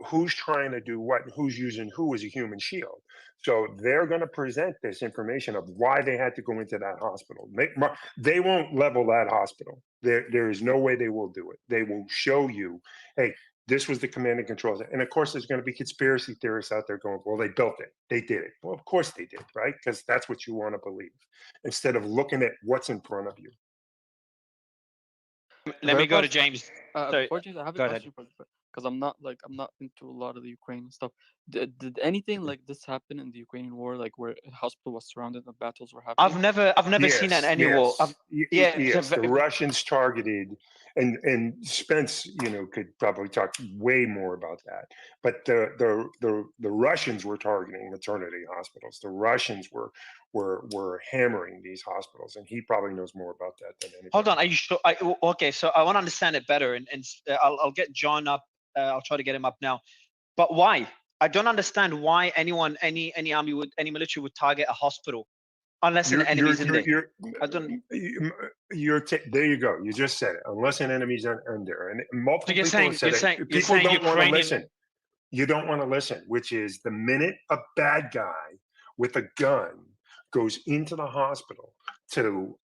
who's trying to do what, who's using who as a human shield. So they're going to present this information of why they had to go into that hospital. They won't level that hospital. There is no way they will do it. They will show you, hey, this was the command and control. And of course, there's going to be conspiracy theorists out there going, well, they built it. They did it. Well, of course they did, right? Because that's what you want to believe, instead of looking at what's in front of you. Let me go to James. Before James, I have a question because I'm not into a lot of the Ukrainian stuff. Did anything like this happen in the Ukrainian war, like where a hospital was surrounded and battles were happening? I've never seen that in any war. Yes, the Russians targeted, and Spence, could probably talk way more about that. But the Russians were targeting maternity hospitals. The Russians were hammering these hospitals, and he probably knows more about that than anybody. Hold on, are you sure? Okay, so I want to understand it better, and I'll get John up. I'll try to get him up now. But why? I don't understand why any army would, any military would target a hospital unless an enemy's in there. I don't. There you go. You just said it. Unless an enemy's in there, and multiple people have said it. People don't want to listen. You don't want to listen. Which is the minute a bad guy with a gun goes into the hospital to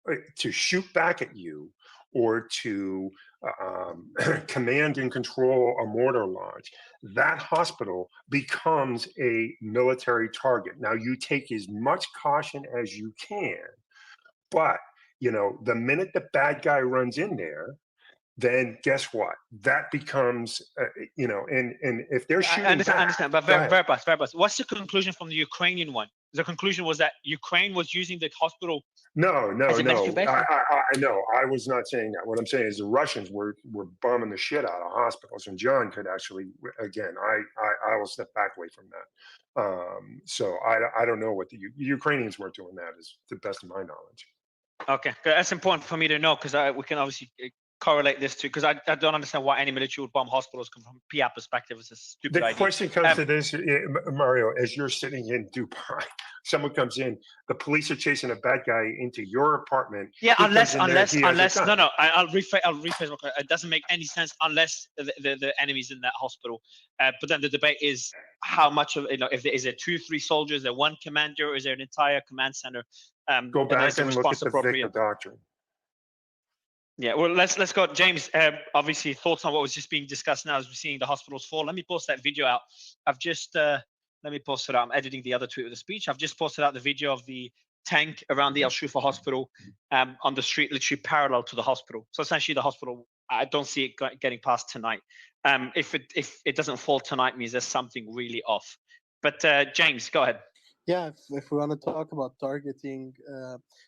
shoot back at you, or to command and control a mortar launch, that hospital becomes a military target. Now, you take as much caution as you can, but the minute the bad guy runs in there, then guess what? That becomes, and if they're shooting I understand, but very fast. What's the conclusion from the Ukrainian one? The conclusion was that Ukraine was using the hospital. No. I know. I was not saying that. What I'm saying is the Russians were bombing the shit out of hospitals, and John could actually, again, I will step back away from that. So I don't know what the Ukrainians weren't doing that, is to the best of my knowledge. Okay, that's important for me to know, because we can obviously correlate this to, because I don't understand why any military would bomb hospitals. From a PR perspective, it's a stupid idea. The question comes to this, Mario, as you're sitting in Dubai, someone comes in, the police are chasing a bad guy into your apartment. Yeah, unless no, I'll rephrase. It doesn't make any sense unless the enemy's in that hospital. But then the debate is how much of, if there is there 2-3 soldiers, is there one commander, or is there an entire command center? Go back and look at the Victor doctrine. Yeah, well, let's go, James. Obviously, thoughts on what was just being discussed now as we're seeing the hospitals fall. Let me post that video out. I've just let me post it out. I'm editing the other tweet with the speech. I've just posted out the video of the tank around the Al Shufa hospital on the street, literally parallel to the hospital. So essentially, the hospital, I don't see it getting past tonight. If it doesn't fall tonight, means there's something really off. But James, go ahead. Yeah, if we want to talk about targeting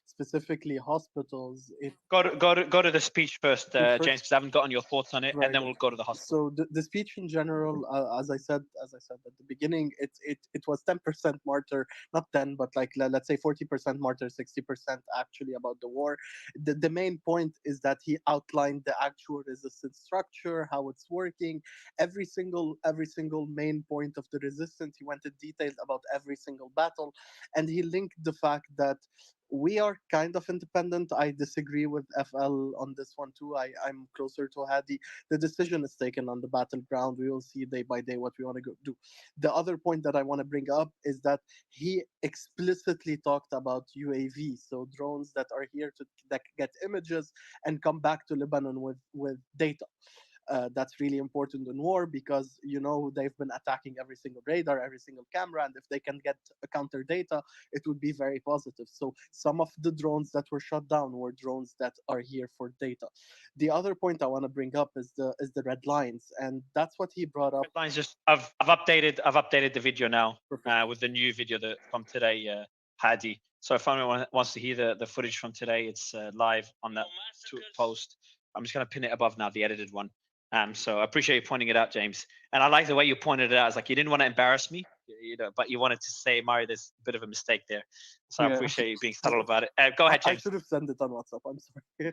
specifically hospitals, go to the speech first, James, because I haven't gotten your thoughts on it, right. And then we'll go to the hospital. So the speech in general, as I said at the beginning, it was 10% martyr, not 10, but like let's say 40% martyr, 60% actually about the war. The main point is that he outlined the actual resistance structure, how it's working, every single main point of the resistance. He went in detail about every single battle, and he linked the fact that we are kind of independent. I disagree with FL on this one too. I'm closer to Hadi. The decision is taken on the battleground. We will see day by day what we want to go do. The other point that I want to bring up is that he explicitly talked about UAV, so drones that are here to that get images and come back to Lebanon with data. That's really important in war because they've been attacking every single radar, every single camera, and if they can get counter data, it would be very positive. So some of the drones that were shot down were drones that are here for data. The other point I want to bring up is the red lines, and that's what he brought up. Red lines, just I've updated the video now with the new video that from today, Hadi. So if anyone wants to hear the footage from today, it's live on that post. I'm just going to pin it above now, the edited one. So I appreciate you pointing it out, James. And I like the way you pointed it out. It's like you didn't want to embarrass me, but you wanted to say, Mario, there's a bit of a mistake there. So I appreciate you being subtle about it. Go ahead, James. I should have sent it on WhatsApp. I'm sorry.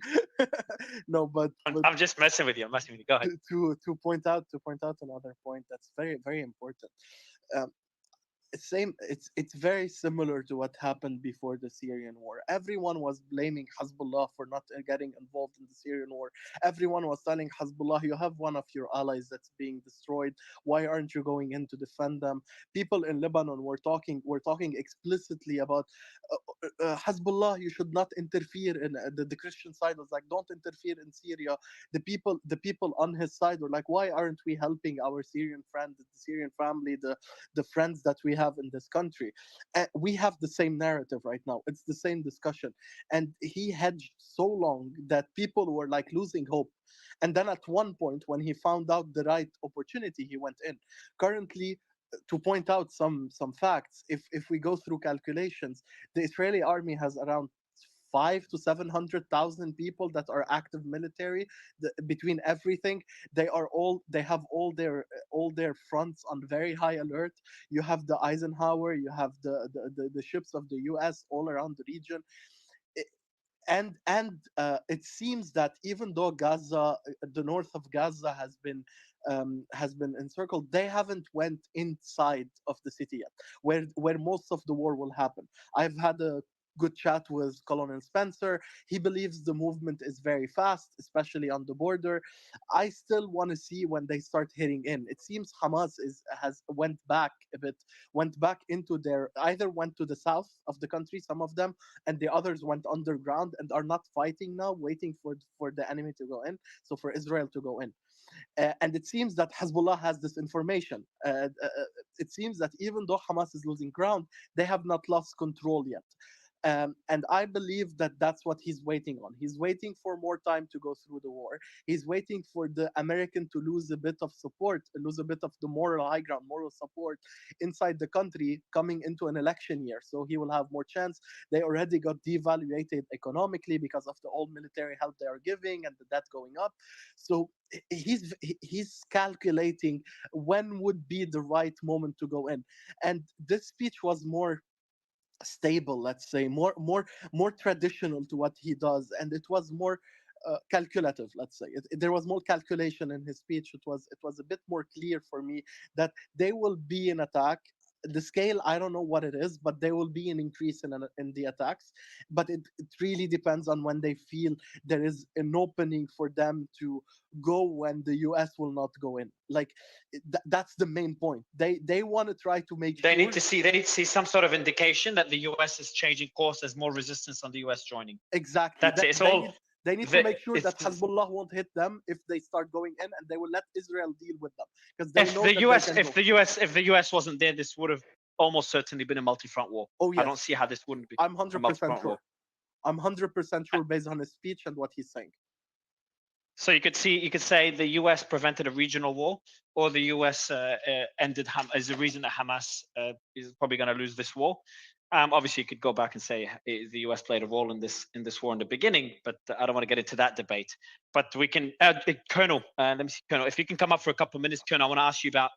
No, but I'm just messing with you. Go ahead. To point out another point that's very, very important. It's very similar to what happened before the Syrian war. Everyone was blaming Hezbollah for not getting involved in the Syrian war. Everyone was telling Hezbollah, you have one of your allies that's being destroyed. Why aren't you going in to defend them? People in Lebanon were talking explicitly about Hezbollah, you should not interfere in the Christian side was like, don't interfere in Syria. The people on his side were like, why aren't we helping our Syrian friend, the Syrian family, the friends that we have in this country? We have the same narrative right now. It's the same discussion. And he hedged so long that people were like losing hope. And then at one point, when he found out the right opportunity, he went in. Currently, to point out some facts, if we go through calculations, the Israeli army has around 500,000 to 700,000 people that are active military. Between everything, they have all their fronts on very high alert. You have the Eisenhower, you have the ships of the U.S. all around the region. And it seems that even though Gaza, the north of Gaza has been encircled, they haven't went inside of the city yet, where most of the war will happen. I've had a good chat with Colonel Spencer. He believes the movement is very fast, especially on the border. I still want to see when they start hitting in. It seems Hamas has went back a bit, went back into either went to the south of the country, some of them, and the others went underground and are not fighting now, waiting for the enemy to go in, so for Israel to go in. And it seems that Hezbollah has this information. It seems that even though Hamas is losing ground, they have not lost control yet. And I believe that that's what he's waiting on. He's waiting for more time to go through the war. He's waiting for the American to lose a bit of support, lose a bit of the moral high ground, moral support inside the country coming into an election year. So he will have more chance. They already got devaluated economically because of the old military help they are giving and the debt going up. So he's calculating when would be the right moment to go in. And this speech was more stable, let's say, more traditional to what he does, and it was more calculative, let's say. There was more calculation in his speech. It was a bit more clear for me that they will be an attack. The scale, I don't know what it is, but there will be an increase in the attacks. But it really depends on when they feel there is an opening for them to go when the US will not go in. Like that's the main point. They want to try to make they sure need to see some sort of indication that the US is changing course. There's more resistance on the US joining. Exactly. That's it. It's all. They need to make sure that Hezbollah won't hit them if they start going in, and they will let Israel deal with them because they know if the US wasn't there, this would have almost certainly been a multi-front war. Oh yes. I don't see how this wouldn't be. I'm 100% sure. I'm 100% sure based on his speech and what he's saying. So you could say the US prevented a regional war, or the US ended is the reason that Hamas is probably going to lose this war. Obviously, you could go back and say the US played a role in this war in the beginning, but I don't want to get into that debate. But we can, Colonel, let me see, Colonel, if you can come up for a couple of minutes, Colonel, I want to ask you about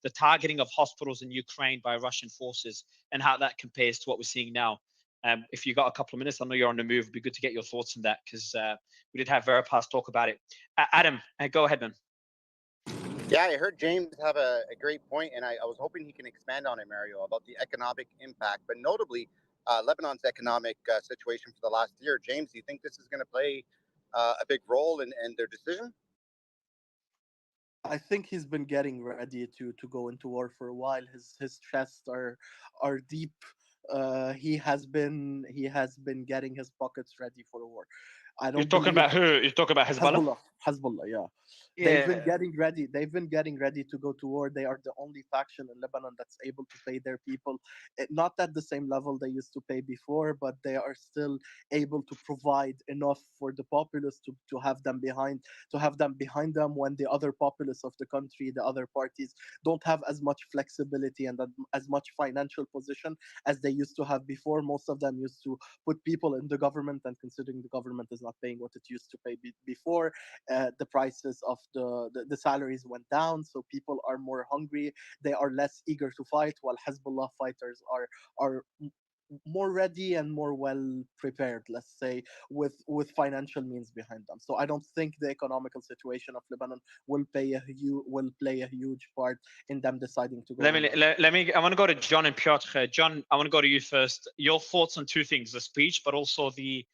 the targeting of hospitals in Ukraine by Russian forces and how that compares to what we're seeing now. If you got a couple of minutes, I know you're on the move. It'd be good to get your thoughts on that because we did have Veripass talk about it. Adam, go ahead, man. Yeah, I heard James have a great point, and I was hoping he can expand on it, Mario, about the economic impact. But notably, Lebanon's economic situation for the last year. James, do you think this is going to play a big role in their decision? I think he's been getting ready to go into war for a while. His chests are deep. He has been getting his pockets ready for a war. I You're don't talking believe about who? You're talking about Hezbollah? Hezbollah, yeah. They've been Yeah. getting ready. They've been getting ready to go to war. They are the only faction in Lebanon that's able to pay their people, not at the same level they used to pay before, but they are still able to provide enough for the populace to have them behind them when the other populace of the country, the other parties, don't have as much flexibility and as much financial position as they used to have before. Most of them used to put people in the government, and considering the government is not paying what it used to pay before, the prices of the salaries went down, so people are more hungry. They are less eager to fight, while Hezbollah fighters are more ready and more well prepared, let's say, with financial means behind them. So I don't think the economical situation of Lebanon will play a huge part in them deciding to go. I want to go to John and Piotr. John, I want to go to you first. Your thoughts on two things: the speech, but also the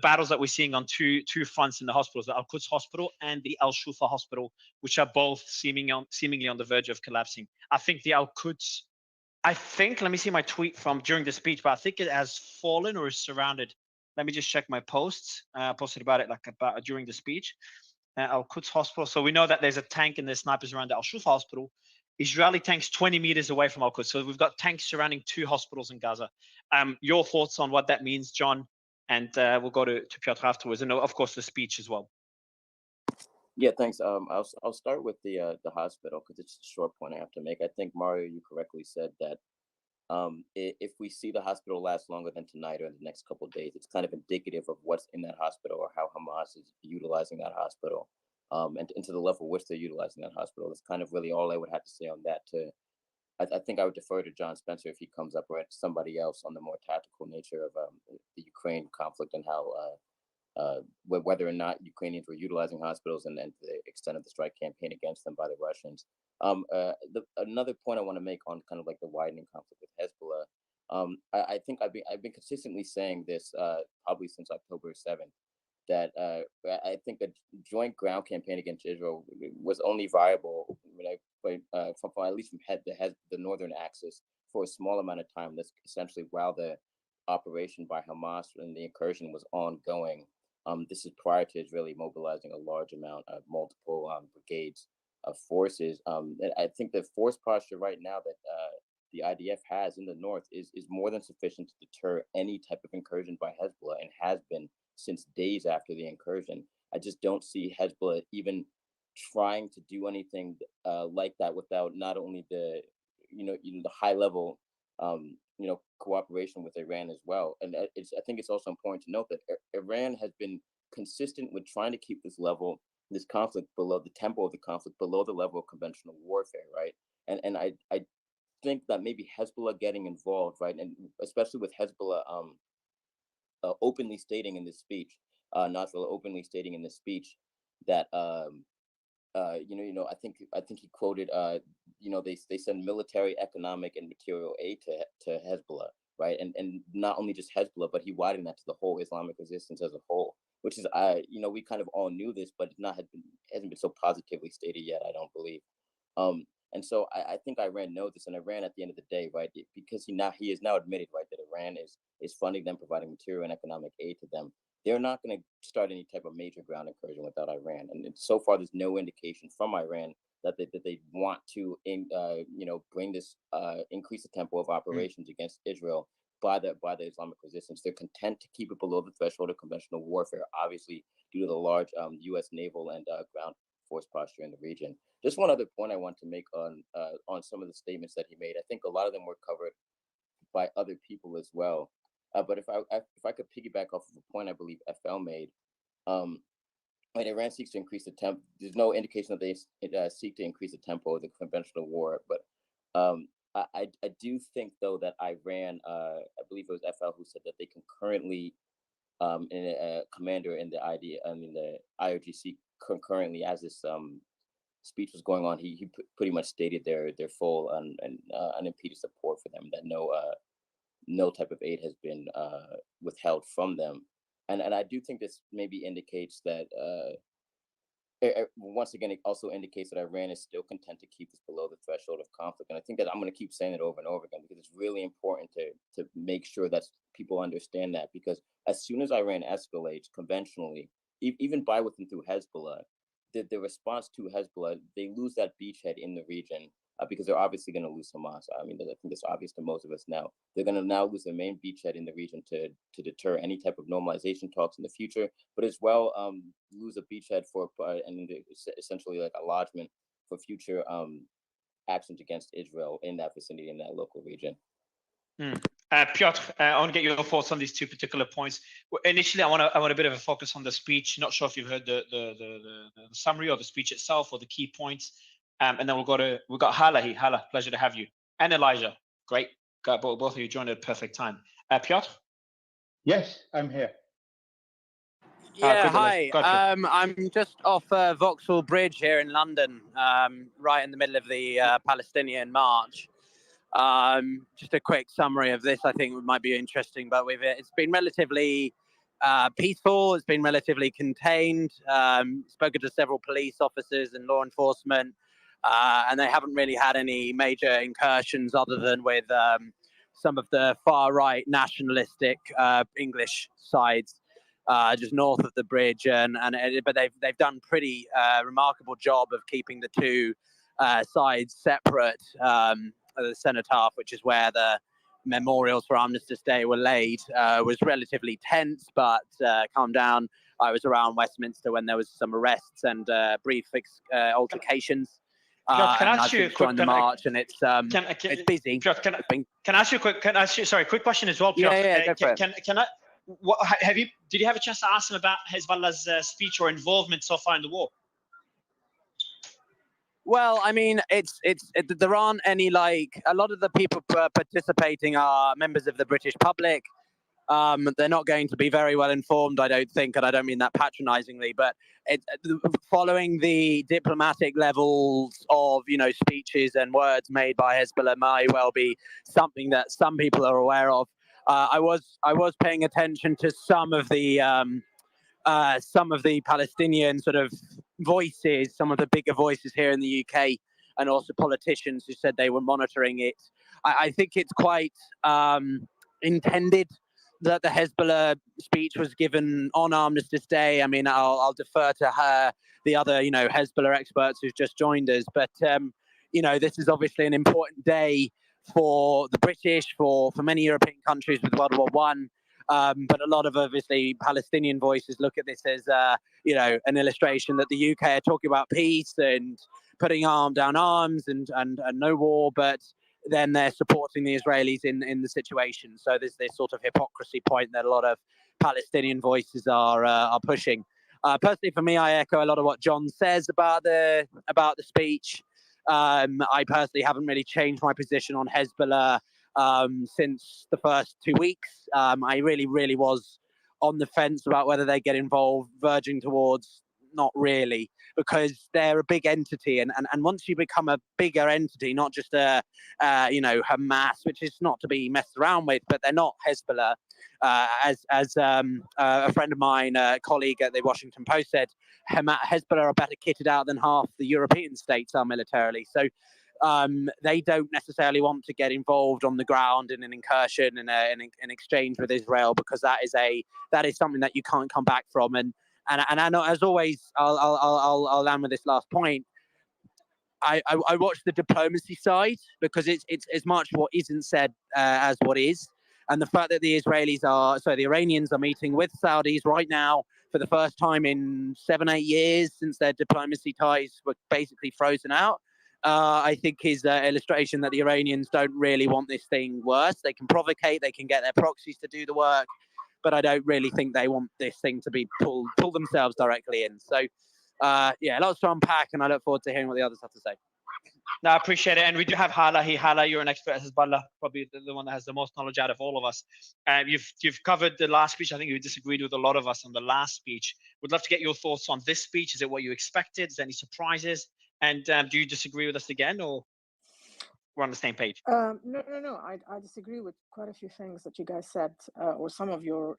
battles that we're seeing on two fronts in the hospitals, the Al-Quds Hospital and the Al-Shufa Hospital, which are both seemingly on the verge of collapsing. I think the Al-Quds, let me see my tweet from during the speech, but I think it has fallen or is surrounded. Let me just check my posts. I posted about it during the speech. Al-Quds Hospital. So we know that there's a tank and there's snipers around the Al-Shufa Hospital. Israeli tanks 20 meters away from Al-Quds. So we've got tanks surrounding two hospitals in Gaza. Your thoughts on what that means, John? And we'll go to Piotr afterwards, and of course the speech as well. Yeah, thanks. I'll start with the hospital because it's a short point I have to make. I think, Mario, you correctly said that if we see the hospital last longer than tonight or in the next couple of days, it's kind of indicative of what's in that hospital or how Hamas is utilizing that hospital, and to the level which they're utilizing that hospital. That's kind of really all I would have to say on that. I think I would defer to John Spencer if he comes up, or somebody else on the more tactical nature of the Ukraine conflict and how whether or not Ukrainians were utilizing hospitals and then the extent of the strike campaign against them by the Russians. Another point I want to make on kind of like the widening conflict with Hezbollah. I think I've been consistently saying this probably since October 7th, that I think a joint ground campaign against Israel was only viable from at least from the northern axis for a small amount of time. That's essentially while the operation by Hamas and the incursion was ongoing. This is prior to Israeli mobilizing a large amount of multiple brigades of forces. And I think the force posture right now that the IDF has in the north is more than sufficient to deter any type of incursion by Hezbollah, and has been since days after the incursion. I just don't see Hezbollah even trying to do anything like that without not only the high level cooperation with Iran as well. And I think it's also important to note that Iran has been consistent with trying to keep this conflict below the tempo of the conflict, below the level of conventional warfare, right? And I think that maybe Hezbollah getting involved, right, and especially with Hezbollah openly stating in this speech, Nasrallah openly stating in this speech that I think he quoted, they send military, economic, and material aid to Hezbollah, right? And not only just Hezbollah, but he widened that to the whole Islamic resistance as a whole, which is, we kind of all knew this, but hasn't been so positively stated yet, I don't believe. And so I think Iran knows this, and Iran at the end of the day, right, because he has now admitted, right, that Iran is funding them, providing material and economic aid to them. They're not going to start any type of major ground incursion without Iran. And so far, there's no indication from Iran that they want to, bring this, increase the tempo of operations against Israel by the Islamic resistance. They're content to keep it below the threshold of conventional warfare, obviously due to the large U.S. naval and ground force posture in the region. Just one other point I want to make on some of the statements that he made. I think a lot of them were covered by other people as well. But if I could piggyback off of a point I believe FL made, when Iran seeks to increase the tempo, there's no indication that they seek to increase the tempo of the conventional war. But I do think though that Iran, I believe it was FL who said that they concurrently, a commander in the IRGC concurrently, as this speech was going on, he pretty much stated their full and unimpeded support for them, that no no type of aid has been withheld from them. And I do think this maybe indicates that, once again, it also indicates that Iran is still content to keep this below the threshold of conflict. And I think that I'm going to keep saying it over and over again, because it's really important to make sure that people understand that, because as soon as Iran escalates conventionally, even by within through Hezbollah, the response to Hezbollah, they lose that beachhead in the region, because they're obviously going to lose Hamas. I mean, I think that's obvious to most of us now. They're going to now lose their main beachhead in the region to deter any type of normalization talks in the future, but as well lose a beachhead for and essentially like a lodgement for future actions against Israel in that vicinity, in that local region. Piotr, I want to get your thoughts on these two particular points. Initially, I want a bit of a focus on the speech. Not sure if you've heard the summary or the speech itself or the key points. And then we've got Hala here. Hala, pleasure to have you. And Elijah, great. Got both of you joined at a perfect time. Piotr? Yes, I'm here. Yeah, hi. I'm just off Vauxhall Bridge here in London, right in the middle of the Palestinian march. Just a quick summary of this, I think might be interesting, but it's been relatively peaceful. It's been relatively contained. Spoken to several police officers and law enforcement, and they haven't really had any major incursions other than with some of the far-right nationalistic English sides just north of the bridge, but they've done pretty remarkable job of keeping the two sides separate. The cenotaph, which is where the memorials for Armistice Day were laid, was relatively tense, but calmed down. I was around Westminster when there was some arrests and brief altercations. Can I ask you a quick march, and it's busy. Can I ask you a quick question as well, Piotr? Yeah, go for it. Can I? Did you have a chance to ask him about Hezbollah's speech or involvement so far in the war? Well, I mean, there aren't any, like, a lot of the people participating are members of the British public. They're not going to be very well informed, I don't think, and I don't mean that patronizingly, but following the diplomatic levels of, speeches and words made by Hezbollah might well be something that some people are aware of. I was paying attention to some of the Palestinian sort of voices, some of the bigger voices here in the UK, and also politicians who said they were monitoring it. I think it's quite intended that the Hezbollah speech was given on Armistice Day. I mean, I'll defer to the other, Hezbollah experts who've just joined us. But, this is obviously an important day for the British, for many European countries with World War One. But a lot of, obviously, Palestinian voices look at this as, an illustration that the UK are talking about peace and putting down arms and no war, but then they're supporting the Israelis in the situation. So there's this sort of hypocrisy point that a lot of Palestinian voices are pushing. Personally, for me, I echo a lot of what John says about the speech. I personally haven't really changed my position on Hezbollah since the first 2 weeks. I really was on the fence about whether they get involved, verging towards not really, because they're a big entity, and once you become a bigger entity, not just Hamas, which is not to be messed around with, but they're not Hezbollah. As a friend of mine, a colleague at the Washington Post said, Hezbollah are better kitted out than half the European states are militarily. So they don't necessarily want to get involved on the ground in an incursion in an exchange with Israel, because that is something that you can't come back from. And I know, as always, I'll land with this last point. I watch the diplomacy side, because it's as much what isn't said as what is. And the fact that the Iranians are meeting with Saudis right now for the first time in 7-8 years since their diplomacy ties were basically frozen out, I think is an illustration that the Iranians don't really want this thing worse. They can provocate, they can get their proxies to do the work, but I don't really think they want this thing to be pull themselves directly in. So, lots to unpack, and I look forward to hearing what the others have to say. No, I appreciate it. And we do have Hala here. Hala, you're an expert at Hezbollah, probably the one that has the most knowledge out of all of us. You've covered the last speech. I think you disagreed with a lot of us on the last speech. Would love to get your thoughts on this speech. Is it what you expected? Is there any surprises? And do you disagree with us again, or? we're on the same page. No. I disagree with quite a few things that you guys said, or some of your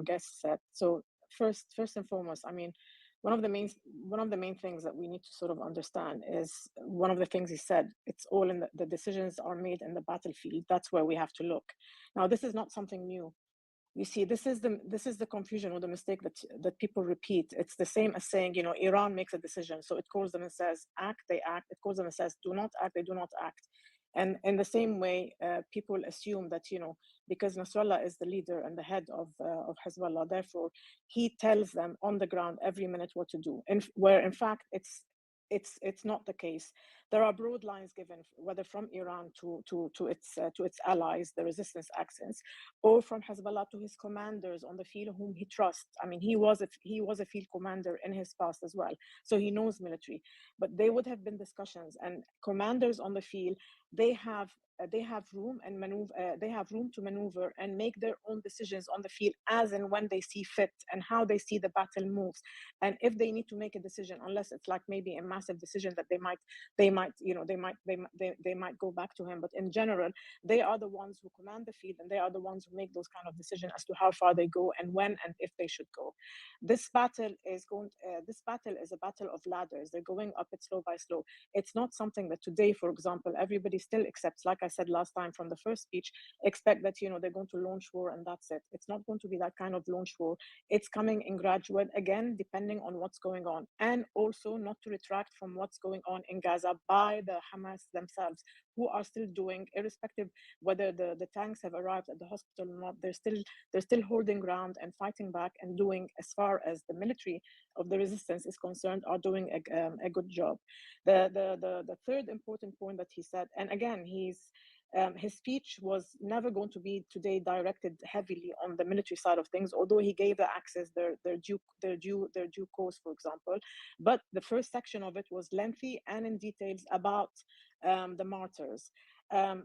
guests said. So first and foremost, I mean, one of the main things that we need to sort of understand is one of the things he said. It's all in the decisions are made in the battlefield. That's where we have to look. Now, this is not something new. You see, this is the confusion or the mistake that people repeat. It's the same as saying, you know, Iran makes a decision, so it calls them and says act, they act. It calls them and says do not act, they do not act. And in the same way, people assume that, you know, because Nasrallah is the leader and the head of Hezbollah, therefore he tells them on the ground every minute what to do. And where in fact it's not the case. There are broad lines given, whether from Iran to its allies, the resistance axis, or from Hezbollah to his commanders on the field whom he trusts. I mean, he was a field commander in his past as well, so he knows military. But they would have been discussions, and commanders on the field, they have room and maneuver. They have room to maneuver and make their own decisions on the field as and when they see fit and how they see the battle moves. And if they need to make a decision, unless it's like maybe a massive decision that they might go back to him. But in general, they are the ones who command the field, and they are the ones who make those kind of decisions as to how far they go and when and if they should go. This battle is a battle of ladders. They're going up it slow by slow. It's not something that today, for example, everybody still accepts. Like I said last time from the first speech, expect that, you know, they're going to launch war and that's it. It's not going to be that kind of launch war. It's coming in gradual, again, depending on what's going on, and also not to retract from what's going on in Gaza by the Hamas themselves, who are still doing, irrespective whether the tanks have arrived at the hospital or not, they're still holding ground and fighting back and doing, as far as the military of the resistance is concerned, are doing a good job. The third important point that he said, and again, his speech was never going to be today directed heavily on the military side of things, although he gave the axis their due course, for example. But the first section of it was lengthy and in details about the martyrs.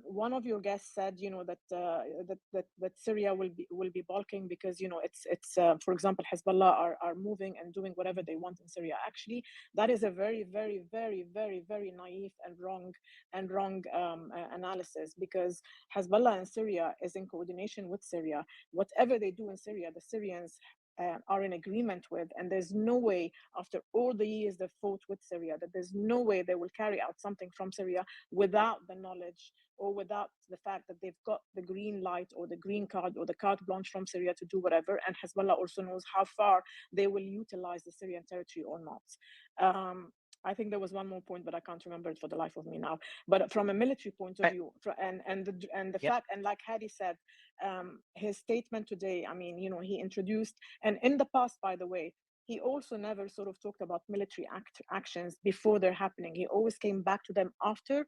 One of your guests said, you know, that Syria will be bulking because, you know, it's for example, Hezbollah are moving and doing whatever they want in Syria. Actually, that is a very, very, very, very, very naive and wrong analysis, because Hezbollah in Syria is in coordination with Syria. Whatever they do in Syria, the Syrians are in agreement with, and there's no way, after all the years they've fought with Syria, that there's no way they will carry out something from Syria without the knowledge or without the fact that they've got the green light or the green card or the carte blanche from Syria to do whatever. And Hezbollah also knows how far they will utilize the Syrian territory or not. I think there was one more point, but I can't remember it for the life of me now. But from a military point of view, and the fact, and like Hadi said, his statement today, I mean, you know, he introduced, and in the past, by the way, he also never sort of talked about military actions before they're happening. He always came back to them after,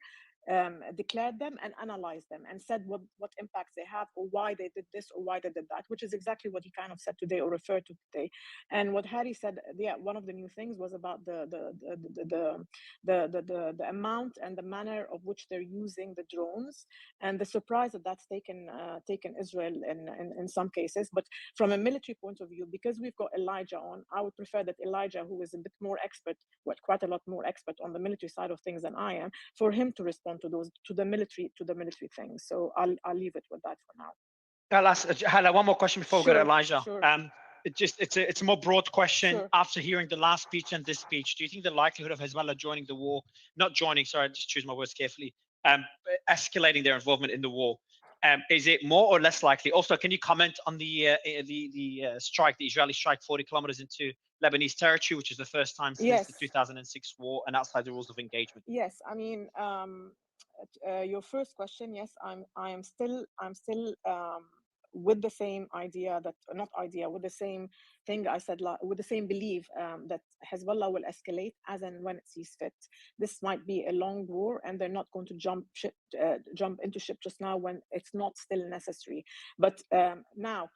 declared them and analyzed them and said what impacts they have or why they did this or why they did that, which is exactly what he kind of said today or referred to today. And what Harry said, yeah, one of the new things was about the amount and the manner of which they're using the drones, and the surprise that that's taken Israel in some cases. But from a military point of view, because we've got Elijah on, I would prefer that Elijah, who is a bit more expert, quite a lot more expert on the military side of things than I am, for him to respond to the military things. So I'll leave it with that for now. I'll ask Hala one more question before we go to Elijah. Sure. It's a more broad question. Sure. After hearing the last speech and this speech, do you think the likelihood of Hezbollah joining the war, not joining, sorry, just choose my words carefully, escalating their involvement in the war, is it more or less likely? Also, can you comment on the strike, the Israeli strike 40 kilometers into Lebanese territory, which is the first time since the 2006 war and outside the rules of engagement? Yes, I mean, your first question, yes, I am still with the same idea with the same thing I said, with the same belief that Hezbollah will escalate as and when it sees fit. This might be a long war, and they're not going to jump into ship just now when it's not still necessary. But now,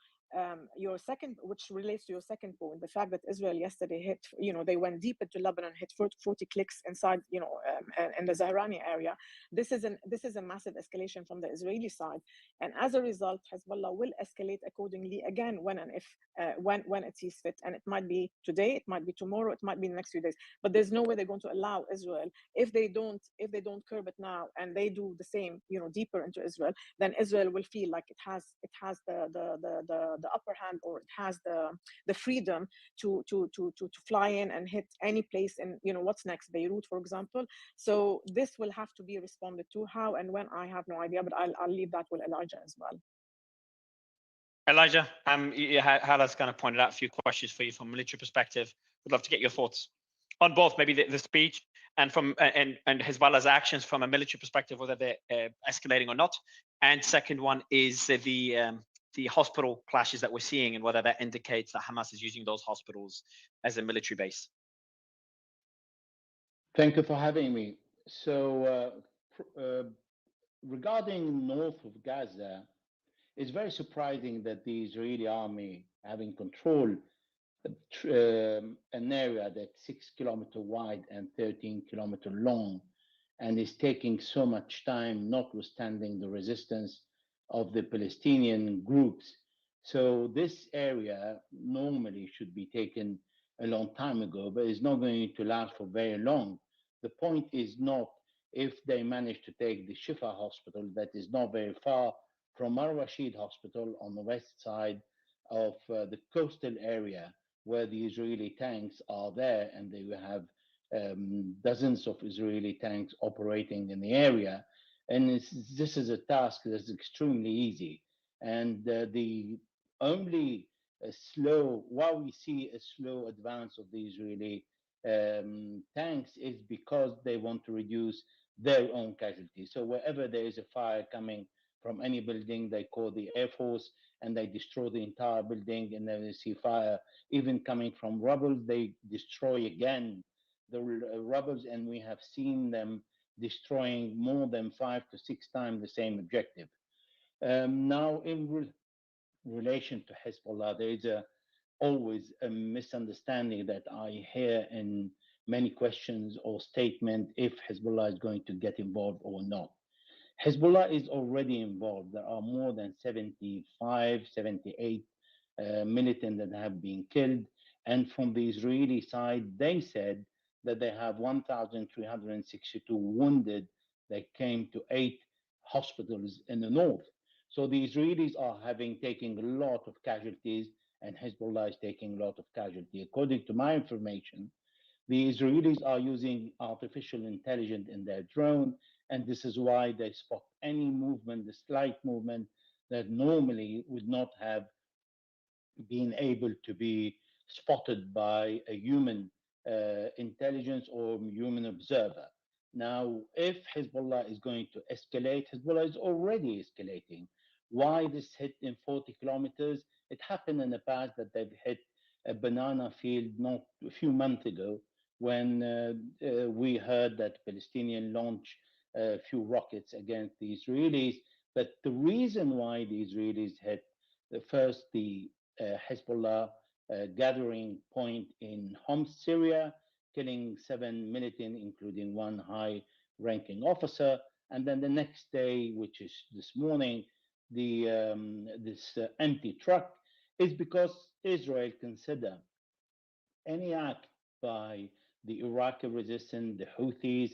Your second, which relates to your second point, the fact that Israel yesterday hit, they went deep into Lebanon, hit 40 clicks inside, in the Zahrani area. This is a massive escalation from the Israeli side, and as a result, Hezbollah will escalate accordingly again when and if when it sees fit, and it might be today, it might be tomorrow, it might be in the next few days. But there's no way they're going to allow Israel, if they don't curb it now and they do the same, deeper into Israel, then Israel will feel like it has the upper hand, or it has the freedom to fly in and hit any place in, what's next, Beirut, for example. So this will have to be responded to. How and when, I have no idea, but I'll leave that with Elijah as well. Elijah, Hala's kind of pointed out a few questions for you from a military perspective. Would love to get your thoughts on both, maybe the speech and from and Hezbollah's actions from a military perspective, whether they're escalating or not. And second one is the hospital clashes that we're seeing, and whether that indicates that Hamas is using those hospitals as a military base. Thank you for having me. So regarding north of Gaza, it's very surprising that the Israeli army having control an area that's 6 kilometers wide and 13 kilometers long, and is taking so much time, notwithstanding the resistance of the Palestinian groups. So this area normally should be taken a long time ago, but it's not going to last for very long. The point is not if they manage to take the Shifa hospital that is not very far from Al Rashid hospital on the west side of the coastal area, where the Israeli tanks are there, and they will have dozens of Israeli tanks operating in the area. And this is a task that's extremely easy. And the only why we see a slow advance of the Israeli tanks is because they want to reduce their own casualties. So wherever there is a fire coming from any building, they call the Air Force and they destroy the entire building. And then they see fire even coming from rubble, they destroy again the rubbles, and we have seen them destroying more than 5 to 6 times the same objective. Now, in relation to Hezbollah, there is always a misunderstanding that I hear in many questions or statements if Hezbollah is going to get involved or not. Hezbollah is already involved. There are more than 75, 78 militants that have been killed. And from the Israeli side, they said that they have 1,362 wounded that came to 8 hospitals in the north. So the Israelis are taking a lot of casualties, and Hezbollah is taking a lot of casualties. According to my information, the Israelis are using artificial intelligence in their drone, and this is why they spot any movement, the slight movement that normally would not have been able to be spotted by a human intelligence or human observer. Now, if Hezbollah is going to escalate, Hezbollah is already escalating. Why this hit in 40 kilometers? It happened in the past that they've hit a banana field not a few months ago, when we heard that Palestinians launched a few rockets against the Israelis. But the reason why the Israelis hit first the Hezbollah gathering point in Homs, Syria, killing 7 militants, including 1 high-ranking officer, and then the next day, which is this morning, this empty truck, is because Israel consider any act by the Iraqi resistance, the Houthis,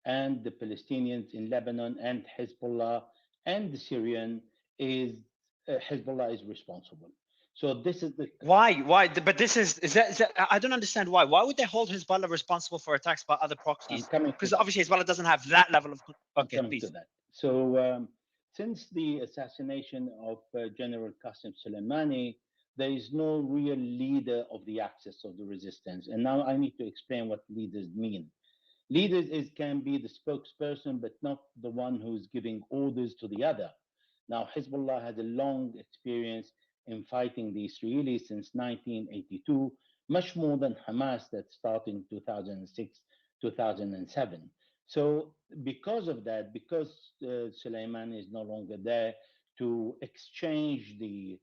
and the Palestinians in Lebanon, and Hezbollah, and the Syrian is Hezbollah is responsible. So this is the why. But this is that I don't understand why. Why would they hold Hezbollah responsible for attacks by other proxies? Because obviously Hezbollah doesn't have that level of. Okay, please. To that. So since the assassination of General Qasem Soleimani, there is no real leader of the axis of the resistance. And now I need to explain what leaders mean. Leaders can be the spokesperson, but not the one who's giving orders to the other. Now, Hezbollah has a long experience in fighting the Israelis since 1982, much more than Hamas that started in 2006, 2007. So because of that, because Soleimani is no longer there to exchange the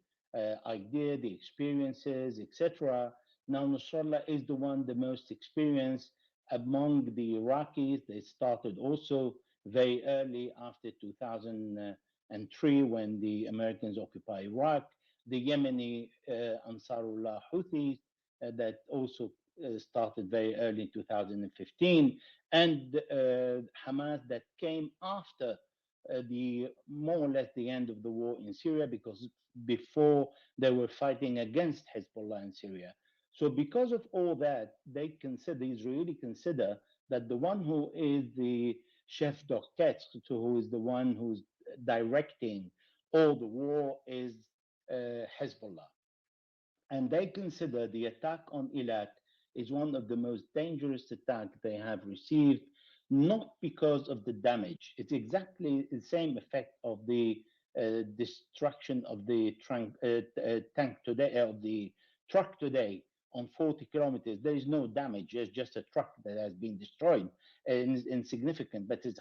idea, the experiences, etc. Now Nasrallah is the most experienced among the Iraqis. They started also very early after 2003 when the Americans occupy Iraq. The Yemeni Ansarullah Houthis that also started very early in 2015, and Hamas that came after the more or less the end of the war in Syria, because before they were fighting against Hezbollah in Syria. So because of all that, they consider, the Israeli consider that the one who is the chef d'orchestre, who is the one who's directing all the war, is Hezbollah. And they consider the attack on Eilat is one of the most dangerous attacks they have received, not because of the damage. It's exactly the same effect of the destruction of the tank today, of the truck today on 40 kilometers. There is no damage. There's just a truck that has been destroyed and is insignificant, but it's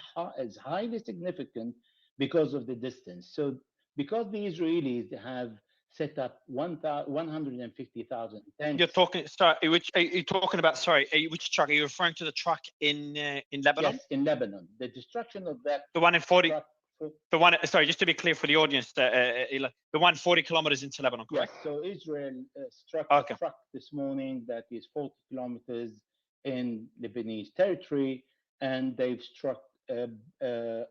highly significant because of the distance. So because the Israelis have set up 150,000 tents. You're talking, sorry, which are you talking about? Sorry, which truck? Are you referring to the truck in Lebanon? Yes, in Lebanon. The destruction of that. The one in 40. Truck, the one, sorry, just to be clear for the audience, the one 40 kilometers into Lebanon, correct? Yes, so Israel struck a truck this morning that is 40 kilometers in Lebanese territory, and they've struck a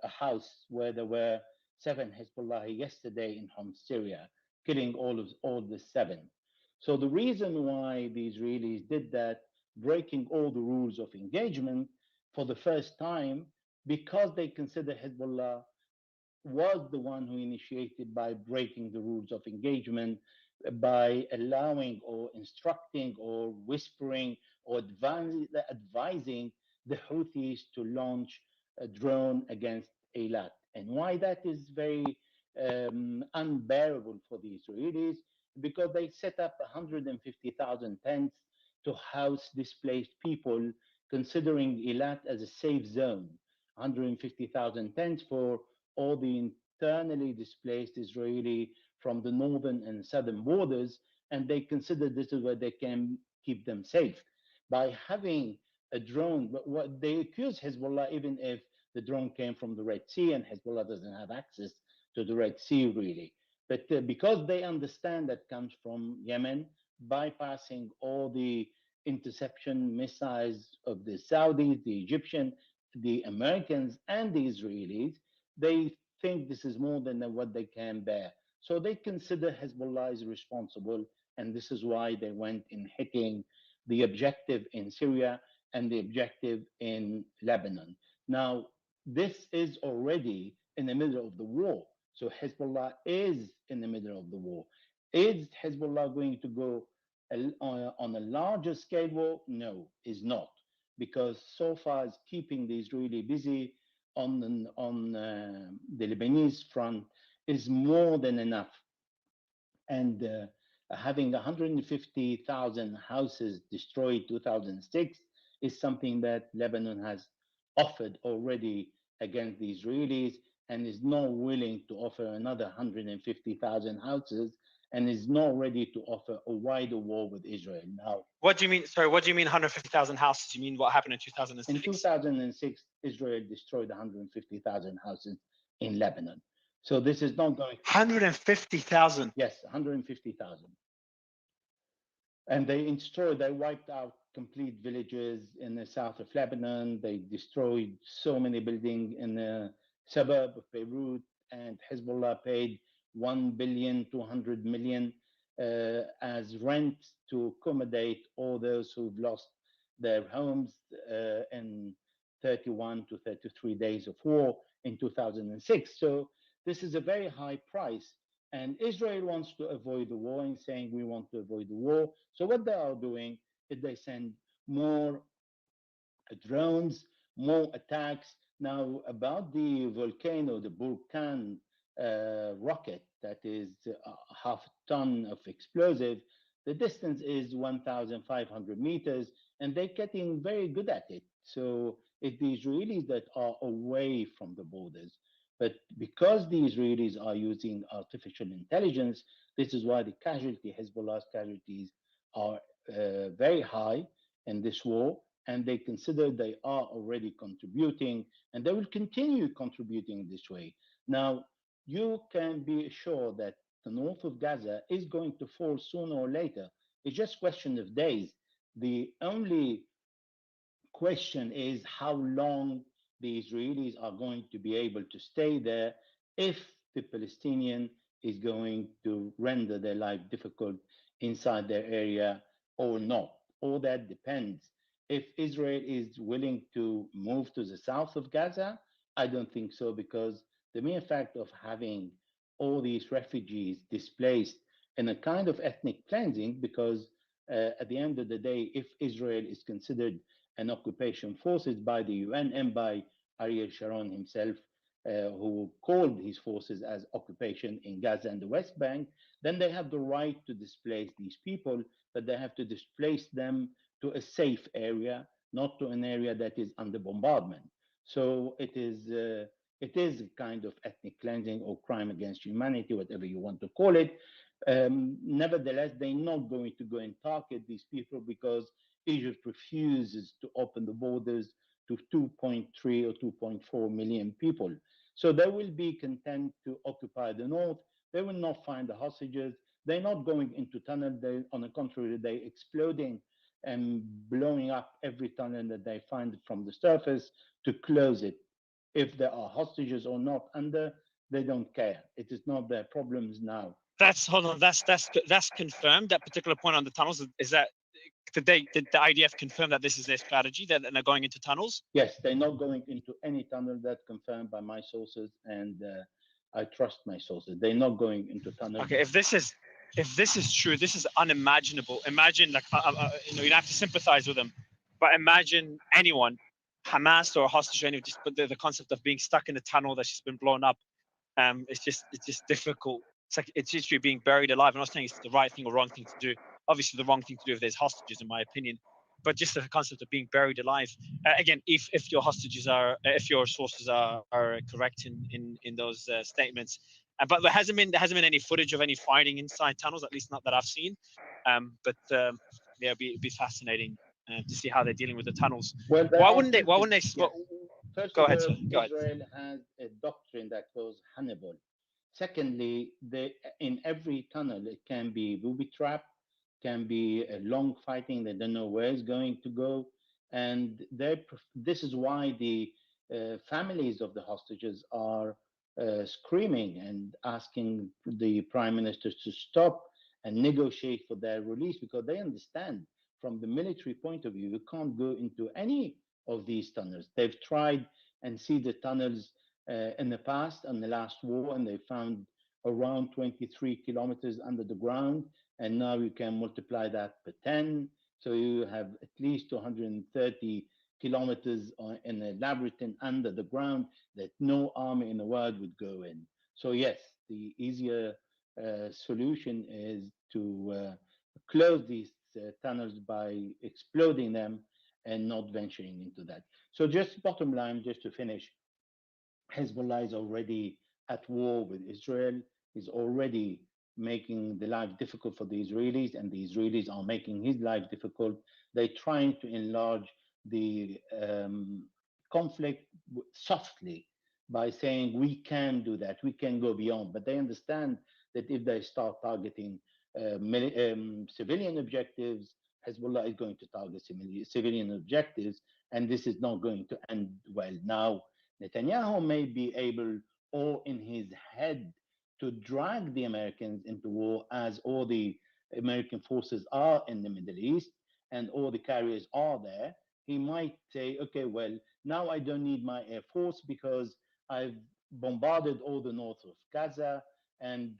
house where there were 7 Hezbollah yesterday in Homs, Syria, killing all the 7. So the reason why the Israelis did that, breaking all the rules of engagement for the first time, because they consider Hezbollah was the one who initiated by breaking the rules of engagement, by allowing or instructing or whispering or advising the Houthis to launch a drone against Eilat. And why that is very unbearable for the Israelis, because they set up 150,000 tents to house displaced people, considering Eilat as a safe zone. 150,000 tents for all the internally displaced Israeli from the northern and southern borders, and they consider this is where they can keep them safe. By having a drone, but what they accuse Hezbollah, even if the drone came from the Red Sea, and Hezbollah doesn't have access to the Red Sea really. But because they understand that comes from Yemen, bypassing all the interception missiles of the Saudis, the Egyptian, the Americans, and the Israelis, they think this is more than what they can bear. So they consider Hezbollah is responsible, and this is why they went in hitting the objective in Syria and the objective in Lebanon. Now, this is already in the middle of the war. So Hezbollah is in the middle of the war. Is Hezbollah going to go on a larger scale war? No, is not, because so far it's keeping the Israeli busy on the Lebanese front is more than enough. And having 150,000 houses destroyed 2006 is something that Lebanon has offered already against the Israelis, and is not willing to offer another 150,000 houses, and is not ready to offer a wider war with Israel. Now, what do you mean? Sorry, what do you mean 150,000 houses? You mean what happened in 2006? In 2006, Israel destroyed 150,000 houses in Lebanon. So this is not going. 150,000. Yes, 150,000. And they wiped out complete villages in the south of Lebanon. They destroyed so many buildings in the suburb of Beirut, and Hezbollah paid 1.2 billion as rent to accommodate all those who've lost their homes in 31 to 33 days of war in 2006. So this is a very high price. And Israel wants to avoid the war and saying we want to avoid the war. So what they are doing is they send more drones, more attacks. Now about the volcano, the Burkan rocket that is half a ton of explosive, the distance is 1,500 meters, and they're getting very good at it. So it's the Israelis that are away from the borders. But because the Israelis are using artificial intelligence, this is why Hezbollah's casualties are very high in this war, and they consider they are already contributing, and they will continue contributing this way. Now, you can be sure that the north of Gaza is going to fall sooner or later. It's just a question of days. The only question is how long the Israelis are going to be able to stay there if the Palestinian is going to render their life difficult inside their area or not. All that depends. If Israel is willing to move to the south of Gaza, I don't think so, because the mere fact of having all these refugees displaced in a kind of ethnic cleansing, because at the end of the day, if Israel is considered an occupation forces by the UN and by Ariel Sharon himself, who called his forces as occupation in Gaza and the West Bank, then they have the right to displace these people, but they have to displace them to a safe area, not to an area that is under bombardment. So it is a kind of ethnic cleansing or crime against humanity, whatever you want to call it. Nevertheless, they're not going to go and target these people because Egypt refuses to open the borders to 2.3 or 2.4 million people. So they will be content to occupy the north. They will not find the hostages. They're not going into tunnel. They, on the contrary, they're exploding and blowing up every tunnel that they find from the surface to close it. If there are hostages or not under, they don't care. It is not their problems now. Hold on. That's confirmed. That particular point on the tunnels, is that did the IDF confirm that this is their strategy, that they're going into tunnels? Yes, they're not going into any tunnel. That's confirmed by my sources, and I trust my sources. They're not going into tunnels. Okay, if this is true, this is unimaginable. Imagine, like, you don't have to sympathize with them, but imagine anyone, Hamas or a hostage, or anyone, just but the concept of being stuck in a tunnel that's just been blown up. It's just difficult. It's literally being buried alive. I'm not saying it's the right thing or wrong thing to do. Obviously, the wrong thing to do if there's hostages, in my opinion. But just the concept of being buried alive. Again, if your hostages are, if your sources are correct in those statements. But there hasn't been any footage of any fighting inside tunnels, at least not that I've seen. Yeah, it'd be fascinating to see how they're dealing with the tunnels. Well, why wouldn't they? Yes. First go of ahead, all, sir. Go ahead. Israel has a doctrine that goes Hannibal. Secondly, in every tunnel, it can be booby trap, can be a long fighting. They don't know where it's going to go, and this is why the families of the hostages are screaming and asking the prime minister to stop and negotiate for their release, because they understand from the military point of view, you can't go into any of these tunnels. They've tried and see the tunnels in the past, in the last war, and they found around 23 kilometers under the ground. And now you can multiply that by 10. So you have at least 230 kilometers in a labyrinth under the ground that no army in the world would go in. So yes, the easier solution is to close these tunnels by exploding them and not venturing into that. So just bottom line, just to finish, Hezbollah is already at war with Israel, is already making the life difficult for the Israelis, and the Israelis are making his life difficult. They're trying to enlarge the conflict softly by saying we can do that, we can go beyond. But they understand that if they start targeting civilian objectives, Hezbollah is going to target civilian objectives, and this is not going to end well. Now, Netanyahu may be able, or in his head, to drag the Americans into war, as all the American forces are in the Middle East and all the carriers are there. He might say, okay, well, now I don't need my air force because I've bombarded all the north of Gaza, and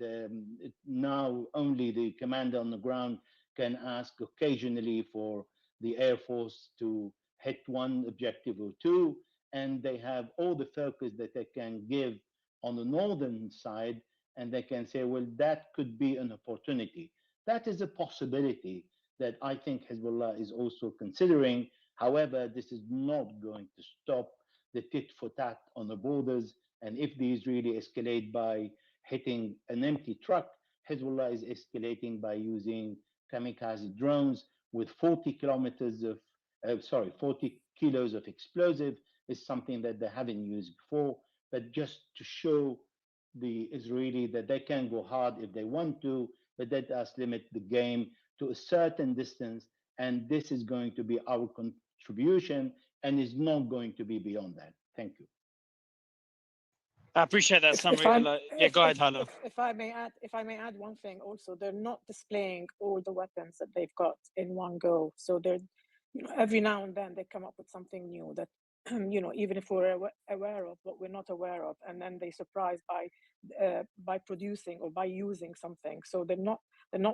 now only the commander on the ground can ask occasionally for the air force to hit one objective or two, and they have all the focus that they can give on the northern side, and they can say, well, that could be an opportunity. That is a possibility that I think Hezbollah is also considering. However, this is not going to stop the tit for tat on the borders. And if the Israeli escalate by hitting an empty truck, Hezbollah is escalating by using kamikaze drones with 40 kilometers of, 40 kilos of explosive is something that they haven't used before. But just to show the Israeli that they can go hard if they want to, but let us limit the game to a certain distance. And this is going to be our contribution and is not going to be beyond that. Thank you. I appreciate that summary. Yeah, go ahead, Hala. If I may add one thing also, they're not displaying all the weapons that they've got in one go. So they're, every now and then they come up with something new that, even if we're aware of, but we're not aware of, and then they surprise by producing or by using something. So they're not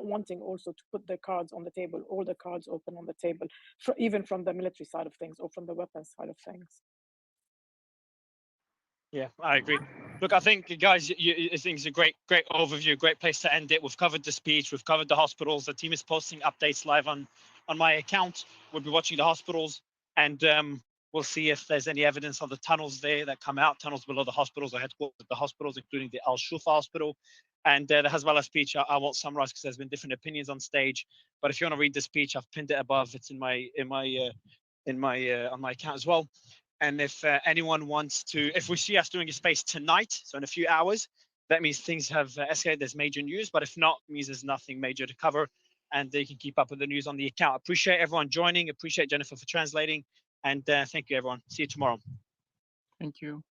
wanting also to put their cards on the table, all the cards open on the table, even from the military side of things or from the weapons side of things. Yeah, I agree. Look, I think, guys, I think it's a great overview, great place to end it. We've covered the speech, we've covered the hospitals. The team is posting updates live on my account. We'll be watching the hospitals, and we'll see if there's any evidence of the tunnels there that come out, tunnels below the hospitals or headquarters of the hospitals, including the Al Shufa hospital. And the Hezbollah speech, I won't summarize because there's been different opinions on stage. But if you want to read the speech, I've pinned it above. It's on my account as well. And if anyone wants to, if we see us doing a space tonight, so in a few hours, that means things have escalated. There's major news, but if not, it means there's nothing major to cover, and they can keep up with the news on the account. Appreciate everyone joining. Appreciate Jennifer for translating, and thank you, everyone. See you tomorrow. Thank you.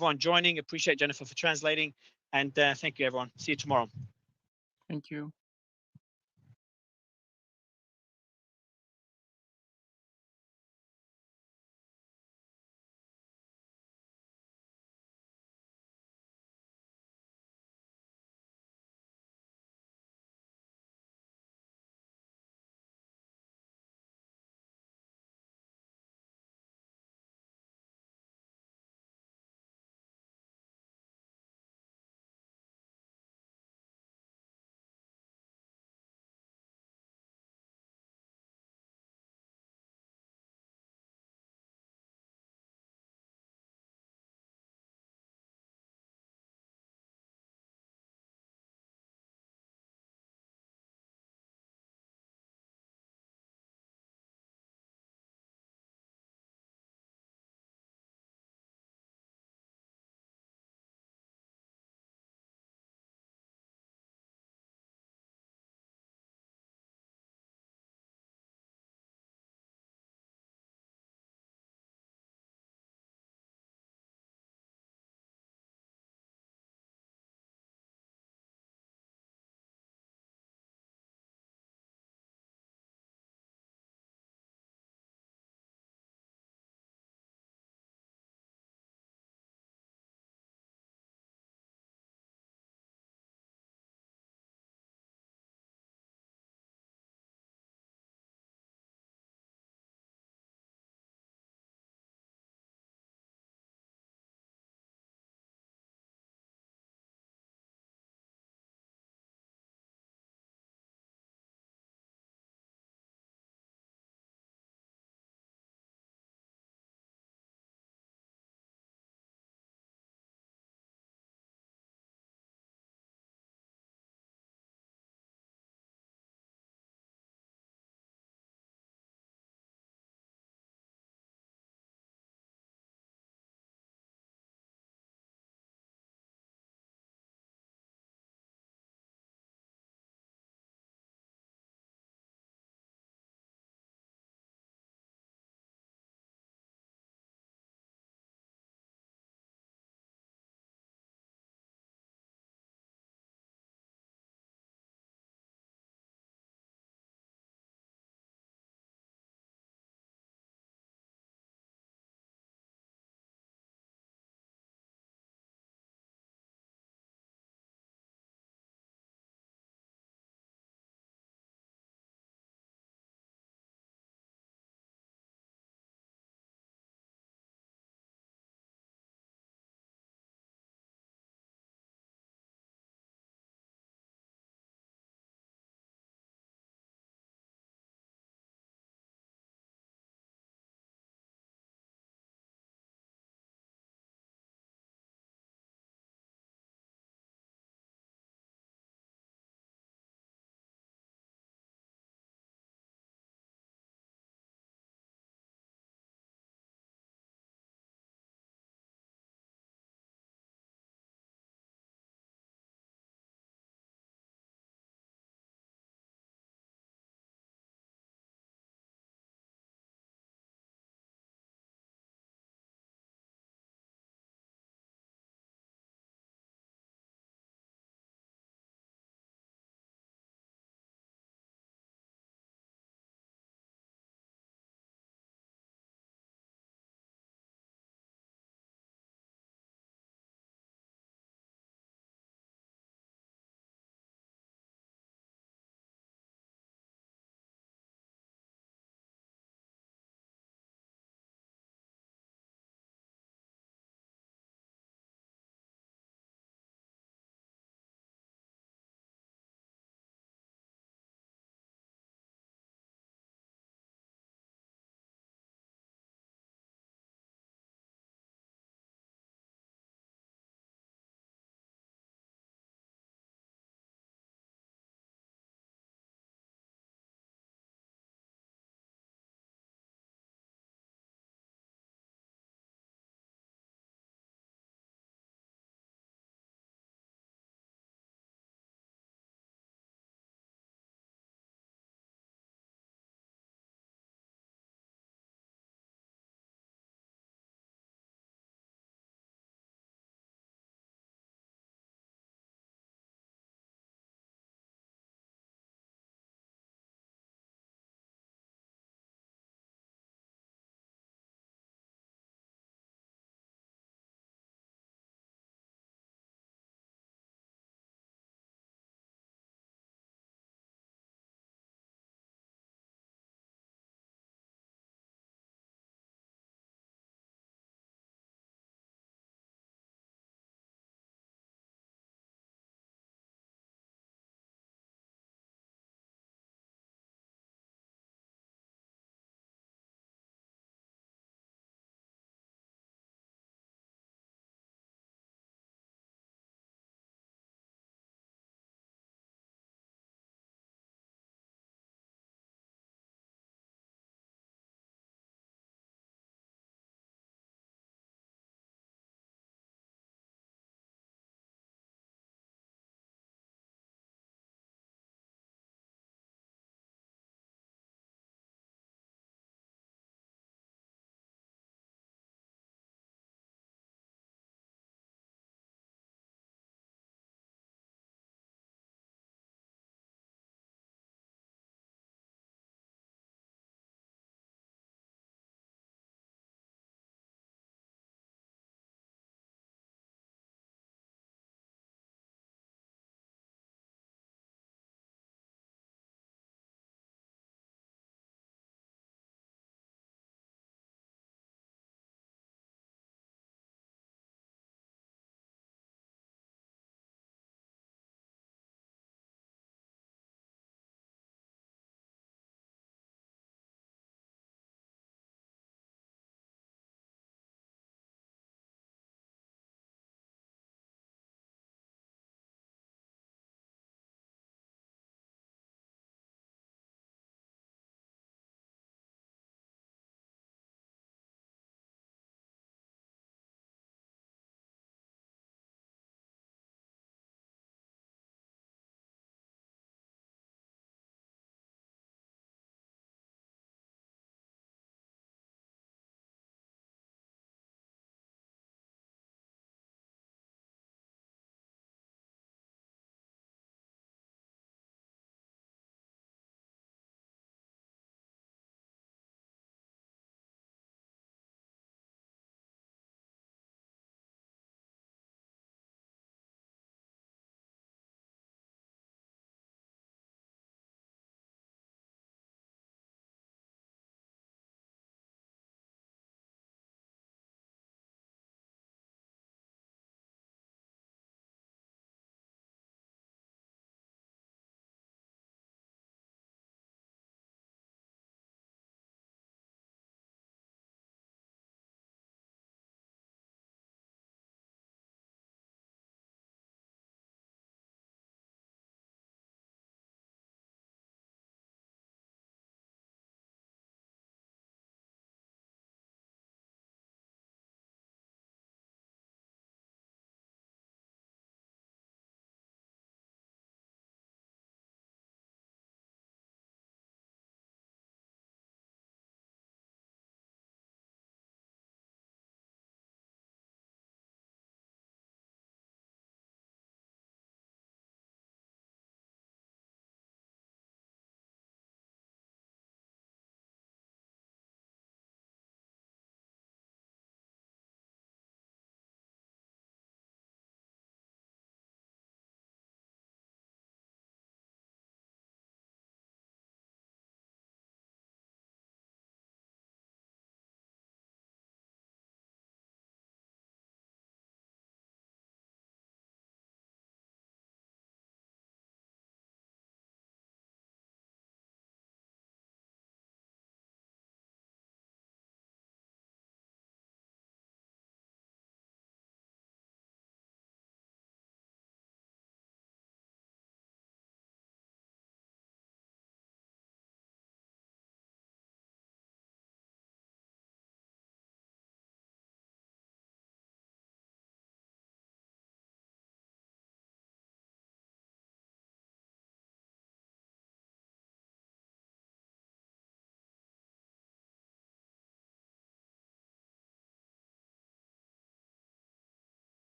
Everyone joining. Appreciate Jennifer for translating, and thank you, everyone. See you tomorrow. Thank you.